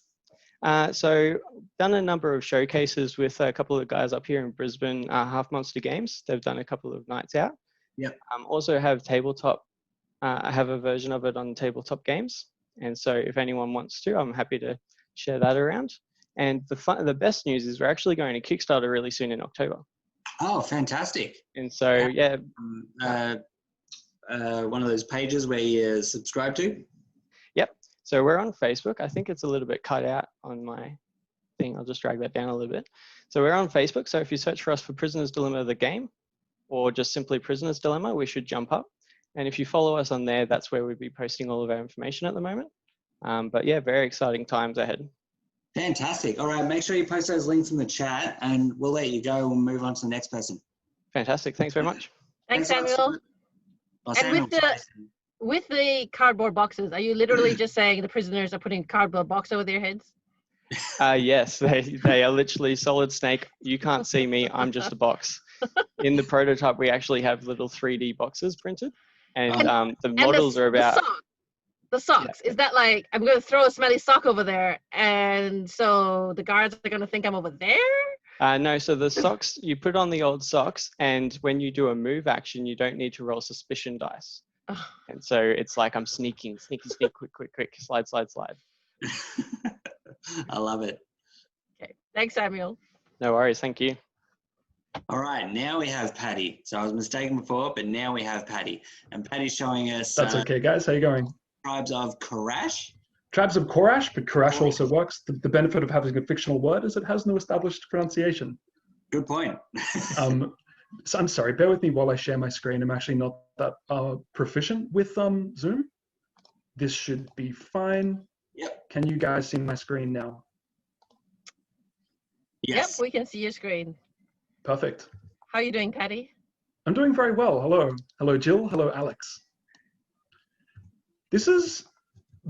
So done a number of showcases with a couple of guys up here in Brisbane, Half Monster Games. They've done a couple of nights out. Yep. Also have tabletop. I have a version of it on tabletop games. And so if anyone wants to, I'm happy to share that around. And the best news is we're actually going to Kickstarter really soon in October. Oh, fantastic. And so, yeah. One of those pages where you subscribe to? Yep. So we're on Facebook. I think it's a little bit cut out on my thing. I'll just drag that down a little bit. So we're on Facebook. So if you search for us for Prisoner's Dilemma, the game, or just simply Prisoner's Dilemma, we should jump up. And if you follow us on there, that's where we'll be posting all of our information at the moment. But yeah, very exciting times ahead. Fantastic. All right, make sure you post those links in the chat and we'll let you go. We'll move on to the next person. Fantastic. Thanks very much. Thanks, Samuel. And with the cardboard boxes, are you literally just saying the prisoners are putting a cardboard box over their heads? Yes, they are literally solid snake. You can't see me. I'm just a box. In the prototype, we actually have little 3D boxes printed, and the models are about... The socks. Yeah. Is that like, I'm going to throw a smelly sock over there, and so the guards are going to think I'm over there? No, so the socks, you put on the old socks, and when you do a move action, you don't need to roll suspicion dice. Oh. And so it's like I'm sneaking, quick, slide. I love it. Okay, thanks, Samuel. No worries, thank you. All right, now we have Patty. So I was mistaken before, but now we have Patty. And Patty's showing us That's okay, guys. How you going? tribes of Korash. Tribes of Korash, but Korash also works. The benefit of having a fictional word is it has no established pronunciation. Good point. So I'm sorry, bear with me while I share my screen. I'm actually not that proficient with Zoom. This should be fine. Yep. Can you guys see my screen now? Yes. Yep, we can see your screen. Perfect. How are you doing, Patty? I'm doing very well. Hello. Hello, Jill. Hello, Alex. This is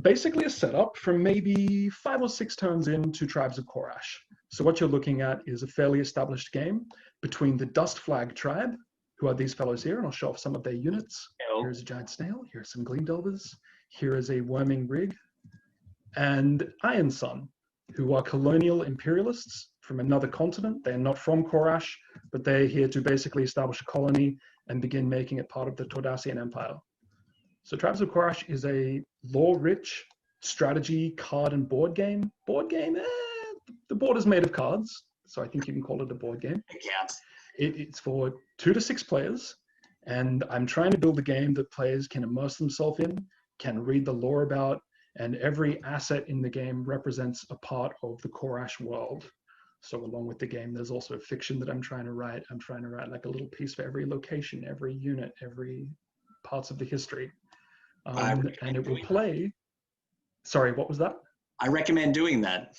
basically a setup from maybe 5 or 6 turns into Tribes of Korash. So what you're looking at is a fairly established game between the Dust Flag tribe, who are these fellows here, and I'll show off some of their units. Hello. Here's a giant snail. Here are some gleam delvers. Here is a worming rig. And Iron Sun, who are colonial imperialists from another continent. They're not from Korash, but they're here to basically establish a colony and begin making it part of the Tordassian Empire. So Tribes of Korash is a lore-rich strategy card and board game. The board is made of cards, so I think you can call it a board game. It counts. It's for 2 to 6 players, and I'm trying to build a game that players can immerse themselves in, can read the lore about, and every asset in the game represents a part of the Korash world. So along with the game, there's also fiction that I'm trying to write. I'm trying to write like a little piece for every location, every unit, every parts of the history. And it will play. Sorry, what was that? I recommend doing that.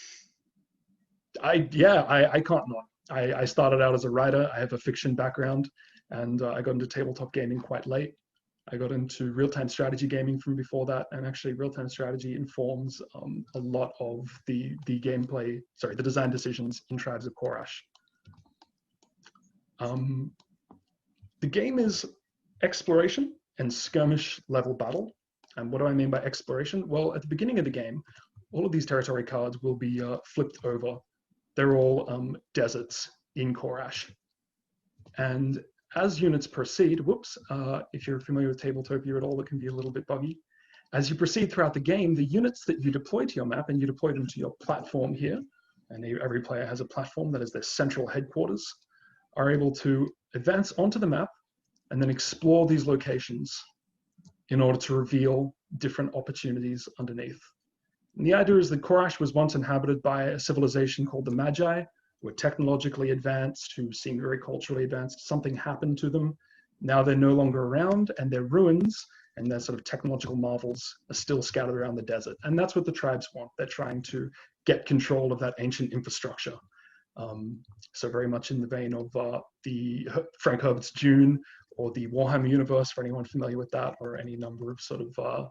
I can't not. I started out as a writer. I have a fiction background, and I got into tabletop gaming quite late. I got into real-time strategy gaming from before that, and actually real-time strategy informs a lot of the design decisions in Tribes of Korash. The game is exploration and skirmish level battle. And what do I mean by exploration? Well, at the beginning of the game, all of these territory cards will be flipped over. They're all deserts in Korash. And as units proceed, if you're familiar with Tabletopia at all, it can be a little bit buggy. As you proceed throughout the game, the units that you deploy to your map, and you deploy them to your platform here, and every player has a platform that is their central headquarters, are able to advance onto the map and then explore these locations in order to reveal different opportunities underneath. And the idea is that Korash was once inhabited by a civilization called the Magi, who were technologically advanced, who seemed very culturally advanced. Something happened to them. Now they're no longer around, and their ruins and their sort of technological marvels are still scattered around the desert. And that's what the tribes want. They're trying to get control of that ancient infrastructure. So very much in the vein of the Frank Herbert's Dune, or the Warhammer universe, for anyone familiar with that, or any number of sort of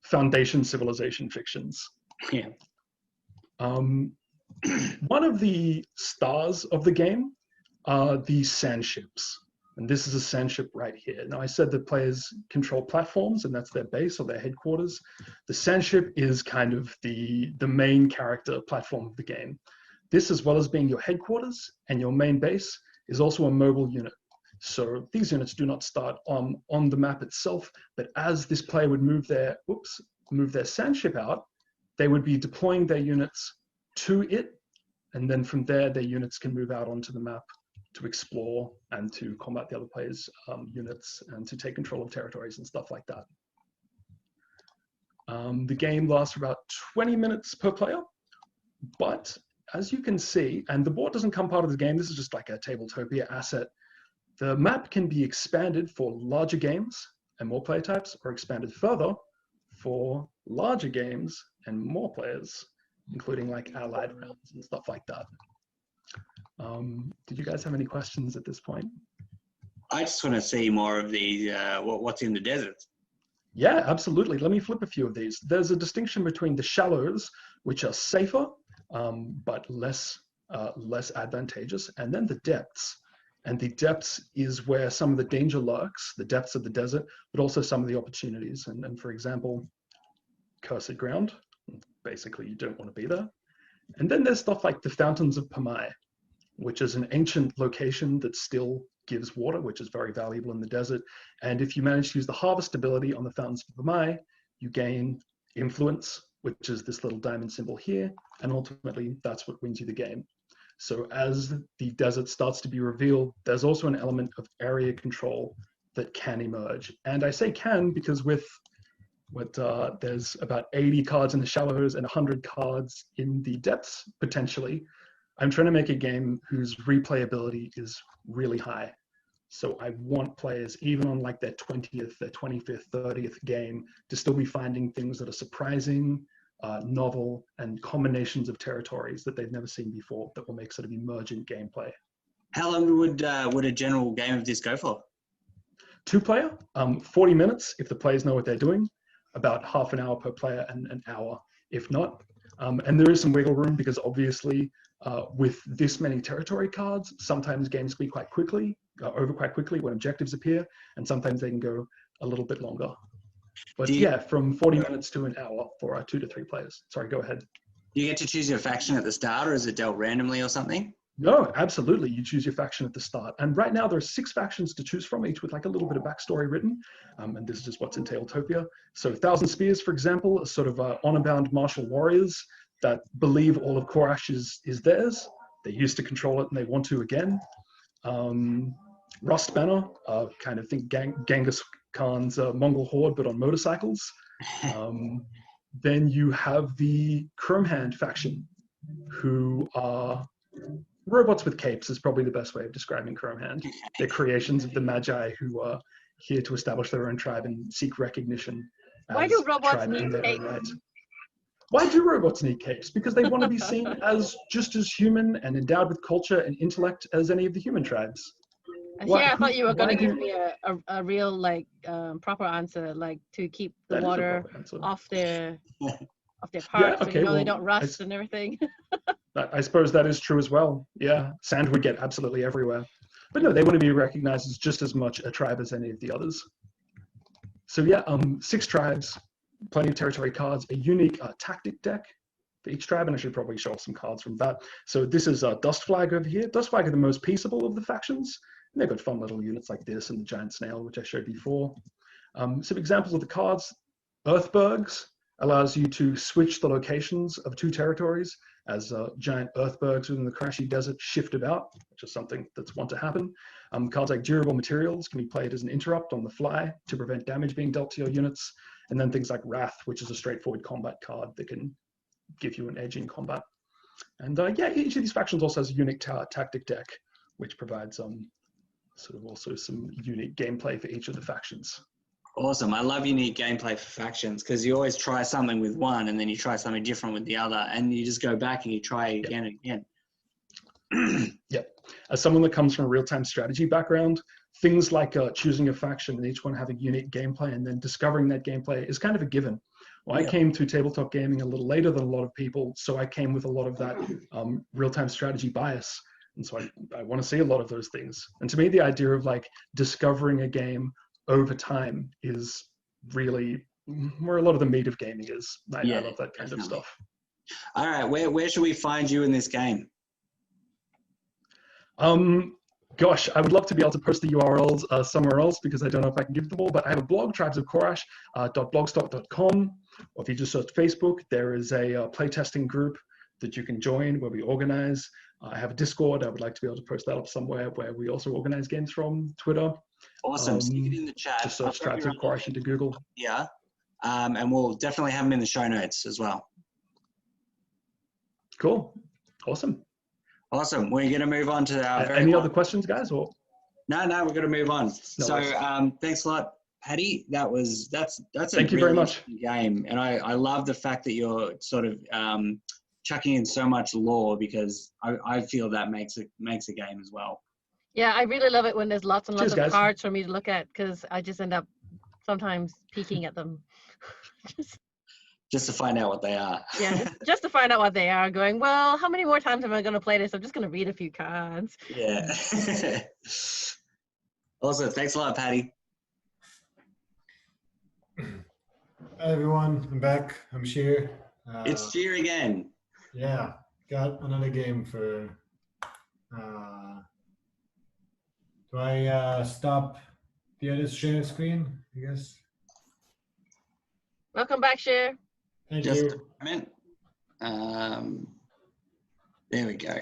foundation civilization fictions. Yeah. One of the stars of the game are the sand ships. And this is a sand ship right here. Now I said that players control platforms, and that's their base or their headquarters. The sand ship is kind of the main character platform of the game. This, as well as being your headquarters and your main base, is also a mobile unit. So these units do not start on the map itself, but as this player would move their sand ship out, they would be deploying their units to it, and then from there, their units can move out onto the map to explore and to combat the other players' units and to take control of territories and stuff like that. The game lasts for about 20 minutes per player, but as you can see, and the board doesn't come part of the game, this is just like a Tabletopia asset. The map can be expanded for larger games and more player types, or expanded further for larger games and more players, including like allied rounds and stuff like that. Did you guys have any questions at this point? I just want to see more of the what's in the desert. Yeah, absolutely. Let me flip a few of these. There's a distinction between the shallows, which are safer, but less advantageous, and then the depths. And the depths is where some of the danger lurks, the depths of the desert, but also some of the opportunities. And for example, Cursed Ground, basically you don't want to be there. And then there's stuff like the Fountains of Pamai, which is an ancient location that still gives water, which is very valuable in the desert. And if you manage to use the harvest ability on the Fountains of Pamai, you gain influence, which is this little diamond symbol here. And ultimately, that's what wins you the game. So as the desert starts to be revealed, there's also an element of area control that can emerge. And I say can because with there's about 80 cards in the shallows and 100 cards in the depths, potentially. I'm trying to make a game whose replayability is really high. So I want players, even on like their 20th, their 25th, 30th game, to still be finding things that are surprising, novel, and combinations of territories that they've never seen before that will make sort of emergent gameplay. How long would a general game of this go for? 2-player, 40 minutes if the players know what they're doing, about half an hour per player and an hour if not. And there is some wiggle room because obviously with this many territory cards, sometimes games can be over quite quickly when objectives appear, and sometimes they can go a little bit longer. But yeah, from 40 minutes to an hour for 2 to 3 players. Sorry, go ahead. Do you get to choose your faction at the start, or is it dealt randomly or something? No, absolutely. You choose your faction at the start. And right now there are 6 factions to choose from, each with like a little bit of backstory written. And this is just what's in Tabletopia. So 1,000 Spears, for example, are sort of honor-bound martial warriors that believe all of Korash is theirs. They used to control it and they want to again. Rust Banner, kind of think Genghis Khan's Mongol horde, but on motorcycles. Then you have the Chromehand faction, who are robots with capes is probably the best way of describing Chromehand. They're creations of the Magi who are here to establish their own tribe and seek recognition. Why do robots need capes? Right. Why do robots need capes? Because they want to be seen as just as human and endowed with culture and intellect as any of the human tribes. I thought you were going to give me a real proper answer, like to keep the water off their parts, so they don't rust and everything. I suppose that is true as well. Yeah, sand would get absolutely everywhere. But no, they want to be recognized as just as much a tribe as any of the others. So yeah, 6 tribes, plenty of territory cards, a unique tactic deck for each tribe, and I should probably show off some cards from that. So this is Dust Flag over here. Dust Flag are the most peaceable of the factions. And they've got fun little units like this and the giant snail, which I showed before. Some examples of the cards. Earthbergs allows you to switch the locations of 2 territories as giant earthbergs within the Korashy desert shift about, which is something that's wont to happen. Cards like Durable Materials can be played as an interrupt on the fly to prevent damage being dealt to your units. And then things like Wrath, which is a straightforward combat card that can give you an edge in combat. And yeah, each of these factions also has a unique tactic deck, which provides sort of also some unique gameplay for each of the factions. Awesome. I love unique gameplay for factions because you always try something with one and then you try something different with the other, and you just go back and you try again and again. Yep. As someone that comes from a real-time strategy background, things like choosing a faction and each one having unique gameplay and then discovering that gameplay is kind of a given. Well, I came to tabletop gaming a little later than a lot of people, so I came with a lot of that real-time strategy bias. And so I want to see a lot of those things. And to me, the idea of like discovering a game over time is really where a lot of the meat of gaming is. I love that kind of stuff. All right, where should we find you in this game? Gosh, I would love to be able to post the URLs somewhere else because I don't know if I can give them all, but I have a blog, tribesofkorash.blogspot.com, or if you just search Facebook, there is a playtesting group that you can join where we organize. I have a Discord. I would like to be able to post that up somewhere where we also organize games from. Twitter. Awesome. Stick it in the chat. Just search Tribes of Korash into Google. Yeah. And we'll definitely have them in the show notes as well. Cool. Awesome. Awesome. We're going to move on to our any other questions, guys? Or no, we're going to move on. No, thanks a lot, Paddy. That's Thank you very much. Game, and I love the fact that you're sort of chucking in so much lore because I feel that makes a game as well. Yeah, I really love it when there's lots and lots of cards for me to look at because I just end up sometimes peeking at them. Just to find out what they are. Yeah, just to find out what they are, going, well, how many more times am I going to play this? I'm just going to read a few cards. Yeah. Also, thanks a lot, Paddy. Hi, everyone. I'm back. I'm Sheer. It's Sheer again. Yeah, got another game for... do I stop the other share screen, I guess? Welcome back, Sheer. Thank Just you. a minute. There we go.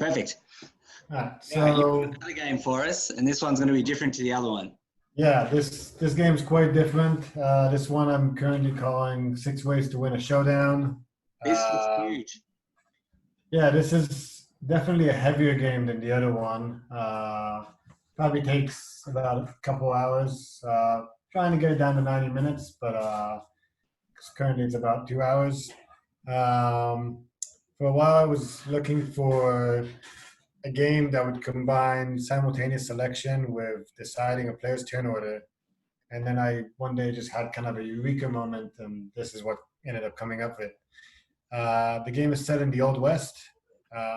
Perfect. So Right, you've got another game for us, and this one's going to be different to the other one. yeah, this game's quite different. This one I'm currently calling 6 Ways to Win a Showdown. This is huge. Yeah, this is definitely a heavier game than the other one. Probably takes about a couple hours. Trying to get it down to 90 minutes, but currently it's about 2 hours. For a while, I was looking for a game that would combine simultaneous selection with deciding a player's turn order. And then I one day just had kind of a eureka moment, and this is what ended up coming up with. The game is set in the Old West,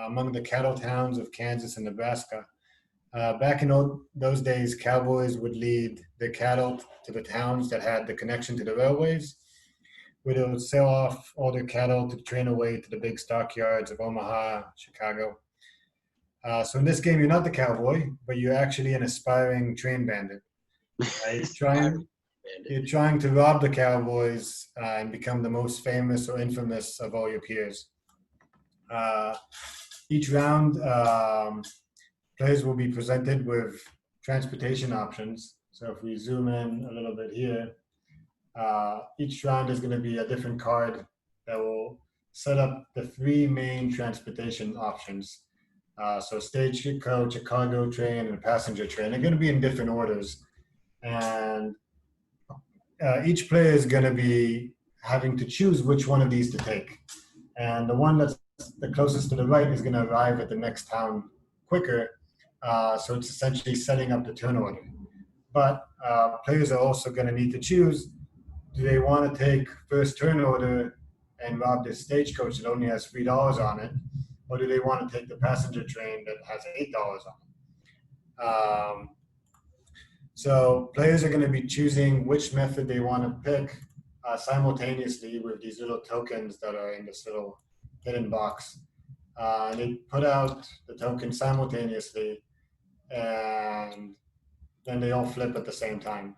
among the cattle towns of Kansas and Nebraska. Back in those days, cowboys would lead their cattle to the towns that had the connection to the railways, where they would sell off all their cattle to train away to the big stockyards of Omaha, Chicago. So in this game, you're not the cowboy, but you're actually an aspiring train bandit. You're trying to rob the cowboys and become the most famous or infamous of all your peers. Each round, players will be presented with transportation options. So if we zoom in a little bit here, each round is going to be a different card that will set up the 3 main transportation options. So stagecoach, a cargo train, and a passenger train. They're going to be in different orders. And each player is going to be having to choose which one of these to take. And the one that's the closest to the right is going to arrive at the next town quicker. So it's essentially setting up the turn order. But players are also going to need to choose, do they want to take first turn order and rob this stagecoach that only has $3 on it? Or do they want to take the passenger train that has $8 on it? So players are going to be choosing which method they want to pick simultaneously with these little tokens that are in this little hidden box. They put out the token simultaneously, and then they all flip at the same time.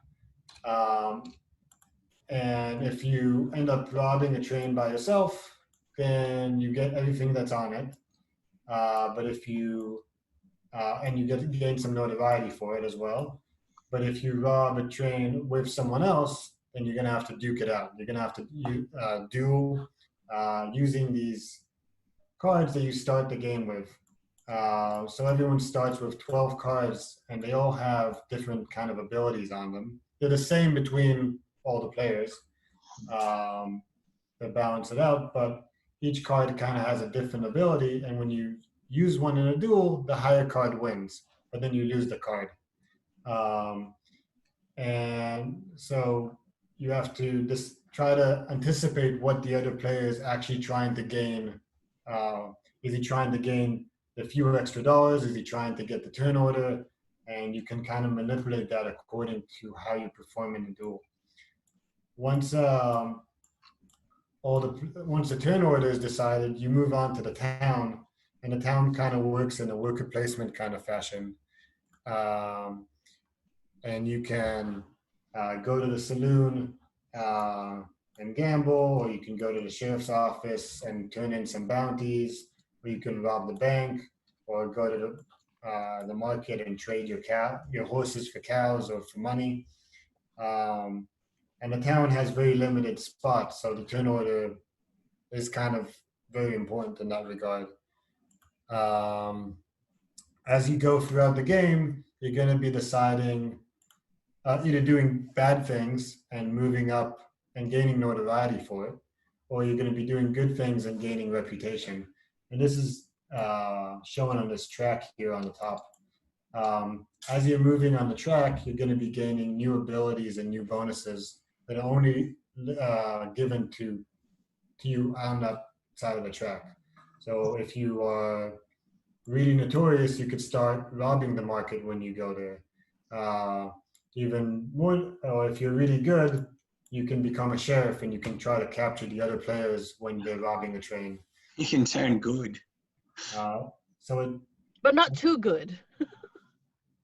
And if you end up robbing a train by yourself, then you get everything that's on it. But if you, and you gain some notoriety for it as well. But if you rob a train with someone else, then you're gonna have to duke it out. You're gonna have to duel using these cards that you start the game with. So everyone starts with 12 cards, and they all have different kind of abilities on them. They're the same between all the players. They balance it out, but each card kind of has a different ability, and when you use one in a duel, the higher card wins, but then you lose the card. And so you have to just try to anticipate what the other player is actually trying to gain. Is he trying to gain the few extra dollars? Is he trying to get the turn order? And you can kind of manipulate that according to how you perform in the duel. Once once the turn order is decided, you move on to the town, and the town kind of works in a worker placement kind of fashion. And you can go to the saloon and gamble, or you can go to the sheriff's office and turn in some bounties, or you can rob the bank, or go to the market and trade your horses for cows or for money. And the town has very limited spots, so the turn order is kind of very important in that regard. As you go throughout the game, you're going to be deciding either doing bad things and moving up and gaining notoriety for it, or you're going to be doing good things and gaining reputation. And this is shown on this track here on the top. As you're moving on the track, you're going to be gaining new abilities and new bonuses that are only given to you on that side of the track. So if you are really notorious, you could start robbing the market when you go there. Even more, or if you're really good, you can become a sheriff and you can try to capture the other players when they're robbing a train. You can turn good. But not too good.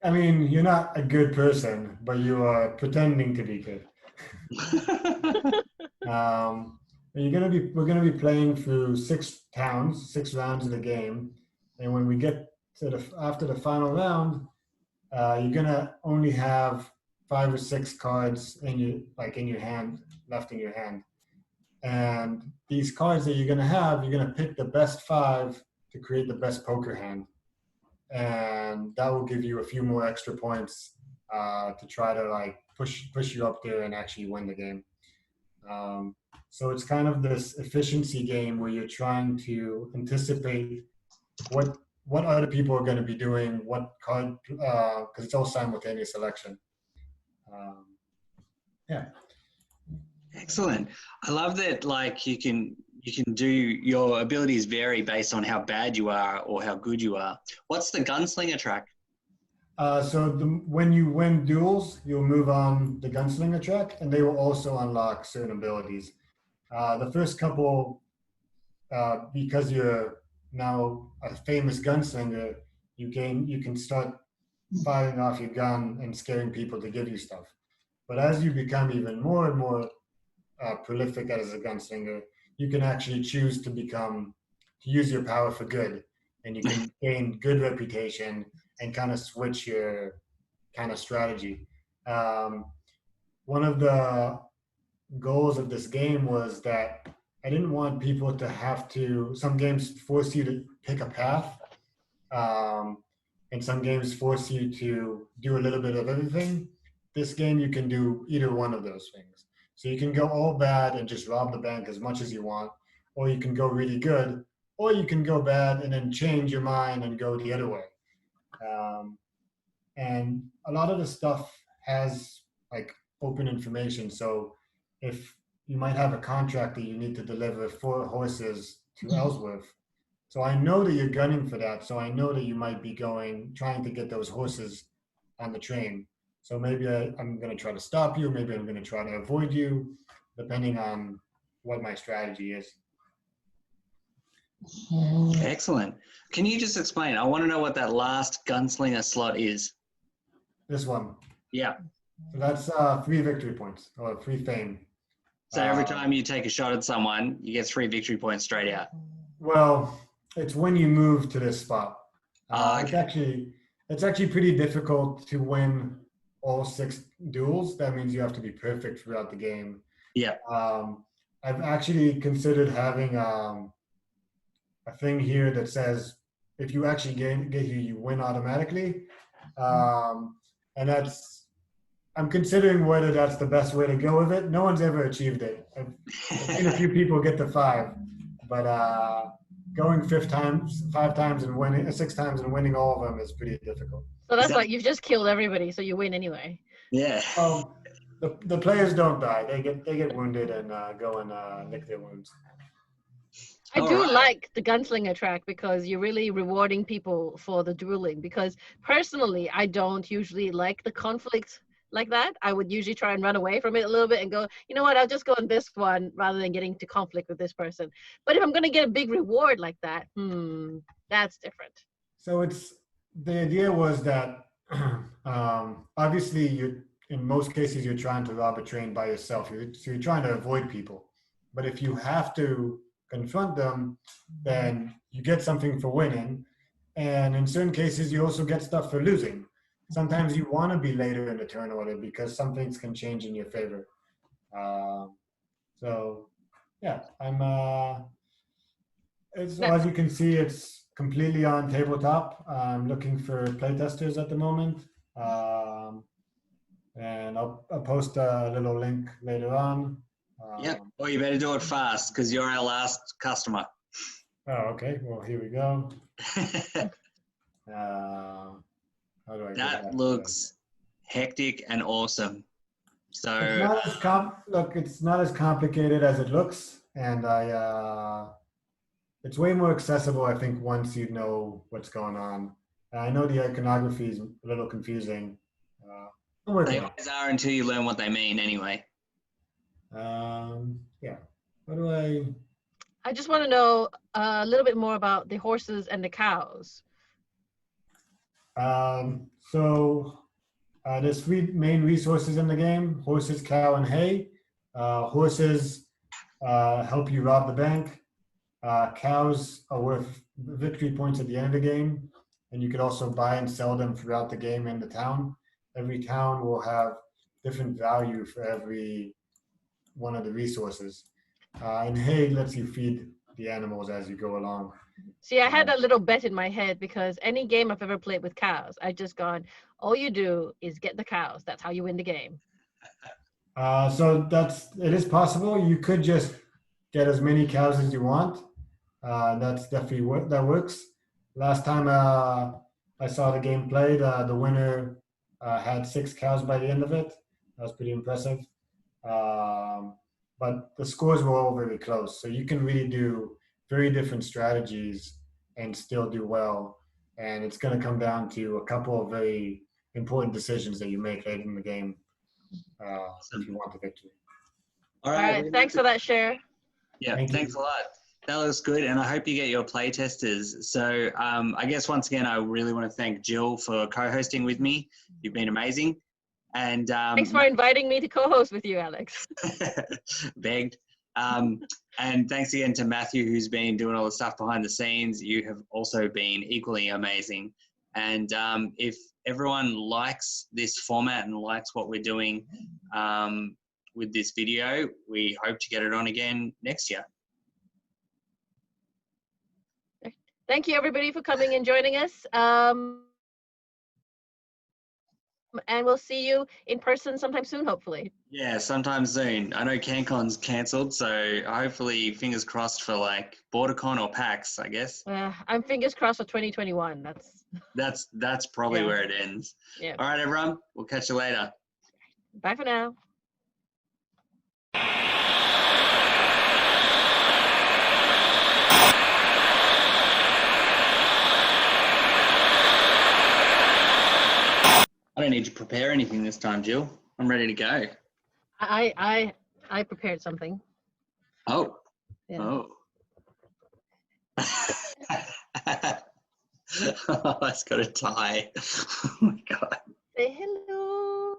I mean, you're not a good person, but you are pretending to be good. We're gonna be playing through 6 towns, 6 rounds of the game, And when we get to after the final round, you're gonna only have 5 or 6 cards in your hand, left in your hand. And these cards that you're gonna pick the best 5 to create the best poker hand. And that will give you a few more extra points to try to like push you up there and actually win the game. So it's kind of this efficiency game where you're trying to anticipate what other people are going to be doing, what card, because it's all simultaneous selection. Yeah. Excellent. I love that. Like you can do, your abilities vary based on how bad you are or how good you are. What's the gunslinger track? When you win duels, you'll move on the gunslinger track, and they will also unlock certain abilities. The first couple, because you're now a famous gunslinger, you can start firing off your gun and scaring people to give you stuff. But as you become even more and more prolific as a gunslinger, you can actually choose to use your power for good, and you can gain good reputation and kind of switch your kind of strategy. One of the goals of this game was that I didn't want people to have to, some games force you to pick a path, and some games force you to do a little bit of everything. This game, you can do either one of those things. So you can go all bad and just rob the bank as much as you want, or you can go really good, or you can go bad and then change your mind and go the other way. And a lot of the stuff has like open information. So if you might have a contract that you need to deliver 4 horses to Ellsworth. So I know that you're gunning for that. So I know that you might be trying to get those horses on the train. So maybe I'm going to try to stop you. Maybe I'm going to try to avoid you, depending on what my strategy is. Excellent. Can you just explain? I want to know what that last gunslinger slot is. This one. Yeah. So that's 3 victory points, or 3 fame. So every time you take a shot at someone, you get 3 victory points straight out. Well, it's when you move to this spot. Okay. It's actually pretty difficult to win all 6 duels. That means you have to be perfect throughout the game. Yeah. I've actually considered having a thing here that says if you actually get here, you win automatically. And I'm considering whether that's the best way to go with it. No one's ever achieved it. I've seen a few people get to 5, but going 5 times and winning 6 times and winning all of them is pretty difficult. So that's like you've just killed everybody, so you win anyway. Yeah. The players don't die. They get wounded and go and lick their wounds. I do like the gunslinger track because you're really rewarding people for the dueling, because personally I don't usually like the conflict like that. I would usually try and run away from it a little bit and go, you know what, I'll just go on this one rather than getting to conflict with this person. But if I'm going to get a big reward like that, that's different. So the idea was that obviously in most cases you're trying to rob a train by yourself. So you're trying to avoid people. But if you have to confront them, then you get something for winning. And in certain cases, you also get stuff for losing. Sometimes you want to be later in the turn order because some things can change in your favor. So yeah, as you can see, it's completely on tabletop. I'm looking for playtesters at the moment. And I'll post a little link later on. Yeah, well, you better do it fast because you're our last customer. Oh, okay. Well, here we go. How do I that looks hectic and awesome. So it's not as complicated as it looks, and it's way more accessible, I think, once you know what's going on. I know the iconography is a little confusing. They always are until you learn what they mean, anyway. Yeah. What do I just want to know a little bit more about the horses and the cows. So there's 3 main resources in the game: horses, cow, and hay. Horses help you rob the bank. Cows are worth victory points at the end of the game, and you could also buy and sell them throughout the game in the town. Every town will have different value for every one of the resources. And hay lets you feed the animals as you go along. See, I had a little bet in my head because any game I've ever played with cows, I just gone, all you do is get the cows. That's how you win the game. So it is possible. You could just get as many cows as you want. That's definitely that works. Last time I saw the game played, the winner had 6 cows by the end of it. That was pretty impressive. But the scores were all very close. So you can really do very different strategies and still do well. And it's going to come down to a couple of very important decisions that you make late in the game if you want the victory. All right. Thanks for that share. Yeah, thanks a lot. That looks good, and I hope you get your play testers. So I guess once again, I really want to thank Jill for co-hosting with me. You've been amazing. And thanks for inviting me to co-host with you, Alex. Begged. And thanks again to Matthew, who's been doing all the stuff behind the scenes. You have also been equally amazing. And if everyone likes this format and likes what we're doing with this video, we hope to get it on again next year. Thank you, everybody, for coming and joining us. And we'll see you in person sometime soon, hopefully. Yeah, sometime soon. I know CanCon's cancelled, so hopefully, fingers crossed for like BorderCon or PAX, I guess. I'm fingers crossed for 2021. That's probably where it ends. Yeah. All right, everyone. We'll catch you later. Bye for now. I don't need to prepare anything this time, Jill. I'm ready to go. I prepared something. Oh. Yeah. Oh. Oh, that's got a tie. Oh my God. Say hello.